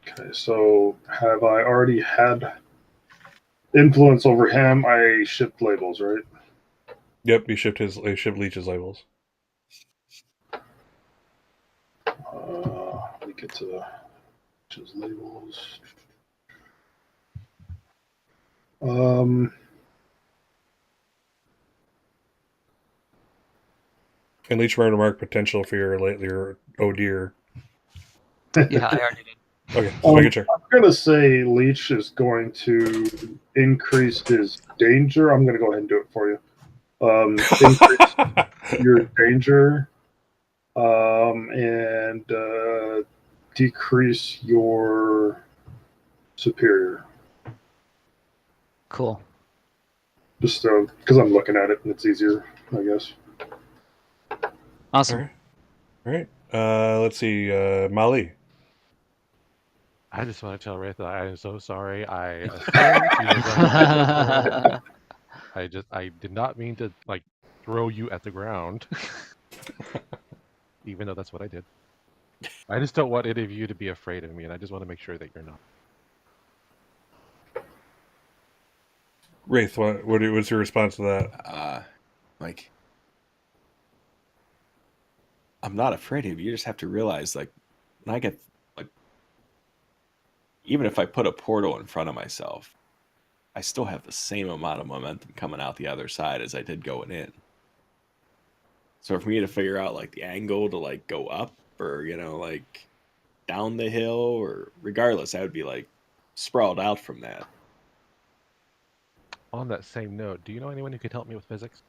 Okay, so have I already had influence over him? I shipped labels, right? Yep, you shipped Leech's labels. Let me get to his labels. And Leech remember to mark potential for your oh dear. Yeah, I already did. Okay, just making sure. I'm going to say Leech is going to increase his danger. I'm going to go ahead and do it for you. Increase your danger and decrease your superior. Cool. Just because I'm looking at it and it's easier, I guess. Awesome. All right. Let's see. Molly. I just want to tell Wraith that I am so sorry. I assumed he was on the floor. I did not mean to like throw you at the ground, even though that's what I did. I just don't want any of you to be afraid of me, and I just want to make sure that you're not. Wraith, what was your response to that? Like, I'm not afraid of you. You just have to realize, like, when I get, like, even if I put a portal in front of myself, I still have the same amount of momentum coming out the other side as I did going in. So for me to figure out, like, the angle to, like, go up or, like, down the hill or regardless, I would be, like, sprawled out from that. On that same note, do you know anyone who could help me with physics?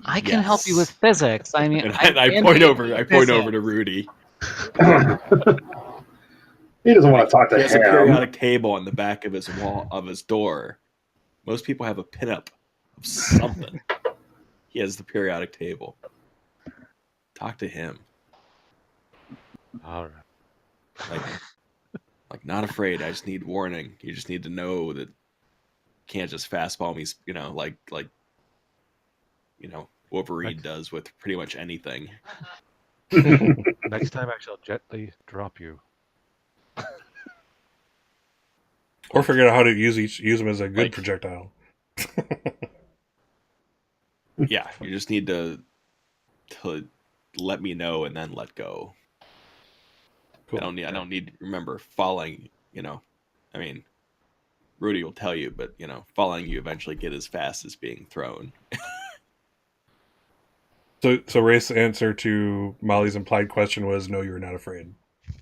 I can help you with Yes. physics. I mean, And I point over to Rudy. He doesn't want to talk to He has a him. periodic table on the back of his wall of his door. Most people have a pinup of something. He has the periodic table. Talk to him. All right. Like not afraid. I just need warning. You just need to know that you can't just fastball me. Like Wolverine does with pretty much anything. Next time I shall gently drop you. Or figure out how to use them as a good Like- projectile. Yeah, you just need to let me know and then let go. Cool. I don't need remember falling. I mean, Rudy will tell you, but falling you eventually get as fast as being thrown. So Wraith's answer to Molly's implied question was no, you're not afraid.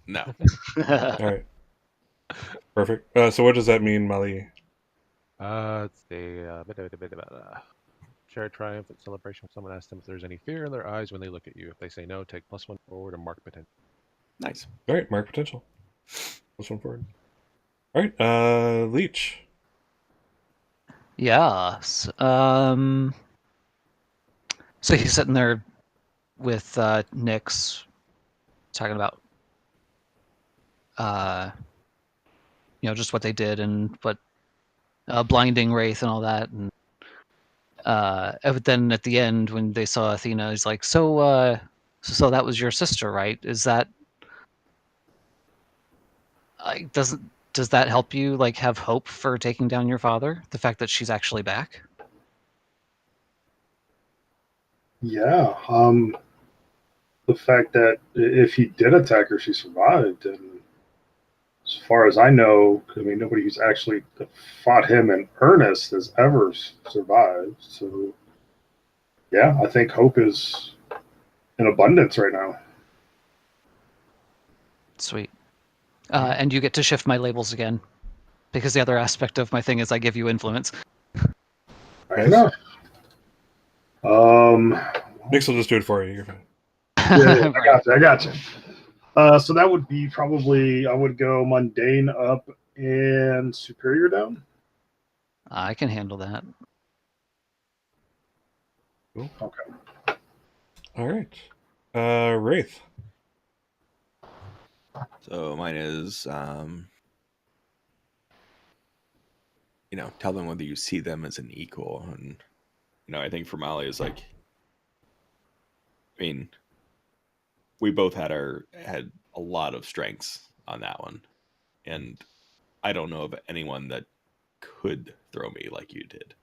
No, All right. Perfect. So what does that mean, Molly? Let's see. Share a triumphant celebration with someone. Ask them if there's any fear in their eyes when they look at you. If they say no, take +1 forward and mark potential. nice. All right, mark potential. This one forward. All right, Leech. Yes. So he's sitting there with Nyx talking about just what they did and what blinding Wraith and all that, and but then at the end when they saw Athena, he's like, so that was your sister, right? Is that does that help you like have hope for taking down your father, the fact that she's actually back? Yeah. The fact that if he did attack her, she survived, and as far as I know, I mean, nobody who's actually fought him in earnest has ever survived. So, yeah, I think hope is in abundance right now. Sweet. And you get to shift my labels again, because the other aspect of my thing is I give you influence. Fair Nice. enough. Um, Nix will just do it for you. You're fine. yeah, I Right. got you. I got you. So that would be probably I would go mundane up and superior down. I can handle that. Cool. Okay. All right. Wraith. So mine is, tell them whether you see them as an equal. And, I think for Molly is like, I mean, we both had a lot of strengths on that one. And I don't know of anyone that could throw me like you did.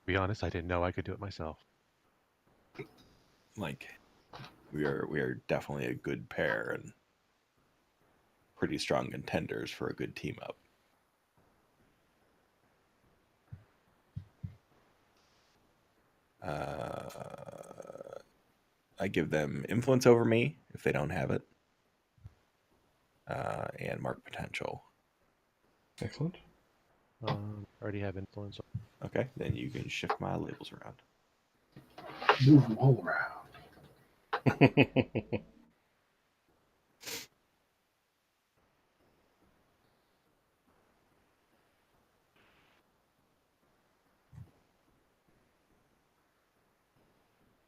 Be honest, I didn't know I could do it myself. Like, we are definitely a good pair and pretty strong contenders for a good team up. I give them influence over me if they don't have it, and mark potential. Excellent. Already have influence. Okay, then you can shift my labels around. Move them all around.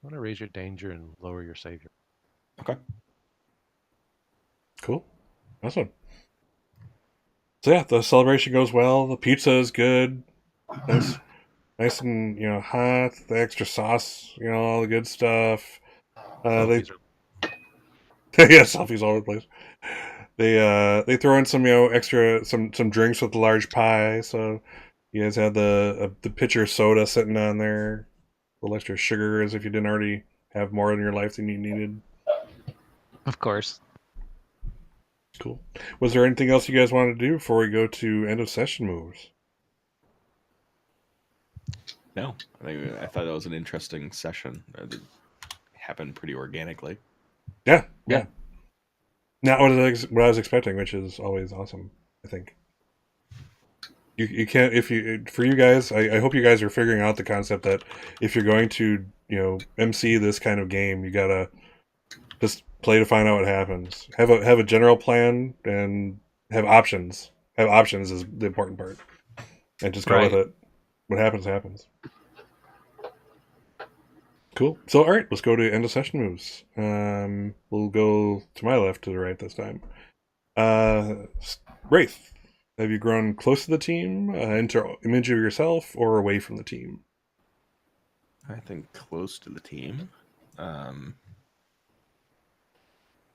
I want to raise your danger and lower your savior. Okay. Cool. Awesome. So yeah, the celebration goes well. The pizza is good. Nice and hot. The extra sauce, all the good stuff. Selfies Yeah, selfies all over the place. They throw in some extra some drinks with the large pie. So you guys have the pitcher of soda sitting on there. A little extra sugar, as if you didn't already have more in your life than you needed. Of course. Cool. Was there anything else you guys wanted to do before we go to end of session moves? No, I thought that was an interesting session. It happened pretty organically. Yeah. Yeah. Not what I was expecting, which is always awesome. I think you can't for you guys. I hope you guys are figuring out the concept that if you're going to MC this kind of game, you gotta just play to find out what happens. Have a general plan and have options. Have options is the important part, and just go with Right. it. What happens happens. Cool. So, all right, let's go to end of session moves. We'll go to my left to the right this time. Wraith, have you grown close to the team, into image of yourself, or away from the team? I think close to the team. And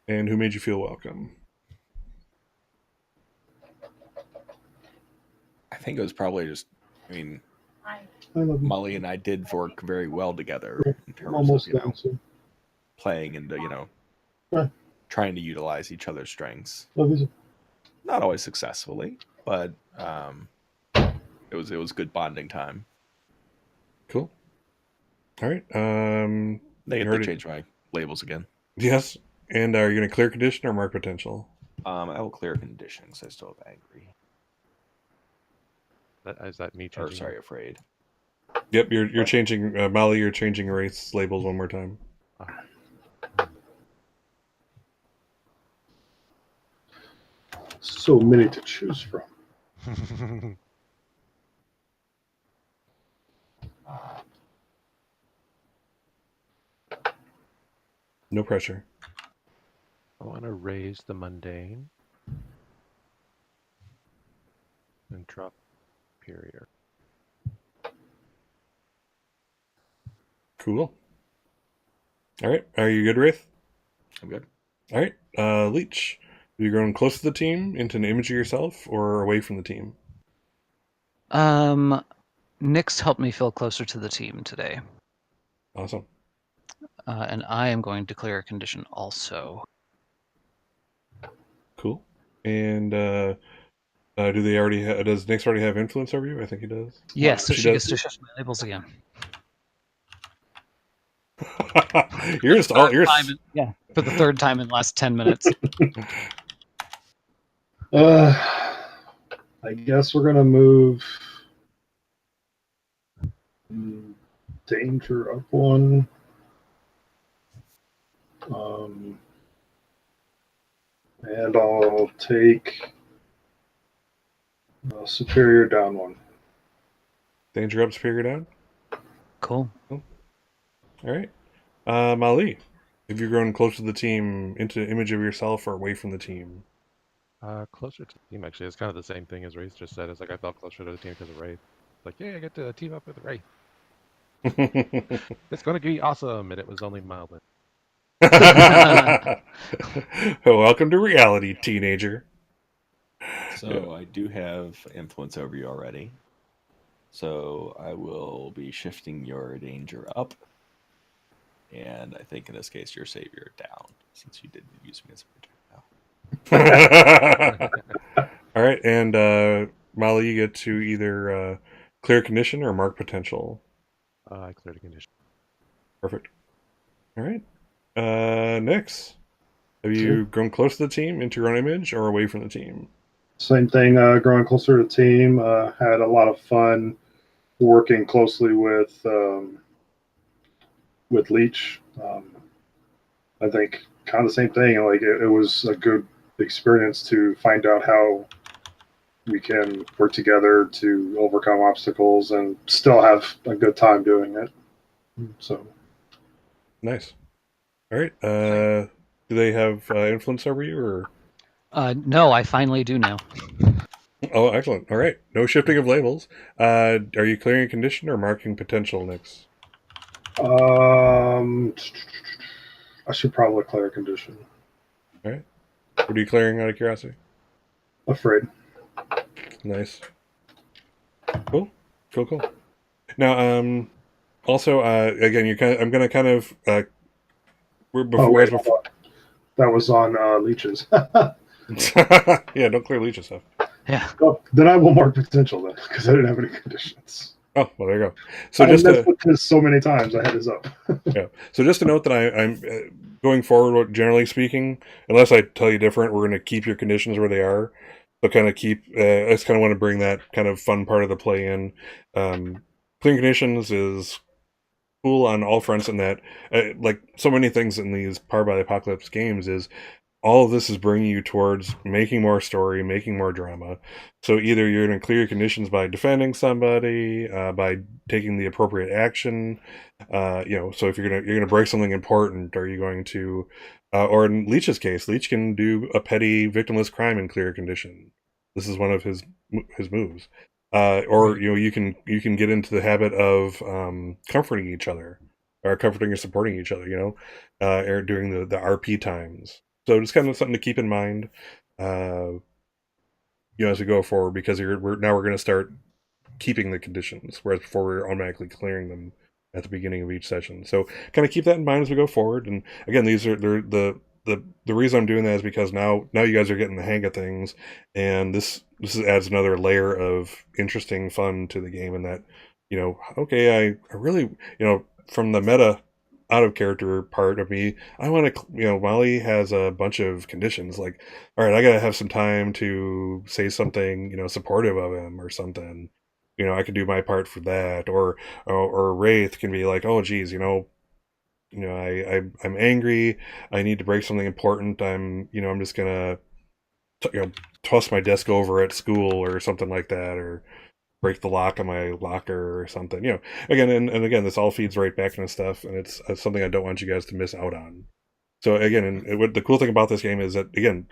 who made you feel welcome? I think it was probably just, I mean, I love you. Molly and I did work very well together in I'm terms almost of, done. So. playing into, Right. trying to utilize each other's strengths. Love you. Not always successfully, but it was good bonding time. Cool. All right. They you get to already- change my labels again. Yes. And are you going to clear condition or mark potential? I will clear conditions. I still have angry. Is that me Or changing? sorry, afraid. Yep. You're changing Molly. You're changing Wraith's labels one more time. So many to choose from. No pressure. I want to raise the mundane and drop superior. Cool. All right. Are you good, Wraith? I'm good. All right. Leech, have you grown close to the team, into an image of yourself, or away from the team? Nyx helped me feel closer to the team today. Awesome. And I am going to clear a condition also. Cool. And do they already does Nyx already have influence over you? I think he does. Yes, so she she does. gets to shift my labels again. You're just all you're. Yeah, for the third time in the last 10 minutes. I guess we're gonna move danger up one. And I'll take superior down one. Danger up, superior down. Cool. All right. Mali, have you grown close to the team, into an image of yourself, or away from the team? Closer to the team, actually. It's kind of the same thing as Wraith just said. It's like I felt closer to the team because of Wraith. Like, yeah, I get to team up with Wraith. It's going to be awesome, and it was only mildly. Welcome to reality, teenager. So I do have influence over you already. So I will be shifting your danger up. And I think in this case, your savior down, since you did use me as a projectile. All right, and Molly, you get to either clear condition or mark potential. I cleared a condition. Perfect. All right. Nyx, have you grown close to the team, into your own image, or away from the team? Same thing, growing closer to the team. Had a lot of fun working closely with Leech. I think kind of the same thing. Like it was a good experience to find out how we can work together to overcome obstacles and still have a good time doing it. So Nice. All right. Do they have influence over you, or? No, I finally do now. Oh, excellent. All right. No shifting of labels. Are you clearing a condition or marking potential, Nyx? I should probably clear a condition. All right. What are you clearing out of curiosity? Afraid. Nice. Cool. Cool. Now, also, again, I'm going to kind of, before. That was on leeches. Yeah, don't clear leeches stuff. Yeah. Oh, then I will mark potential then, because I didn't have any conditions. Oh, well, there you go. So I messed with this so many times, I had this up. Yeah. So just to note that I'm going forward, generally speaking, unless I tell you different, we're going to keep your conditions where they are. So kind of keep, I just kind of want to bring that kind of fun part of the play in. Clearing conditions is cool on all fronts in that, like so many things in these Powered by the Apocalypse games, is all of this is bringing you towards making more story, making more drama. So either you're going to clear your conditions by defending somebody, by taking the appropriate action. So if you're gonna break something important, are you going to, or in Leech's case, Leech can do a petty victimless crime and clear a condition. This is one of his moves. Or Right. you can get into the habit of comforting each other, or comforting or supporting each other. Or during the RP times. So it's kind of something to keep in mind, as we go forward, because we're going to start keeping the conditions, whereas before we were automatically clearing them at the beginning of each session. So kind of keep that in mind as we go forward. And again, the reason I'm doing that is because now you guys are getting the hang of things, and this adds another layer of interesting fun to the game. And that, okay, I really, from the meta out of character part of me, I want to, Molly has a bunch of conditions. Like, all right, I gotta have some time to say something, supportive of him or something. I could do my part for that. Or Wraith can be like, oh, geez, I'm angry. I need to break something important. I'm just gonna, toss my desk over at school or something like that, or break the lock on my locker or something. Again, and again, this all feeds right back into stuff, and it's something I don't want you guys to miss out on. So again, and the cool thing about this game is that, again,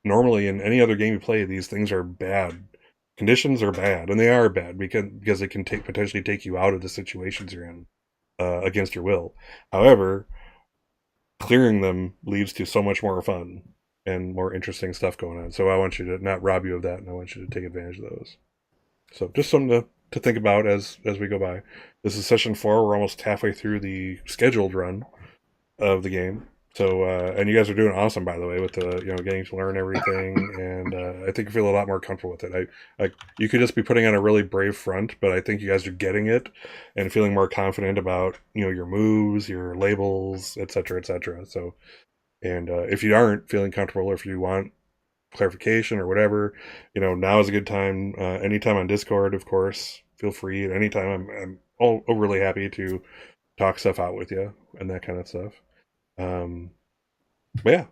normally in any other game you play, these things are bad. Conditions are bad, and they are bad because they can potentially take you out of the situations you're in against your will. However, clearing them leads to so much more fun and more interesting stuff going on. So I want you to not rob you of that, and I want you to take advantage of those. So just something to to think about as we go by. This is session 4. We're almost halfway through the scheduled run of the game. So, and you guys are doing awesome, by the way, with the getting to learn everything, and I think you feel a lot more comfortable with it. You could just be putting on a really brave front, but I think you guys are getting it and feeling more confident about your moves, your labels, etc., etc. So, and if you aren't feeling comfortable, or if you want clarification or whatever, now is a good time. Anytime on Discord, of course, feel free. At any time, I'm overly happy to talk stuff out with you and that kind of stuff. But yeah,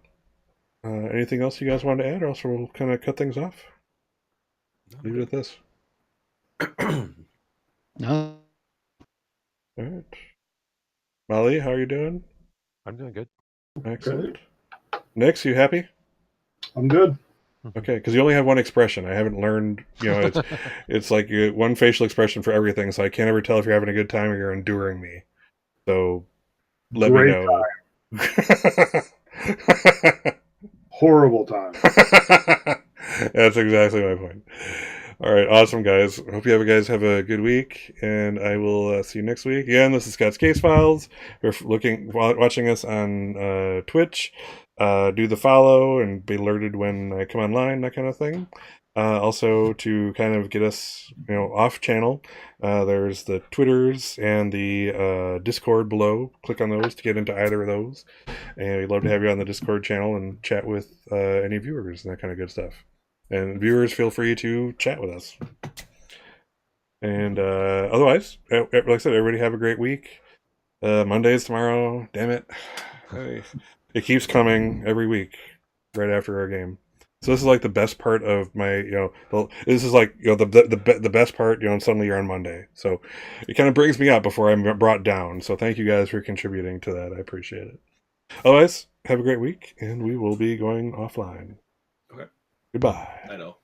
anything else you guys want to add, or else we'll kind of cut things off? Leave it at this. No. All right, Molly, how are you doing? I'm doing good. Excellent. Nix, you happy? I'm good. Okay, because you only have one expression. I haven't learned. It's like one facial expression for everything, so I can't ever tell if you're having a good time or you're enduring me. So let me Great know. Horrible time. That's exactly my point. All right, awesome, guys. Hope you guys have a good week, and I will see you next week. Again, this is Scott's Case Files. If you're watching us on Twitch, do the follow and be alerted when I come online, that kind of thing. Also, to kind of get us, off channel, there's the Twitters and the Discord below. Click on those to get into either of those. And we'd love to have you on the Discord channel and chat with any viewers and that kind of good stuff. And viewers, feel free to chat with us. And otherwise, like I said, everybody have a great week. Monday is tomorrow. Damn it. It keeps coming every week right after our game. So this is like the best part of my, this is like, the best part, and suddenly you're on Monday. So it kind of brings me up before I'm brought down. So thank you guys for contributing to that. I appreciate it. Otherwise, have a great week, and we will be going offline. Okay. Goodbye. I know.